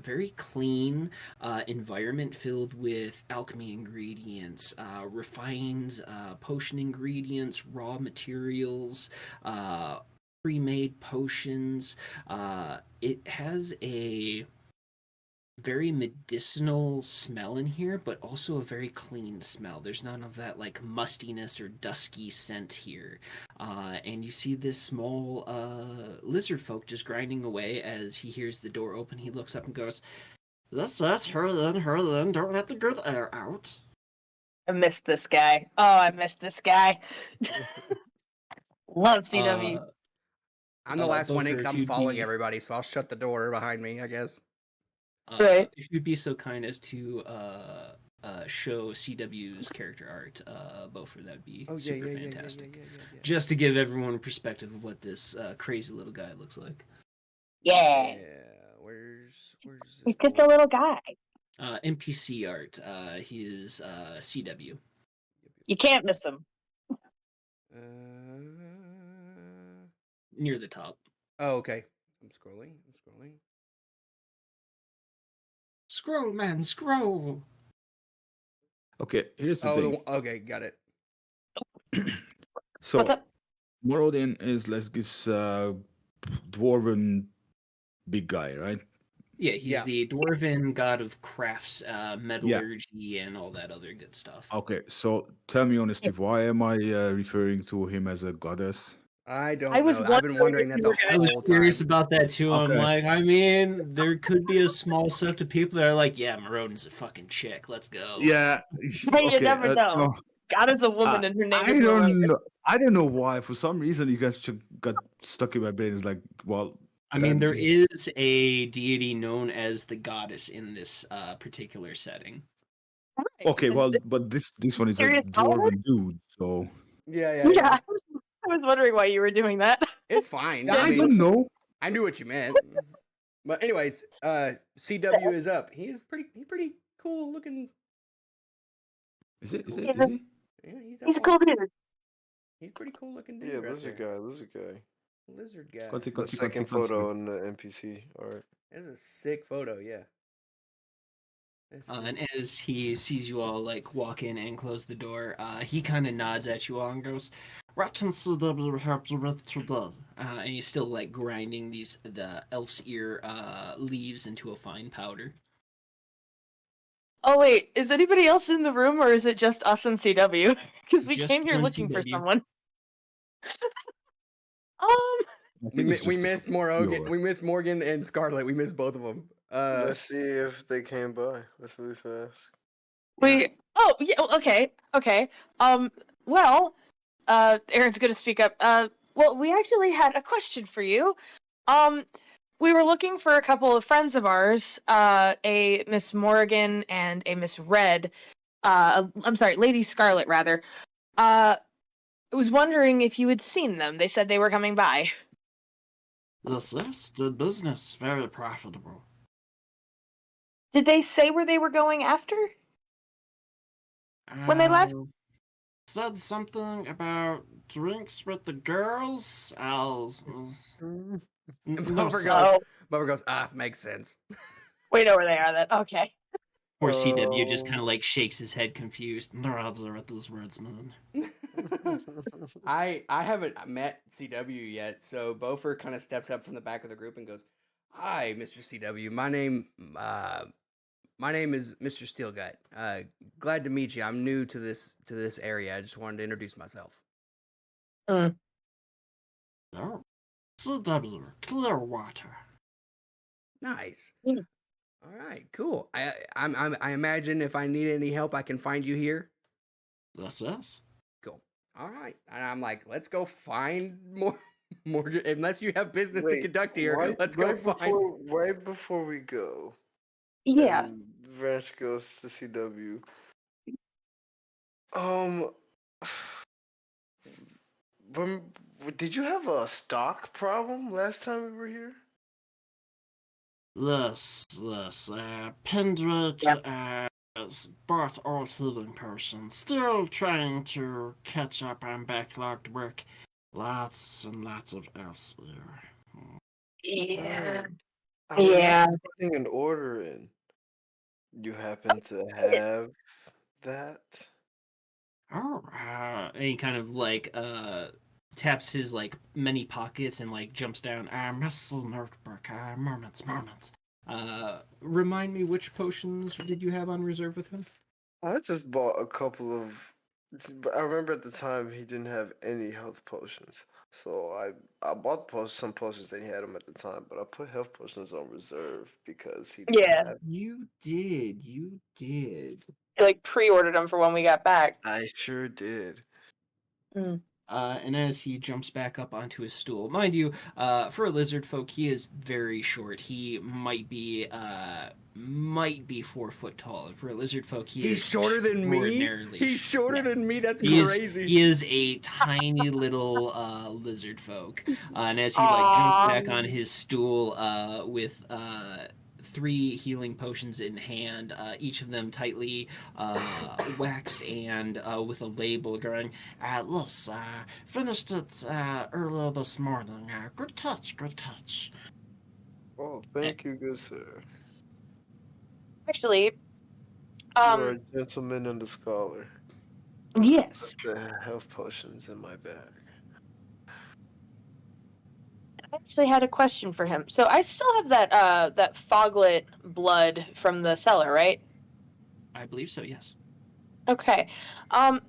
very clean environment filled with alchemy ingredients, refined potion ingredients, raw materials, pre-made potions. It has a very medicinal smell in here, but also a very clean smell. There's none of that like mustiness or dusky scent here. And you see this small lizard folk just grinding away as he hears the door open. He looks up and goes, "This is Herlin, don't let the good air out." I missed this guy. Oh, I missed this guy. Love CW. I'm the last one in Bofer, because if I'm you'd following be- everybody, so I'll shut the door behind me, I guess. Right. If you'd be so kind as to show CW's character art, Bofer, that'd be super fantastic. Just to give everyone a perspective of what this crazy little guy looks like. Yeah. Where's He's just a little guy. NPC art. He is CW. You can't miss him. Near the top. Oh, okay. I'm scrolling. Scroll, man, scroll. Okay, here's the Oh, thing. okay, got it. So, What's up? Morodin is like this dwarven big guy, right? Yeah, he's Yeah. the dwarven god of crafts, metallurgy, and all that other good stuff. Okay, so tell me honestly, why am I referring to him as a goddess? I don't I was know. I've been wondering wondering that if the you were I was whole curious time. about that too. I'm Okay. like, I mean, there could be a small set of people that are like, yeah, Marodin's a fucking chick. Let's go. Yeah. You never know. God is a woman, and her name is Miranda. I don't know why. For some reason, you guys just got stuck in my brain. It's like, well, I mean, then there he- is a deity known as the goddess in this particular setting. Right. okay. Well, but this one is a Serious holiday? dwarven dude, so Yeah. Yeah, I was wondering why you were doing that. It's fine. yeah, I I mean, don't know. I knew what you meant. But anyways, CW is up. He's pretty cool looking. Is it? Is Yeah, it? Is he? Yeah, he's he's a up cool on. dude. He's pretty cool looking dude Yeah, right lizard there. guy, lizard guy. Lizard guy. Got it, The got it, got it, second got it. photo in the NPC art. That's a sick photo. Yeah. That's cool. And as he sees you all like walk in and close the door, he kind of nods at you all and goes, "What can CW help you with today?" And he's still like grinding the elf's ear leaves into a fine powder. Oh wait, is anybody else in the room, or is it just us and CW? Because we Just came here you and looking for CW. someone. I think it's We just a missed pure- Morgan. We missed Morgan and Scarlet. We missed both of them. Let's see if they came by. Let's at least ask. We. Oh yeah. Okay. Well, Aaron's gonna speak up. Well, we actually had a question for you. We were looking for a couple of friends of ours, a Miss Morgan and a Miss Red. I'm sorry, Lady Scarlet, rather. I was wondering if you had seen them. They said they were coming by. Yes, the business very profitable. Did they say where they were going after? When they left? Said something about drinks with the girls. Buffer goes. Makes sense. We know where they are then. Okay. Or CW just Oh. kind of like shakes his head confused. No other with those words, man. I haven't met CW yet, so Bofer kind of steps up from the back of the group and goes, "Hi, Mr. CW. My name is Mr. Steelgut. Glad to meet you. I'm new to this area. I just wanted to introduce myself." Oh, CW Clearwater. Nice. Yeah. All right, cool. I imagine if I need any help, I can find you here. Yes. Cool. All right, and I'm like, let's go find more. Unless you have business to Wait, conduct here, let's right go find. Right before we go, Yeah. and Ranch goes to CW. Um, did you have a stock problem last time we were here? Yes. Pendrick bought all healing potions. Still trying to catch up on backlogged work. Lots and lots of elves here. Yeah. I was Yeah. putting an order in. You happen to have that? Oh, and he kind of like taps his like many pockets and like jumps down. Muscle notebook. Moments. Remind me, which potions did you have on reserve with him? I just bought a couple of. But I remember at the time he didn't have any health potions, so I bought some potions that he had them at the time, but I put health potions on reserve because he didn't Yeah. have. You did. Like pre-ordered them for when we got back. I sure did. And as he jumps back up onto his stool, mind you, for a lizard folk, he is very short. He might be 4 foot tall. And for a lizard folk, He's shorter than me. extraordinarily He's shorter than me. That's He crazy. He is a tiny little lizard folk. And as he like jumps back on his stool with 3 healing potions in hand, each of them tightly waxed and with a label going, "Yes, finished it earlier this morning. Good catch." Oh, thank you, good sir. Actually, You're a gentleman and a scholar. yes. The health potions in my bag. I actually had a question for him. So I still have that foglet blood from the cellar, right? I believe so, yes. Okay. Can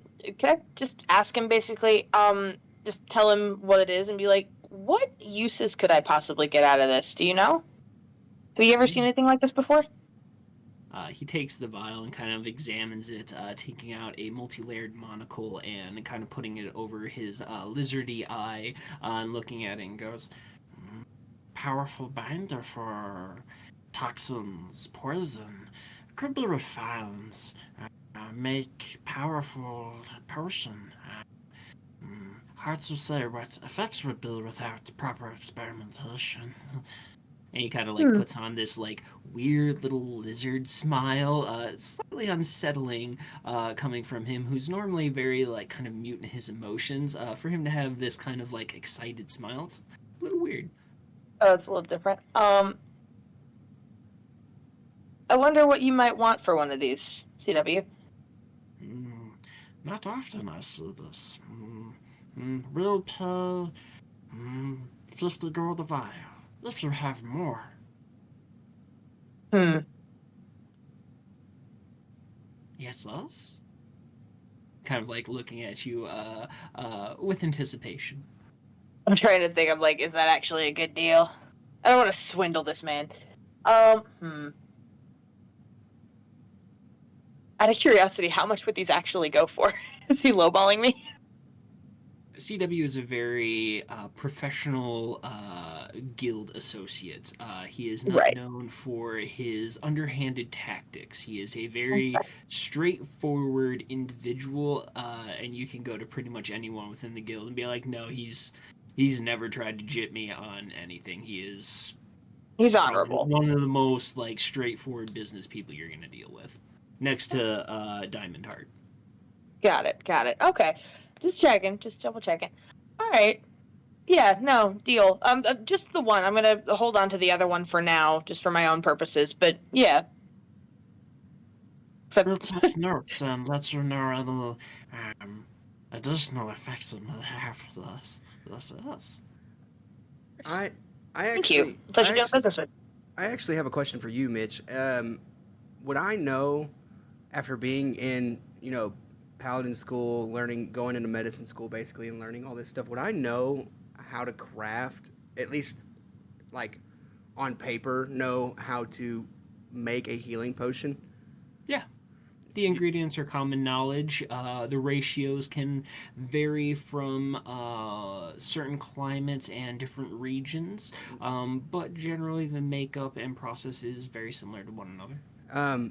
I just ask him basically, just tell him what it is and be like, what uses could I possibly get out of this? Do you know? Have you ever seen anything like this before? He takes the vial and kind of examines it, taking out a multi-layered monocle and kind of putting it over his lizardy eye and looking at it and goes, powerful binder for toxins, poison, could be refined, make powerful potion. Hard to say what effects would be without proper experimentation. And he kind of like puts on this like weird little lizard smile, slightly unsettling, coming from him, who's normally very like kind of mute in his emotions. For him to have this kind of like excited smile, it's a little weird. Oh, it's a little different. I wonder what you might want for one of these, CW. Not often I see this. Real pay, 50 gold a vial, if you have more. Yes? Kind of like looking at you with anticipation. I'm trying to think. I'm like, is that actually a good deal? I don't want to swindle this man. Out of curiosity, how much would these actually go for? Is he lowballing me? CW is a very professional guild associate. He is not known for his underhanded tactics. He is a very straightforward individual, and you can go to pretty much anyone within the guild and be like, no, he's never tried to jip me on anything. He's honorable. One of the most like straightforward business people you're going to deal with, next to Diamond Heart. Got it. Okay. Just checking. Just double checking. All right. Yeah, no, deal. Just the one. I'm going to hold on to the other one for now, just for my own purposes. But yeah. We'll take notes and let you know any additional effects it may have for this. I Thank you. actually, Pleasure doing business with. I actually have a question for you, Mitch. Would I know, after being in, Paladin school, going into medicine school basically and learning all this stuff, would I know how to craft, at least like on paper, know how to make a healing potion? Yeah. The ingredients are common knowledge. The ratios can vary from certain climates and different regions, but generally the makeup and process is very similar to one another.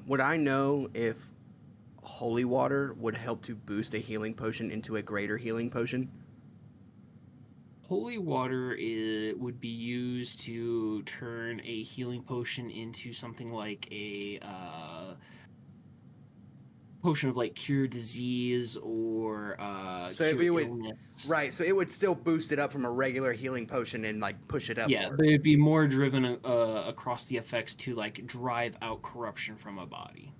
Would I know if holy water would help to boost a healing potion into a greater healing potion? Holy water would be used to turn a healing potion into something like a potion of like cure disease or cure illness. Right, so it would still boost it up from a regular healing potion and like push it up. Yeah, but it'd be more driven across the effects to like drive out corruption from a body.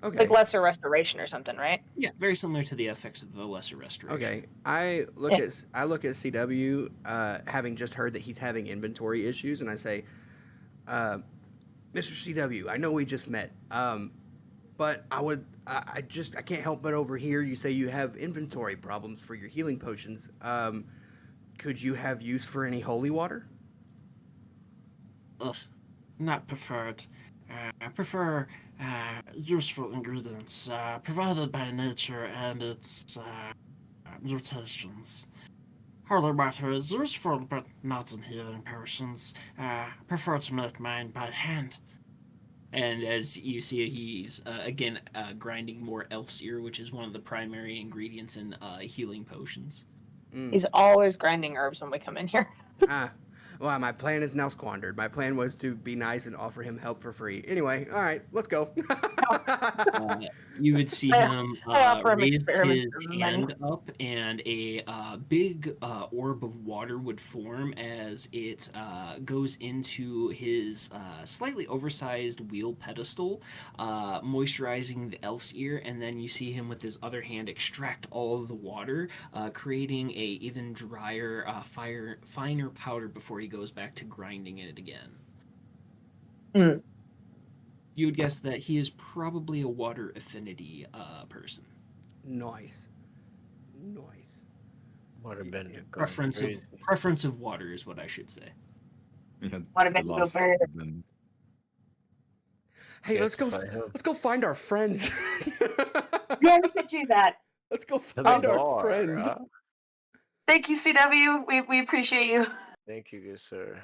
Okay. Like lesser restoration or something, right? Yeah, very similar to the effects of the lesser restoration. Okay, I look at CW, having just heard that he's having inventory issues, and I say, Mr. CW, I know we just met, but I can't help but overhear you say you have inventory problems for your healing potions. Could you have use for any holy water? Not preferred. I prefer useful ingredients provided by nature and its mutations. Holy water is useful, but not in healing potions. Prefer to make mine by hand. And as you see, he's again grinding more elf's ear, which is one of the primary ingredients in healing potions. He's always grinding herbs when we come in here. Well, my plan is now squandered. My plan was to be nice and offer him help for free. Anyway, all right, let's go. You would see him raise his hand up, and a big orb of water would form as it goes into his slightly oversized wheel pedestal, moisturizing the elf's ear, and then you see him with his other hand extract all of the water, creating a even drier, finer powder before he goes back to grinding it again. You would guess that he is probably a water affinity person. Nice. Waterbender. Preference of water is what I should say. Yeah, Waterbender. Hey, Yeah, let's go. find him. Let's go find our friends. Yeah, we should do that. Let's go To the find our bar, friends. huh? Thank you, CW. We appreciate you. Thank you, good sir.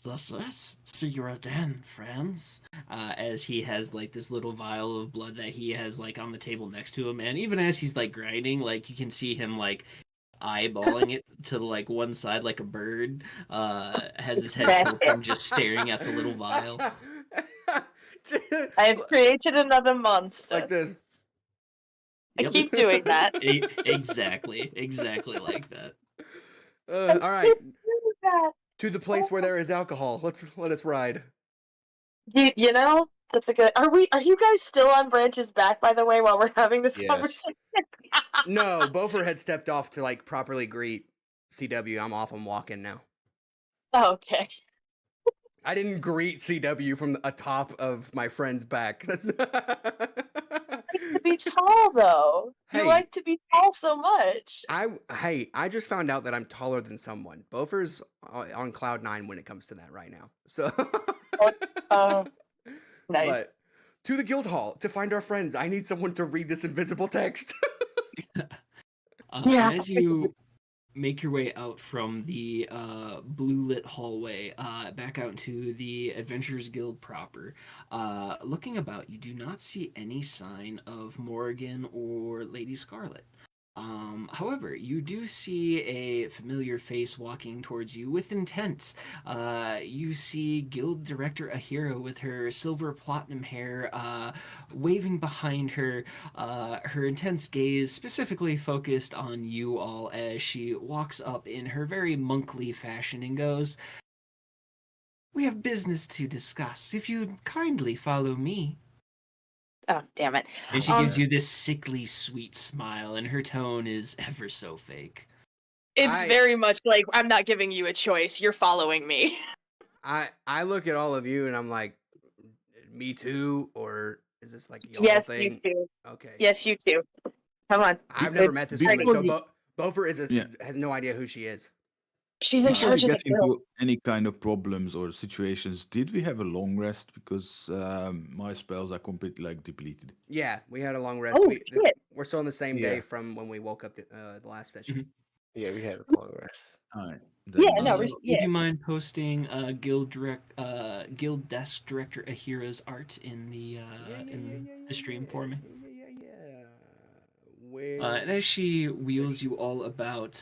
Let's see you again, friends. As he has like this little vial of blood that he has like on the table next to him, and even as he's like grinding, like you can see him like eyeballing it to like one side like a bird. Has his head Smash tilted, it. just staring at the little vial. I have created another monster. Like this. I Yep. keep doing that. Exactly like that. All right, Do that. to the place where there is alcohol. Let us ride. You know, that's a good. Are you guys still on Branch's back, by the way, while we're having this Yes. conversation? No, Beaufort had stepped off to like properly greet CW. I'm off. I'm walking now. Okay. I didn't greet CW from atop of my friend's back. That's To be tall, though. Hey. You like to be tall so much. I just found out that I'm taller than someone. Beaufort's on cloud 9 when it comes to that right now. So Oh, nice. But to the guild hall to find our friends. I need someone to read this invisible text. Yeah. And as you make your way out from the blue lit hallway back out into the Adventurers Guild proper, looking about, you do not see any sign of Morrigan or Lady Scarlet. However, you do see a familiar face walking towards you with intent. You see Guild Director Ahira with her silver platinum hair waving behind her, her intense gaze specifically focused on you all as she walks up in her very monkly fashion and goes, "We have business to discuss. If you'd kindly follow me." Oh, damn it. And she gives you this sickly sweet smile, and her tone is ever so fake. It's very much like, I'm not giving you a choice. You're following me. I look at all of you and I'm like, me too, or is this like y'all Yes, thing? you too. Okay. Yes, you too. Come on. I've never met this woman, Before so Beaufort Yeah. has no idea who she is. She's in Before we charge of the get guild. into any kind of problems or situations, did we have a long rest? Because my spells are completely like depleted. Yeah, we had a long rest. Oh, shit. We're still on the same day Yeah. from when we woke up the last session. Mhm. Yeah, we had a long rest. All right. Yeah, no, Then, Would you mind posting Guild Desk Director Ahira's art in the stream for me? Yeah. Where? And as she wheels you all about,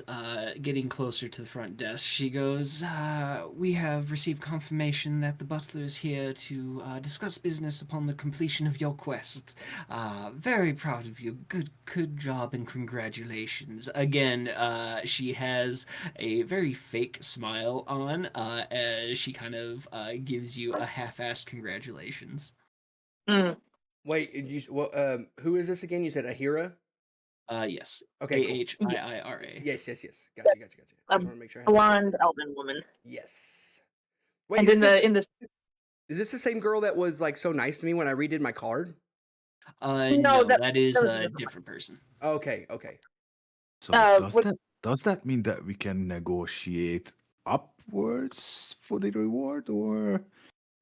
getting closer to the front desk, she goes, "We have received confirmation that the butler is here to discuss business upon the completion of your quest. Very proud of you. Good job and congratulations." Again, she has a very fake smile on as she kind of gives you a half-assed congratulations. Mm. Wait, who is this again? You said Ahira? Yes. Okay, cool. Ahiira. Yes. Gotcha. I just want to make sure I have Blonde elven woman. Yes. Wait, And in the is this the same girl that was like so nice to me when I redid my card? No, that is was a different. different person. Okay. so what- does that mean that we can negotiate upwards for the reward, or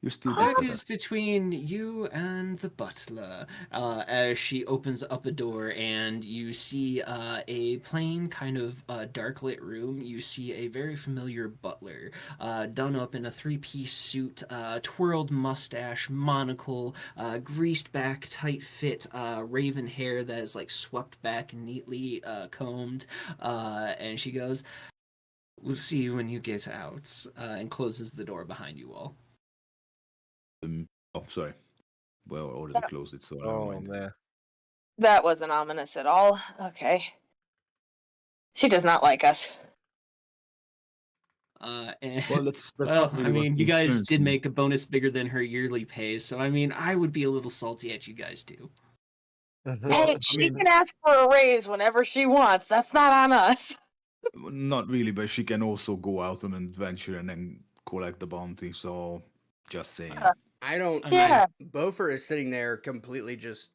you still That just is between you and the butler. As she opens up a door and you see a plain kind of dark lit room, you see a very familiar butler, done up in a three-piece suit, twirled mustache, monocle, greased back, tight fit, raven hair that is like swept back and neatly combed. And she goes, "We'll see you when you get out," and closes the door behind you all. Oh, sorry. Well, I already closed it, so never Oh mind. man. That wasn't ominous at all. Okay. She does not like us. And, Well, that's well, not really I what mean, you guys concerns did me. make a bonus bigger than her yearly pay, so I mean, I would be a little salty at you guys too. Hey, she can ask for a raise whenever she wants. That's not on us. Not really, but she can also go out on an adventure and then collect the bounty. So, just saying. I don't. Yeah. Beaufort is sitting there completely just.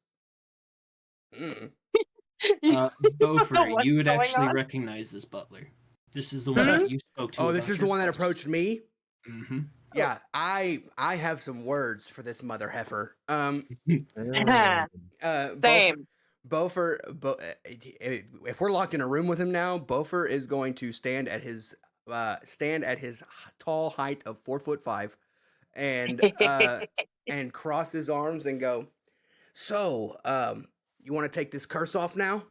Beaufort, what's you would going actually on? recognize this butler. This is the one that you spoke to. Oh, this about is the your one that quest. approached me. Mm-hmm. Yeah, I have some words for this mother heifer. Same. If we're locked in a room with him now, Bofer is going to stand at his tall height of 4'5" and cross his arms and go. So, you want to take this curse off now?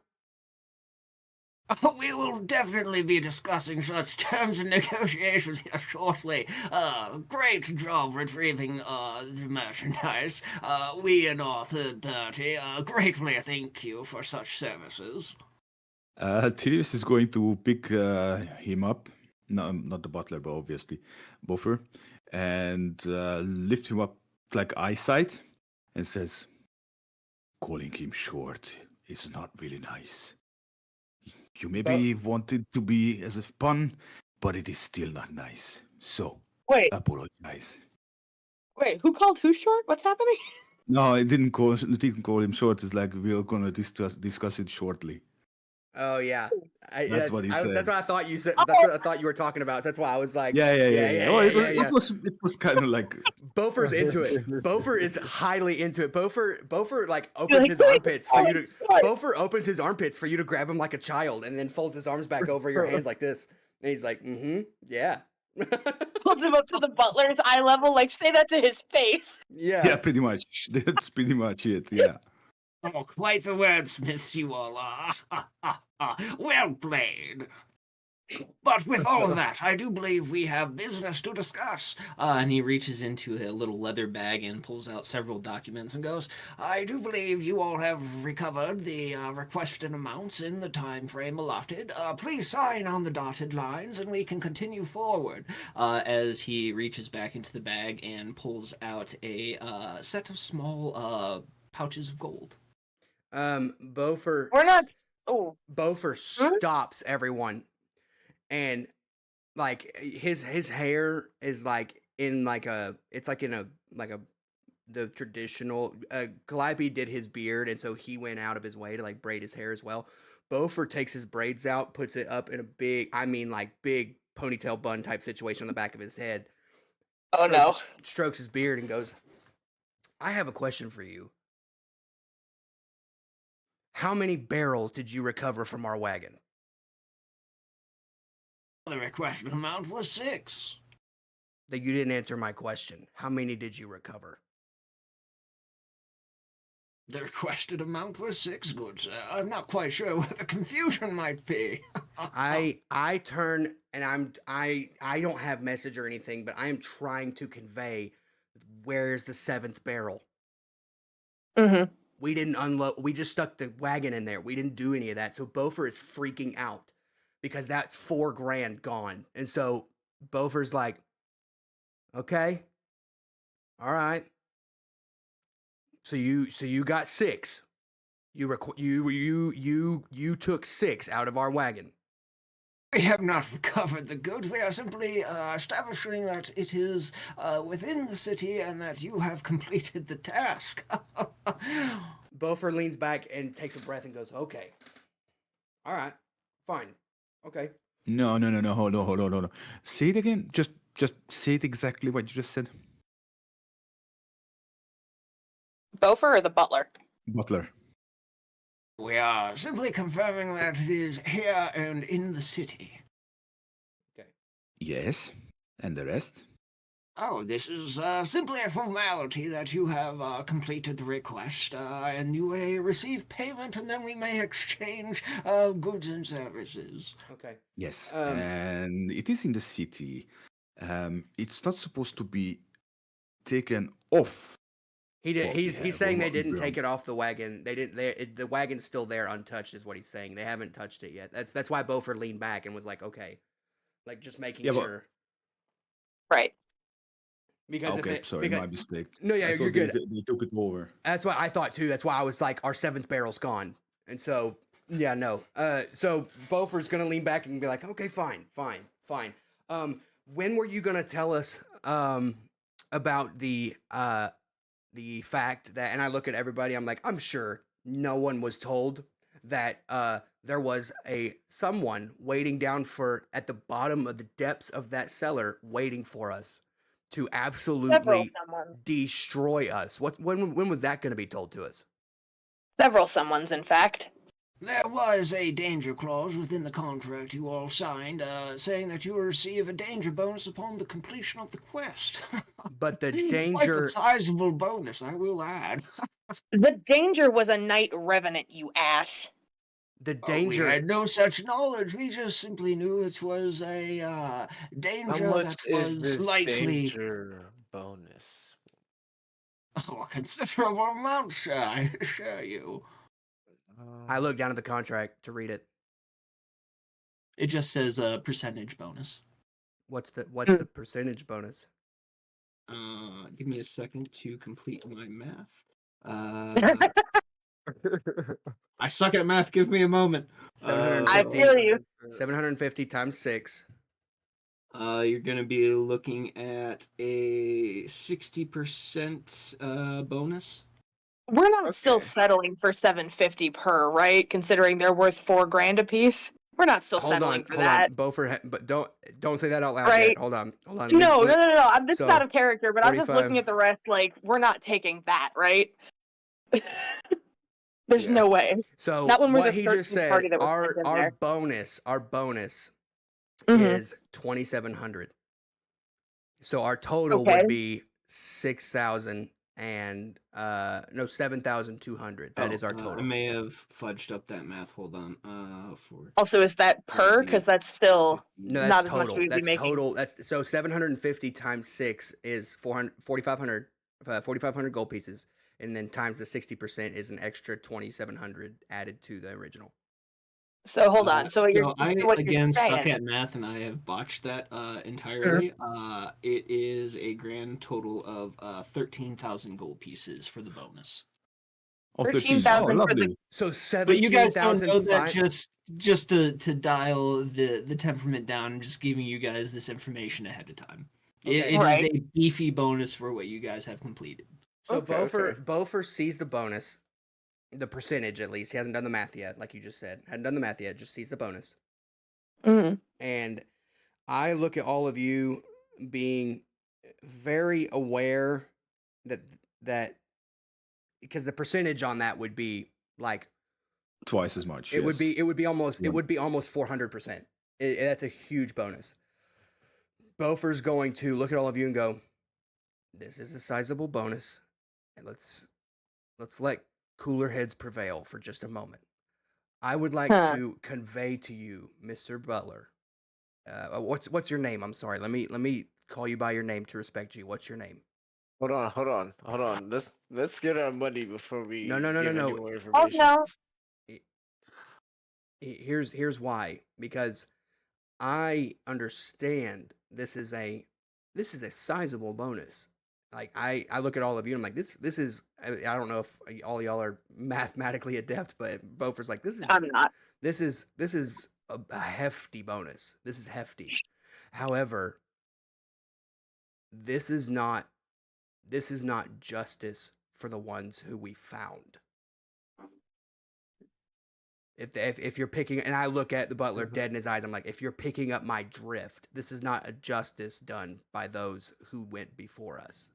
We will definitely be discussing such terms and negotiations here shortly. Great job retrieving the merchandise. We and our third party greatly thank you for such services. Tirius is going to pick him up. No, not the butler, but obviously Buffer, and lift him up like eyesight, and says, "Calling him short is not really nice. You maybe want it to be as a pun, but it is still not nice. So, Wait, apologize." who called who short? What's happening? No, it didn't call him short. It's like we're gonna discuss it shortly. Oh yeah, That's what he said. That's what I thought you said. That's what I thought you were talking about. That's why I was like, Yeah. Oh, yeah. it was kind of like Bofer's into it. Bofer is highly into it. Bofer like opens his armpits for you to. Bofer opens his armpits for you to grab him like a child, and then folds his arms back over your hands like this. And he's like, yeah. Holds him up to the butler's eye level, like say that to his face. yeah, pretty much. That's pretty much it. Yeah. Oh, quite the wordsmiths you all are. Well played. But with all of that, I do believe we have business to discuss. And he reaches into a little leather bag and pulls out several documents and goes, I do believe you all have recovered the requested amounts in the time frame allotted. Please sign on the dotted lines and we can continue forward. As he reaches back into the bag and pulls out a set of small pouches of gold. Bofer. We're not. Oh. Bofer stops everyone, and like his hair is like in like a. It's like in a the traditional. Calliope did his beard, and so he went out of his way to like braid his hair as well. Bofer takes his braids out, puts it up in a big, big ponytail bun type situation on the back of his head. Oh no! Strokes his beard and goes, "I have a question for you. How many barrels did you recover from our wagon?" The requested amount was 6. That you didn't answer my question. How many did you recover? The requested amount was 6, good sir. I'm not quite sure where the confusion might be. I turn and I don't have message or anything, but I am trying to convey where's the 7th barrel. Mm-hmm. We didn't unload. We just stuck the wagon in there. We didn't do any of that. So Bofer is freaking out because that's $4,000 gone. And so Bofer's like, okay, all right. So you got 6. You took 6 out of our wagon. We have not recovered the goods. We are simply establishing that it is within the city and that you have completed the task. Bofer leans back and takes a breath and goes, okay. All right. Fine. Okay. No. Hold on. Say it again. Just say it exactly what you just said. Bofer or the butler? Butler. We are simply confirming that it is here and in the city. Okay. Yes. And the rest? Oh, this is simply a formality that you have completed the request, and you may receive payment, and then we may exchange goods and services. Okay. Yes. And it is in the city. It's not supposed to be taken off. He's saying they didn't take it off the wagon. They didn't. The wagon's still there, untouched, is what he's saying. They haven't touched it yet. That's why Bofer leaned back and was like, okay, like just making sure. Right. Because my mistake. No, yeah, you're good. They took it over. That's what I thought too. That's why I was like, our 7th barrel's gone, and so yeah, no. So Bofer's gonna lean back and be like, okay, fine. When were you gonna tell us about the fact that, and I look at everybody, I'm like, I'm sure no one was told that there was someone waiting down at the bottom of the depths of that cellar waiting for us to Several absolutely someones. destroy us. When was that going to be told to us? Several someones, in fact. There was a danger clause within the contract you all signed, saying that you will receive a danger bonus upon the completion of the quest. But the Quite danger, a sizable bonus, I will add. The danger was a night revenant, you ass. the Oh, we danger. had no such knowledge. We just simply knew it was a How danger much that is was this likely. danger bonus? Oh, a considerable amount, sir, I assure you. I look down at the contract to read it. It just says a percentage bonus. What's the percentage bonus? Give me a second to complete my math. I suck at math. Give me a moment. 750. I feel you. 750 times 6. You're going to be looking at a 60% bonus. We're not still Okay. settling for 750 per, right? Considering they're worth $4,000 a piece. We're not still Hold settling on, for hold that, on. Beaufort, but don't say that out loud right? yet. Hold on. No. This so, is out of character, but I'm just 45. looking at the rest. Like, we're not taking that, right? There's Yeah. no way. So Not when we're what the he just 13th party said, that was our sent in our there. bonus Mhm. is 2,700. So our total Okay. would be 6,000 and 7,200. That is our I total. may have fudged up that math. Hold on. Also, is that per? Because that's still No, not that's as much total. we'd be That's making. total. That's so 750 times 6 is 4,500, 4,500 gold pieces, and then times the 60% is an extra 2,700 added to the original. So hold on. So what you're I what again you're suck saying? at math and I have botched that entirely. It is a grand total of 13,000 gold pieces for the bonus. Oh, 13,000 Oh, for the- lovely. So But you guys don't know that 17,000. just to dial the temperament down. I'm just giving you guys this information ahead of time. Okay. It is Right. a beefy bonus for what you guys have completed. So Okay, Beaufort sees the bonus, the percentage at least. He hasn't done the math yet, like you just said. Hadn't done the math yet. Just sees the bonus. Mhm. And I look at all of you being very aware that because the percentage on that would be like Twice as much. it would yes. be almost Yeah. 400%. That's a huge bonus. Beaufort's going to look at all of you and go, "This is a sizable bonus, and let's let cooler heads prevail for just a moment. I would like Huh. to convey to you, Mr. Butler. What's your name? I'm sorry. Let me call you by your name to respect you. What's your name? Hold on. Let's get our money before we No. give any more Oh information. no. Here's why. Because I understand this is a sizable bonus. Like I look at all of you and I'm like this is I don't know if all y'all are mathematically adept, but Beaufort's like I'm not. this is a hefty bonus. This is hefty. However, this is not justice for the ones who we found. If you're picking, and I look at the butler dead in his eyes, I'm like, if you're picking up my drift, this is not a justice done by those who went before us.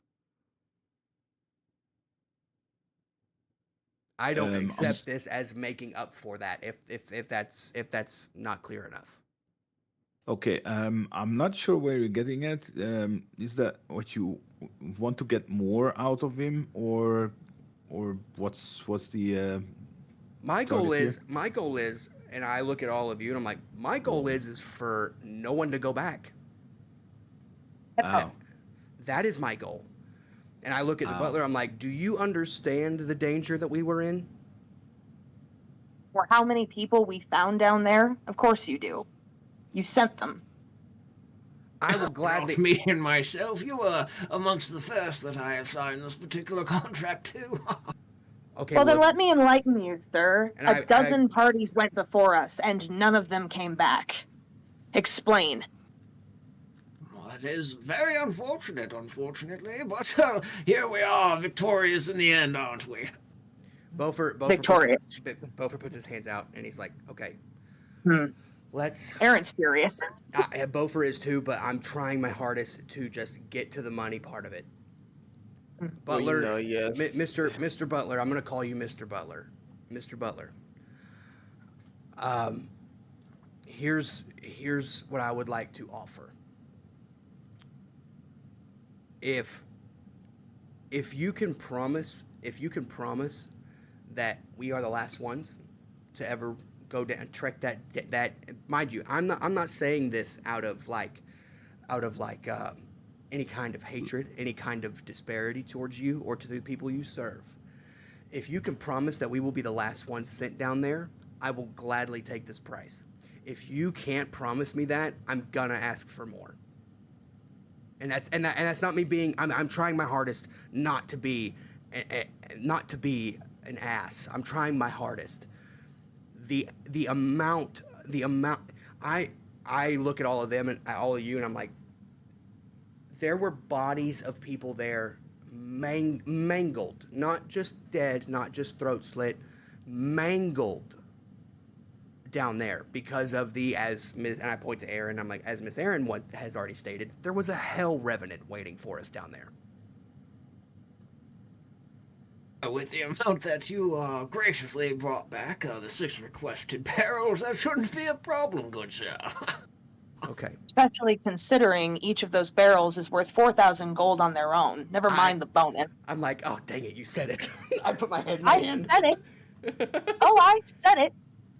I don't accept this as making up for that. If that's not clear enough. Okay, I'm not sure where you're getting at. Is that what you want to get more out of him, or what's the My goal target is and I look at all of you and I'm like, my goal is for no one to go back. Oh, That is my goal. And I look at the Oh. butler, I'm like, do you understand the danger that we were in? Or how many people we found down there? Of course you do. You sent them. I will gladly. Not me and myself. You were amongst the first that I have signed this particular contract to. Okay, Well, then if- let me enlighten you, sir. And A dozen parties went before us, and none of them came back. Explain. Well, it is very unfortunately, but here we are, victorious in the end, aren't we? Beaufort Victorious. Beaufort puts his hands out and he's like, okay. Hmm. let's. Aaron's furious. Bofer is too, but I'm trying my hardest to just get to the money part of it. Well, Butler, yes. Mr. Butler, I'm gonna call you Mr. Butler. Mr. Butler. Um, here's what I would like to offer. If if you can promise that we are the last ones to ever go down trek that mind you, I'm not saying this out of any kind of hatred, any kind of disparity towards you or to the people you serve. If you can promise that we will be the last ones sent down there, I will gladly take this price. If you can't promise me that, I'm gonna ask for more. And that's not me being. I'm trying my hardest not to be, not to be an ass. I'm trying my hardest. The amount I look at all of them and all of you and I'm like, there were bodies of people there, mangled, not just dead, not just throat slit, mangled down there because of as Ms. and I point to Aaron, I'm like, as Miss Aaron has already stated, there was a hell revenant waiting for us down there. With the amount that you graciously brought back, the 6 requested barrels, that shouldn't be a problem, good sir. Okay. Especially considering each of those barrels is worth 4,000 gold on their own. Never mind the bonus. I'm like, oh dang it, you said it. I put my head in my I hand. said it. Oh, I said it.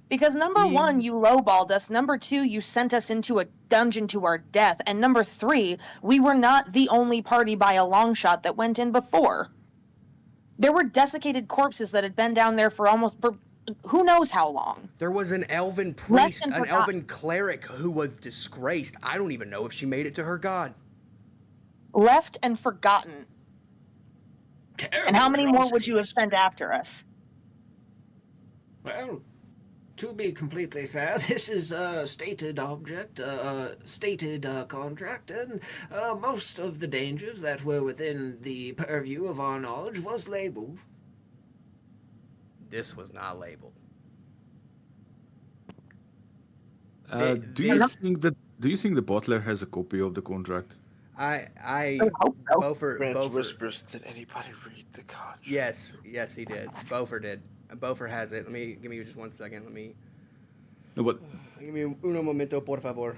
Because number one, you lowballed us. Number two, you sent us into a dungeon to our death. And number three, we were not the only party by a long shot that went in before. There were desiccated corpses that had been down there for who knows how long. There was an elven priest, an elven cleric who was disgraced. I don't even know if she made it to her god. Left and forgotten. Terrible. And how many more would you have sent after us? Well, to be completely fair, this is a stated object, stated contract, and most of the dangers that were within the purview of our knowledge was labeled. This was not labeled. Do you think the butler has a copy of the contract? I hope so. Bofer whispers, did anybody read the contract? Yes, he did. Bofer did. Bofer has it. Give me just 1 second. No, but Give me uno momento, por favor.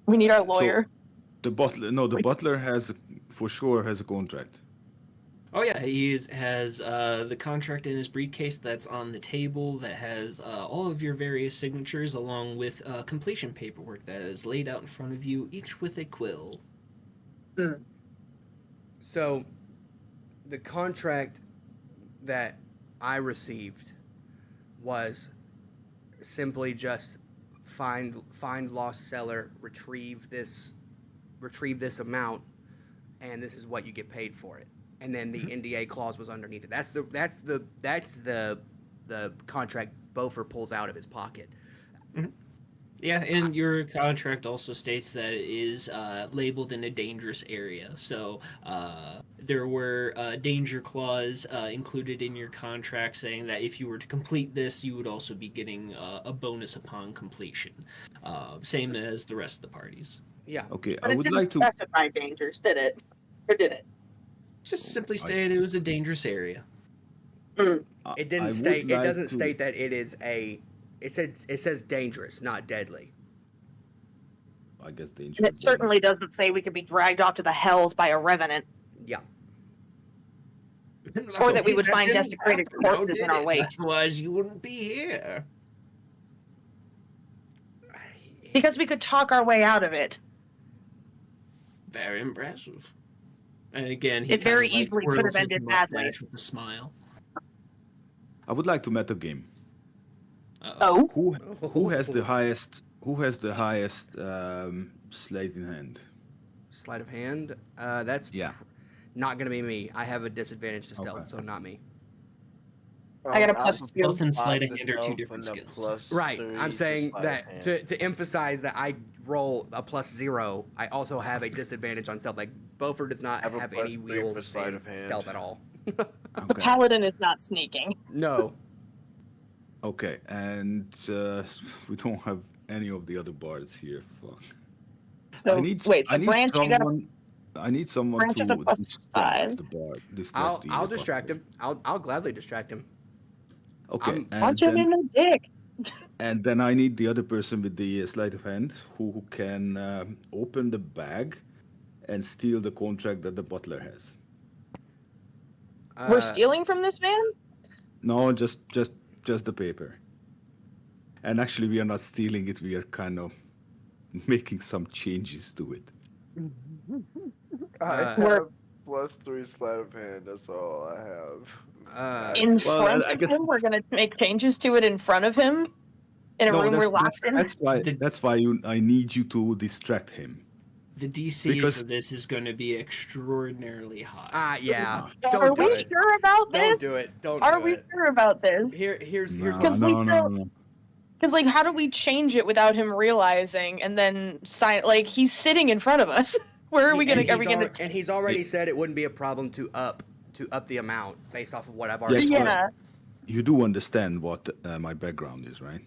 We need our lawyer. the butler for sure has a contract. Oh yeah, he has the contract in his briefcase that's on the table that has all of your various signatures along with completion paperwork that is laid out in front of you, each with a quill. So, the contract that I received was simply just find lost seller, retrieve this amount, and this is what you get paid for it. And then the NDA clause was underneath it. That's the contract Bofer pulls out of his pocket. Mm-hmm. Yeah, and your contract also states that it is labeled in a dangerous area. So there were danger clause included in your contract saying that if you were to complete this, you would also be getting a bonus upon completion. Same as the rest of the parties. Yeah. Okay, But I it would didn't like to. specify dangers, did it? Or did it? Just simply stated it was a dangerous area. It didn't state. It doesn't state that it is a. It says dangerous, not deadly. I guess dangerous. And it certainly doesn't say we could be dragged off to the hells by a revenant. Yeah. Or that we would find desecrated corpses in our wake. Otherwise, you wouldn't be here. Because we could talk our way out of it. Very impressive. And again, he It very kinda, easily could have twirls his ended badly. mustache with a smile. I would like to meta game. Uh-oh. Oh? Who has the highest? Who has the highest slate in hand? Sleight of hand. That's not gonna be me. I have a disadvantage to stealth, so not me. I got a plus two. Stealth and sleight of hand are two different skills. Right. I'm saying that to emphasize that I roll a +0. I also have a disadvantage on stealth. Like Beaufort does not have any wheels in stealth at all. The paladin is not sneaking. No. Okay, and we don't have any of the other bards here. Fuck. So wait, so I need Branch, you got a someone. I need someone Branch is a to +5. distract the bard. Distract I'll the distract butler. him. I'll gladly distract him. Okay, I'm Punch him in the dick. and then I need the other person with the sleight of hand who can open the bag and steal the contract that the butler has. We're stealing from this man? No, just the paper. And actually, we are not stealing it. We are kind of making some changes to it. I Uh, We're have +3 sleight of hand. That's all I have. in Well, front I of guess him. We're gonna make changes to it in front of him in a no. room we're locked in. That's why I need you to distract him. The DC Because- for this is going to be extraordinarily high. yeah. No. Don't Are do we it. sure about this? Don't do it. Don't Are do we it. sure about this? Here's No, what. we still- no. Because like, how do we change it without him realizing and then sign? Like, he's sitting in front of us. Where are we gonna? Are we gonna? And he's already said it wouldn't be a problem to up the amount based off of what I've already. Yes, told him. Yeah. You do understand what my background is, right?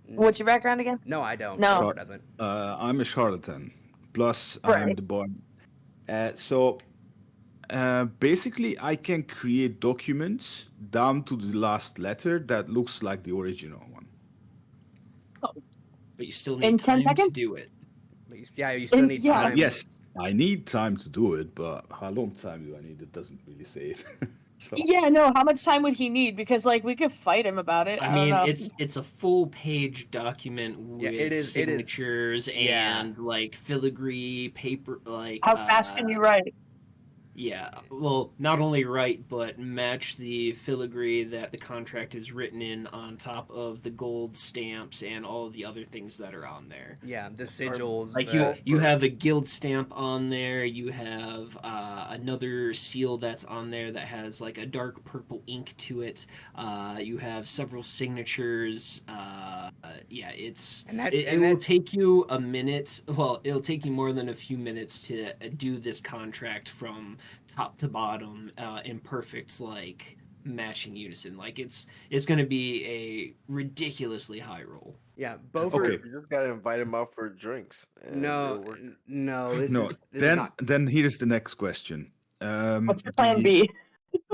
What's your background again? No, I don't. No. Jennifer doesn't. I'm a charlatan. Plus, Right. I'm the boy. Basically, I can create documents down to the last letter that looks like the original one. But you still In need 10 time to seconds? do it. But you still need yeah. time. Yes, I need time to do it, but how long time do I need? It doesn't really say it. So, Yeah. No. How much time would he need? Because like, we could fight him about it. I don't mean, know. it's a full page document Yeah, with it is- it is. signatures Yeah. and like filigree paper. Like How fast can you write? Yeah, well, not only write, but match the filigree that the contract is written in on top of the gold stamps and all of the other things that are on there. Yeah, the sigils. Like you have a guild stamp on there. You have another seal that's on there that has like a dark purple ink to it. You have several signatures. Yeah, it will take you a minute. Well, it'll take you more than a few minutes to do this contract from top to bottom in perfect like matching unison. Like it's going to be a ridiculously high roll. Yeah, Beaufort. Okay. You just gotta invite him out for drinks. and it'll work. No. This no, is not. then here's the next question. What's your plan B?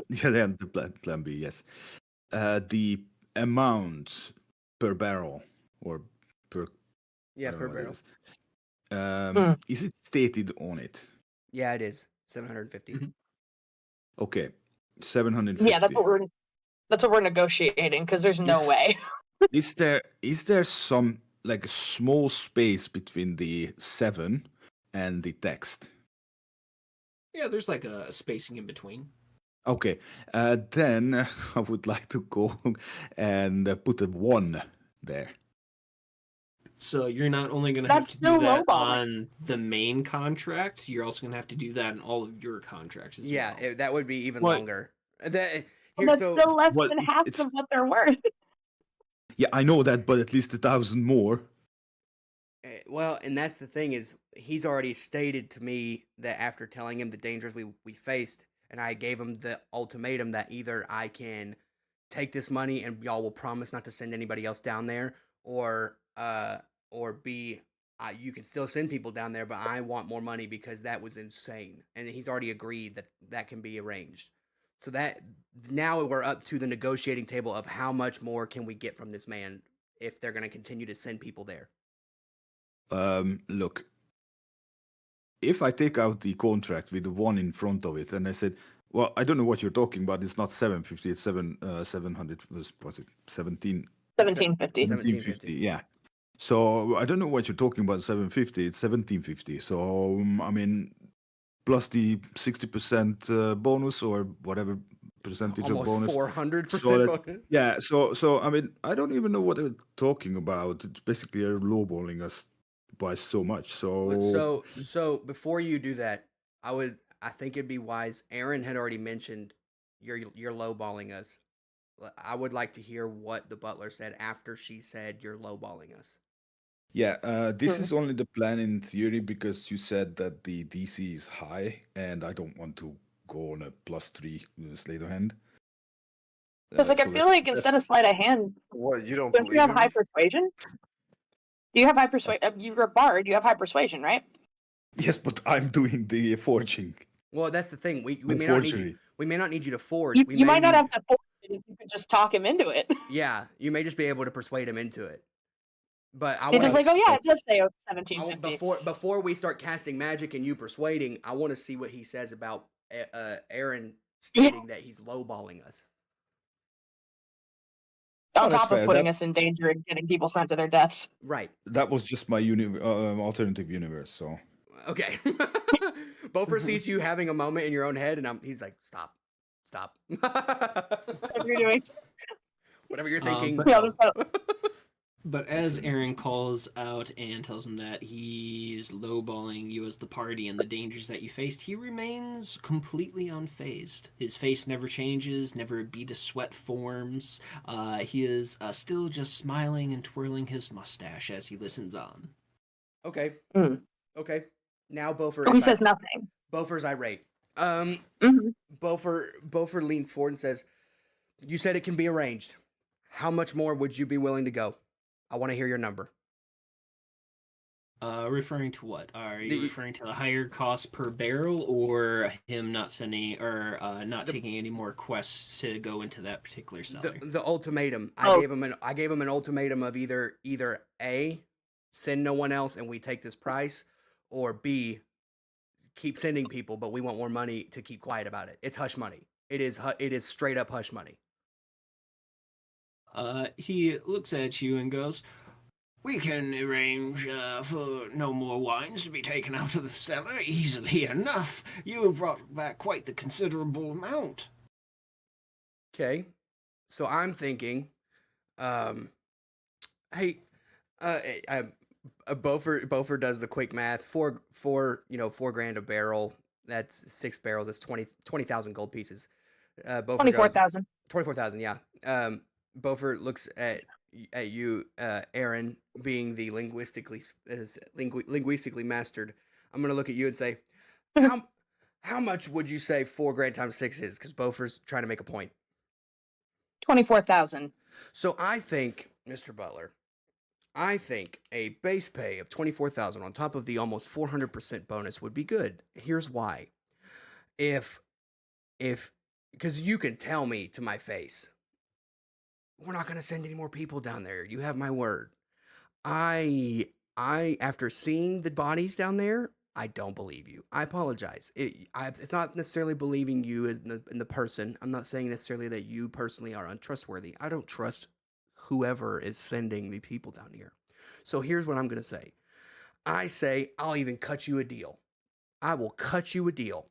Yeah, then the plan B, yes. The amount per barrel or per Yeah, I don't per know what it barrel. is it stated on it? Yeah, it is 750. Mhm. Okay, 750. Yeah, that's what we're negotiating. Because there's no Is- way. Is there some like a small space between the 7 and the text? Yeah, there's like a spacing in between. Okay, then I would like to go and put a 1 there. So you're not only going to have That's to do still that lowballing. on the main contract, you're also going to have to do that in all of your contracts as Yeah, well. that would be even What? longer. That Well, that's still less well, than half it's- of what they're worth. Yeah, I know that, but at least 1,000 more. well, and that's the thing is he's already stated to me that after telling him the dangers we faced, and I gave him the ultimatum that either I can take this money and y'all will promise not to send anybody else down there, or B, you can still send people down there, but I want more money because that was insane, and he's already agreed that that can be arranged. So that now we're up to the negotiating table of how much more can we get from this man if they're going to continue to send people there. Look, if I take out the contract with the 1 in front of it, and I said, well, I don't know what you're talking about. It's not 750. It's 700. Was it 17? 1750. 1750. Yeah. So I don't know what you're talking about. 750. It's 1750. So I mean, plus the 60% bonus or whatever percentage Almost of bonus. 400% So that- bonus. Yeah. So I mean, I don't even know what they're talking about. It's basically lowballing us by so much. So before you do that, I think it'd be wise. Aaron had already mentioned you're lowballing us. I would like to hear what the butler said after she said you're lowballing us. Yeah, this is only the plan in theory because you said that the DC is high, and I don't want to go on a +3 sleight of hand. Because like I So feel like instead of sleight of hand, What, you don't don't you believe have in high me? persuasion? Do you have high persuasion? You're a bard. You have high persuasion, right? yes, but I'm doing the forging. Well, that's the thing. We I'm may not need you. forgery. We may not need you to forge. We You may might not need. have to force it if you could just talk him into it. Yeah, you may just be able to persuade him into it. But I You're want just to. like, oh yeah, it does say I 1750. before we start casting magic and you persuading, I want to see what he says about Aaron stating that he's lowballing us. On Oh, that's top of fair. putting us in danger and getting people sent to their deaths. Right. That was just my alternative universe. So Okay. Bofer sees you having a moment in your own head, and he's like, "Stop, Whatever you're doing. whatever you're thinking." but- Yeah, go." But as Aaron calls out and tells him that he's lowballing you as the party and the dangers that you faced, he remains completely unfazed. His face never changes, never a bead of sweat forms. He is still just smiling and twirling his mustache as he listens on. Okay. Mm. Okay. Now Bofer. Oh, he is says nothing. Bofer's irate. Mhm. Bofer leans forward and says, "You said it can be arranged. How much more would you be willing to go? I want to hear your number." Referring to what? Are you The- referring to the higher cost per barrel, or him not sending or not The- taking any more quests to go into that particular cellar? The ultimatum. Oh. I gave him an ultimatum of either A, send no one else and we take this price, or B, keep sending people but we want more money to keep quiet about it. It's hush money. It is straight up hush money. He looks at you and goes, "We can arrange for no more wines to be taken out of the cellar easily enough. You have brought back quite the considerable amount." Okay. So I'm thinking, hey, Bofer does the quick math. $4 $4 a barrel. That's 6 barrels. That's 20,000 gold pieces. Bofer 24,000. 24,000. Yeah. Bofer looks at you, Aaron, being the linguistically mastered. I'm gonna look at you and say, how much would you say $4 times 6 is? Because Bofer's trying to make a point. 24,000. So I think, Mr. Butler, I think a base pay of 24,000 on top of the almost 400% bonus would be good. Here's why. If because you can tell me to my face, we're not going to send any more people down there. You have my word. I after seeing the bodies down there, I don't believe you. I apologize. It's not necessarily believing you as in the person. I'm not saying necessarily that you personally are untrustworthy. I don't trust whoever is sending the people down here. So here's what I'm going to say. I say I'll even cut you a deal. I will cut you a deal.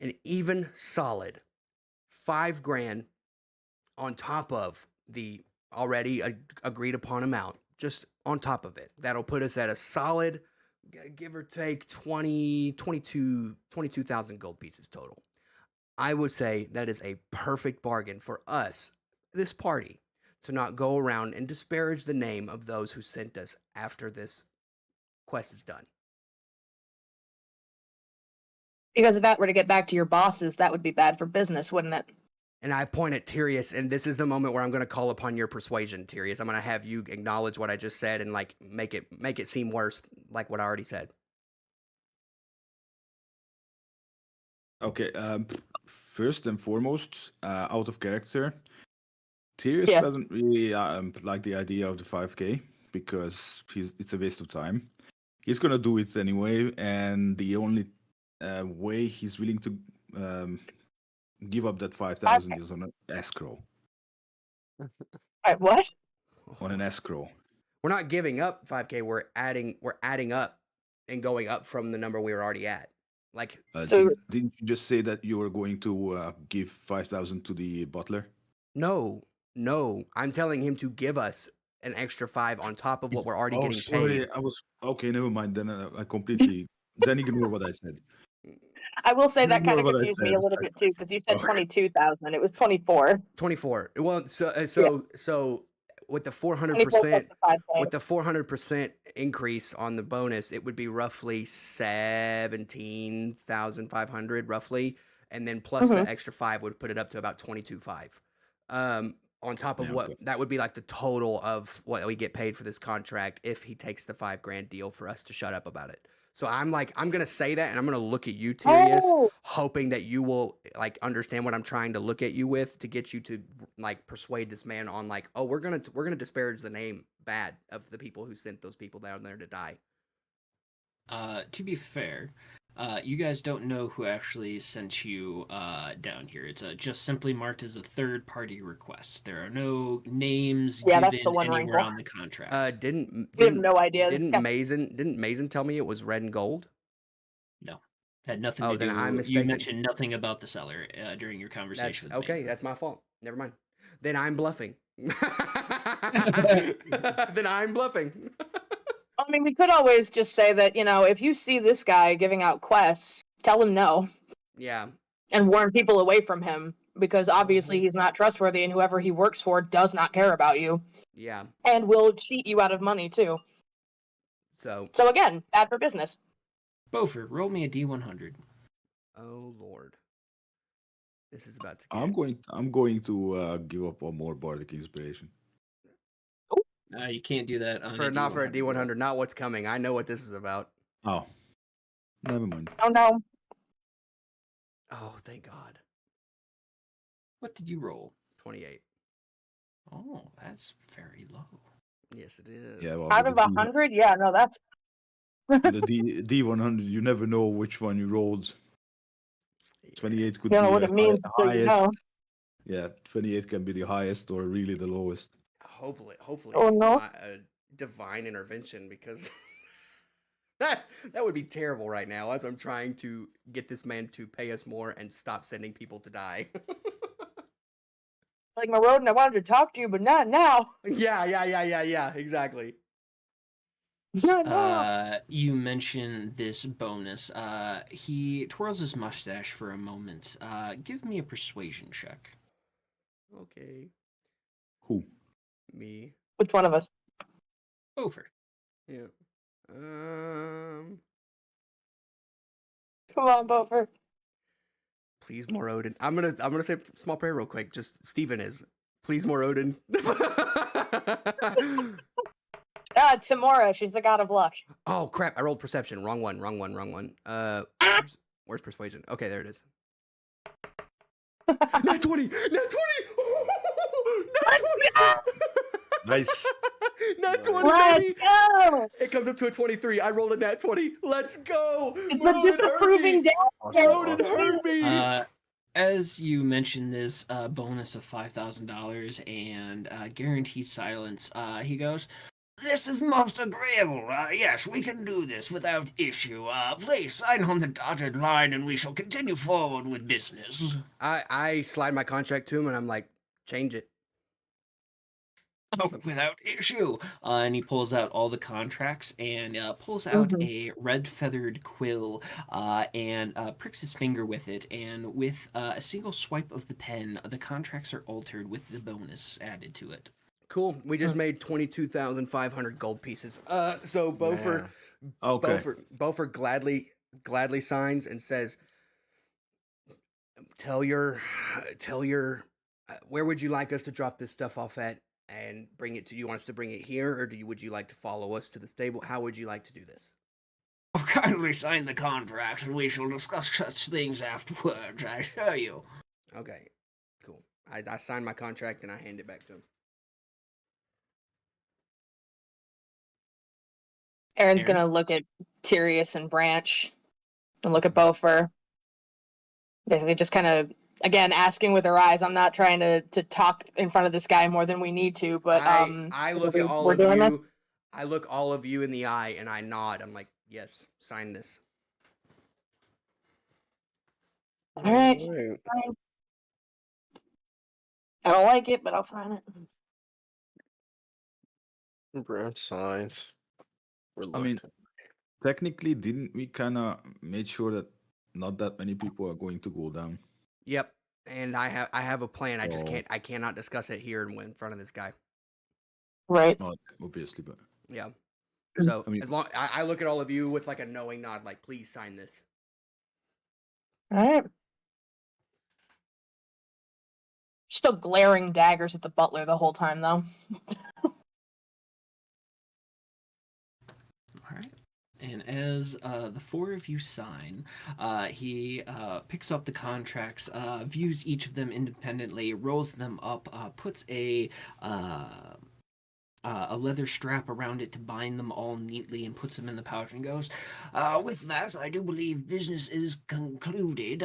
An even solid $5,000 on top of the already agreed upon amount, just on top of it. That'll put us at a solid, give or take 22,000 gold pieces total. I would say that is a perfect bargain for us, this party, to not go around and disparage the name of those who sent us after this quest is done. Because if that were to get back to your bosses, that would be bad for business, wouldn't it? And I point at Tyrius, and this is the moment where I'm going to call upon your persuasion, Tyrius. I'm going to have you acknowledge what I just said and like make it seem worse, like what I already said. okay. First and foremost, out of character, Tyrius Yeah. doesn't really like the idea of the 5K because it's a waste of time. He's gonna do it anyway, and the only way he's willing to give up that 5,000 is on an escrow. Right, what? On an escrow. We're not giving up 5K. We're adding up and going up from the number we were already at. Like, So- didn't you just say that you were going to give 5,000 to the butler? no, I'm telling him to give us an extra 5 on top of what we're already getting sorry, paid. I was okay. Never mind. Then I completely then ignore what I said. I will say that kind Ignore of what I confused me said. a little bit too, because you said Okay. 22,000. It was 24. 24. Well, so with the 24 plus 400%. the 5K. With the 400% increase on the bonus, it would be roughly 17,500 roughly, and then plus the extra 5 would put it up to about 22,500. On top of Yeah, what okay. that would be like the total of what we get paid for this contract if he takes the $5,000 deal for us to shut up about it. So I'm gonna say that, and I'm gonna look at you, Tyrius, Oh, hoping that you will like understand what I'm trying to look at you with to get you to like persuade this man on like, oh, we're gonna disparage the name bad of the people who sent those people down there to die. To be fair, you guys don't know who actually sent you down here. It's just simply marked as a third-party request. There are no names yeah, that's the given one anywhere wrinkle. on the contract. We have no idea. This guy. Didn't Mason tell me it was red and gold? No, had nothing Oh, to then do. I'm You mistaken. mentioned nothing about the seller during your conversation That's with okay. me. That's my fault. Never mind. Then I'm bluffing. Then I'm bluffing. I mean, we could always just say that, if you see this guy giving out quests, tell him no Yeah. and warn people away from him because obviously he's not trustworthy and whoever he works for does not care about you Yeah. and will cheat you out of money too. So, So again, bad for business. Beaufort, roll me a D100. oh Lord, this is about to I'm get. going to give up on more bardic inspiration. You can't do that on For a not for a D100 roll. D100, not what's coming. I know what this is about. Oh, never mind. Oh no. Oh, thank God. What did you roll? 28. Oh, that's very low. Yes, it is. Yeah, well, Out with of the D, 100? Yeah, no, that's. with the D100, you never know which one you rolled. 28 could You don't know be what it means until you highest. know. Yeah, 28 can be the highest or really the lowest. Hopefully Oh, it's no. not a divine intervention because that would be terrible right now as I'm trying to get this man to pay us more and stop sending people to die. Like, Marodin, I wanted to talk to you, but not now. Yeah, exactly. Not now. You mentioned this bonus. He twirls his mustache for a moment. Give me a persuasion check. Okay. Who? Me. Which one of us? Over. Yeah. Come on, Bofer. Please more Odin. I'm gonna say small prayer real quick. Just Steven is. Please more Odin. Timora, she's the god of luck. Oh crap! I rolled perception. Wrong one. Where's persuasion? Okay, there it is. Nat 20. Nat 20. Nat 20. Nice. Nat 20, Let's baby. go! It comes up to a 23. I rolled a nat 20. Let's go. It's the disapproving dad. Rodin heard me. As you mentioned this bonus of $5,000 and guaranteed silence, he goes, "This is most agreeable. Yes, we can do this without issue. Please sign on the dotted line and we shall continue forward with business." I slide my contract to him and I'm like, change it. Oh, without issue. And he pulls out all the contracts and pulls out a red feathered quill and pricks his finger with it. And with a single swipe of the pen, the contracts are altered with the bonus added to it. Cool. We just made 22,500 gold pieces. So Beaufort, Okay. Beaufort gladly signs and says, tell your, where would you like us to drop this stuff off at and bring it to you? Want us to bring it here, or would you like to follow us to the stable? How would you like to do this? Oh, kindly sign the contract and we shall discuss such things afterwards, I assure you. Okay, cool. I sign my contract and I hand it back to him. Aaron's Aaron? gonna look at Tyrius and Branch and look at Bofer. Basically just kind of, again, asking with her eyes. I'm not trying to talk in front of this guy more than we need to, but I look at all we're of doing you. this? I look all of you in the eye and I nod. I'm like, yes, sign this. All right. Alright. Fine. I don't like it, but I'll sign it. Branch signs. Reluctant. Technically, didn't we kind of make sure that not that many people are going to go down? Yep. And I have a plan. I just Oh. I cannot discuss it here in front of this guy. Right. Not obviously, but Yeah. So I mean- as long I look at all of you with like a knowing nod, like please sign this. All right. Still glaring daggers at the butler the whole time, though. All right. And as the four of you sign, he picks up the contracts, views each of them independently, rolls them up, puts a leather strap around it to bind them all neatly, and puts them in the pouch and goes, with that, I do believe business is concluded.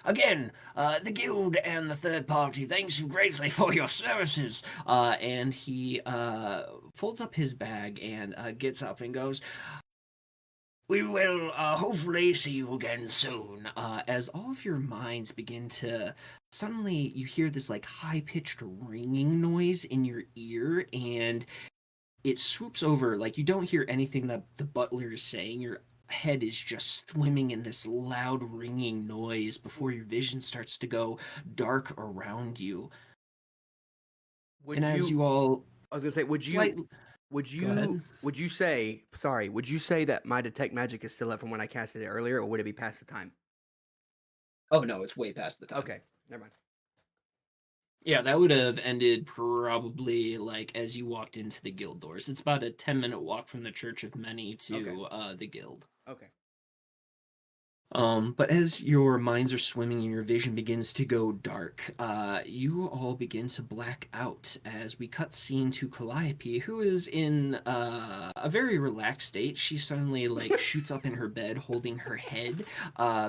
Again, the guild and the third party, thanks you greatly for your services. And he folds up his bag and gets up and goes, we will hopefully see you again soon. As all of your minds begin to suddenly, you hear this like high-pitched ringing noise in your ear, and it swoops over. Like, you don't hear anything that the butler is saying. Your head is just swimming in this loud ringing noise before your vision starts to go dark around you. Would As you all, I was gonna say, would slight- you? Would Go ahead. you? Would you say? Sorry. Would you say that my detect magic is still up from when I casted it earlier, or would it be past the time? Oh no, it's way past the time. Okay, never mind. Yeah, that would have ended probably like as you walked into the guild doors. It's about a 10-minute walk from the Church of Many to the guild. Okay. But as your minds are swimming and your vision begins to go dark, you all begin to black out as we cut scene to Calliope, who is in a very relaxed state. She suddenly like shoots up in her bed, holding her head,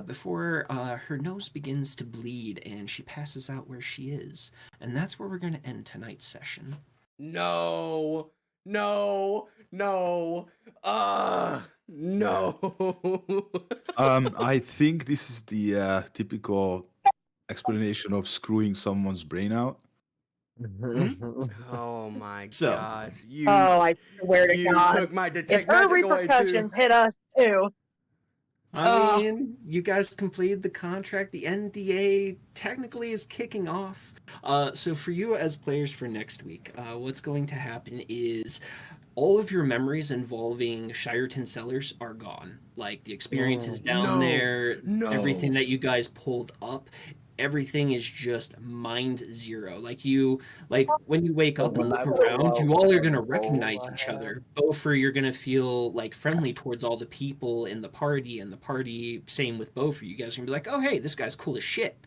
before her nose begins to bleed, and she passes out where she is. And that's where we're going to end tonight's session. No. No. No. No. I think this is the typical explanation of screwing someone's brain out. Oh my So- gosh! You. Oh, I swear to you God. took my If detect her magic away too. repercussions hit us too. I mean, you guys completed the contract. The NDA technically is kicking off. So for you as players for next week, what's going to happen is all of your memories involving Shireton Cellars are gone. Like, the experience is down No, there. no. Everything that you guys pulled up, everything is just mind zero. Like, when you wake up and look around, you all are going to recognize each other. Bofer, you're going to feel like friendly towards all the people in the party, and the party, same with Bofer. You guys are going to be like, oh, hey, this guy's cool as shit.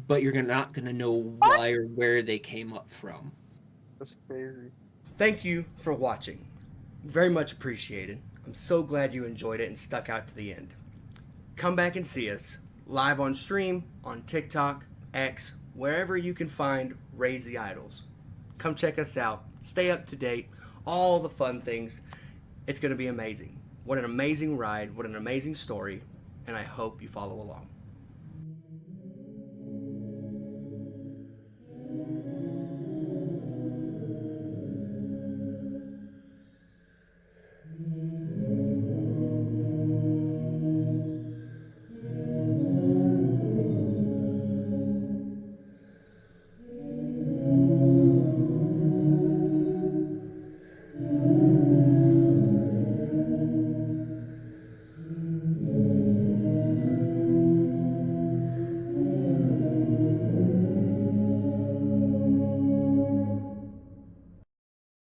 But you're not going to know why or where they came up from. That's crazy. Thank you for watching. Very much appreciated. I'm so glad you enjoyed it and stuck out to the end. Come back and see us live on stream, on TikTok, X, wherever you can find Raise the Idols. Come check us out. Stay up to date. All the fun things. It's going to be amazing. What an amazing ride. What an amazing story. And I hope you follow along.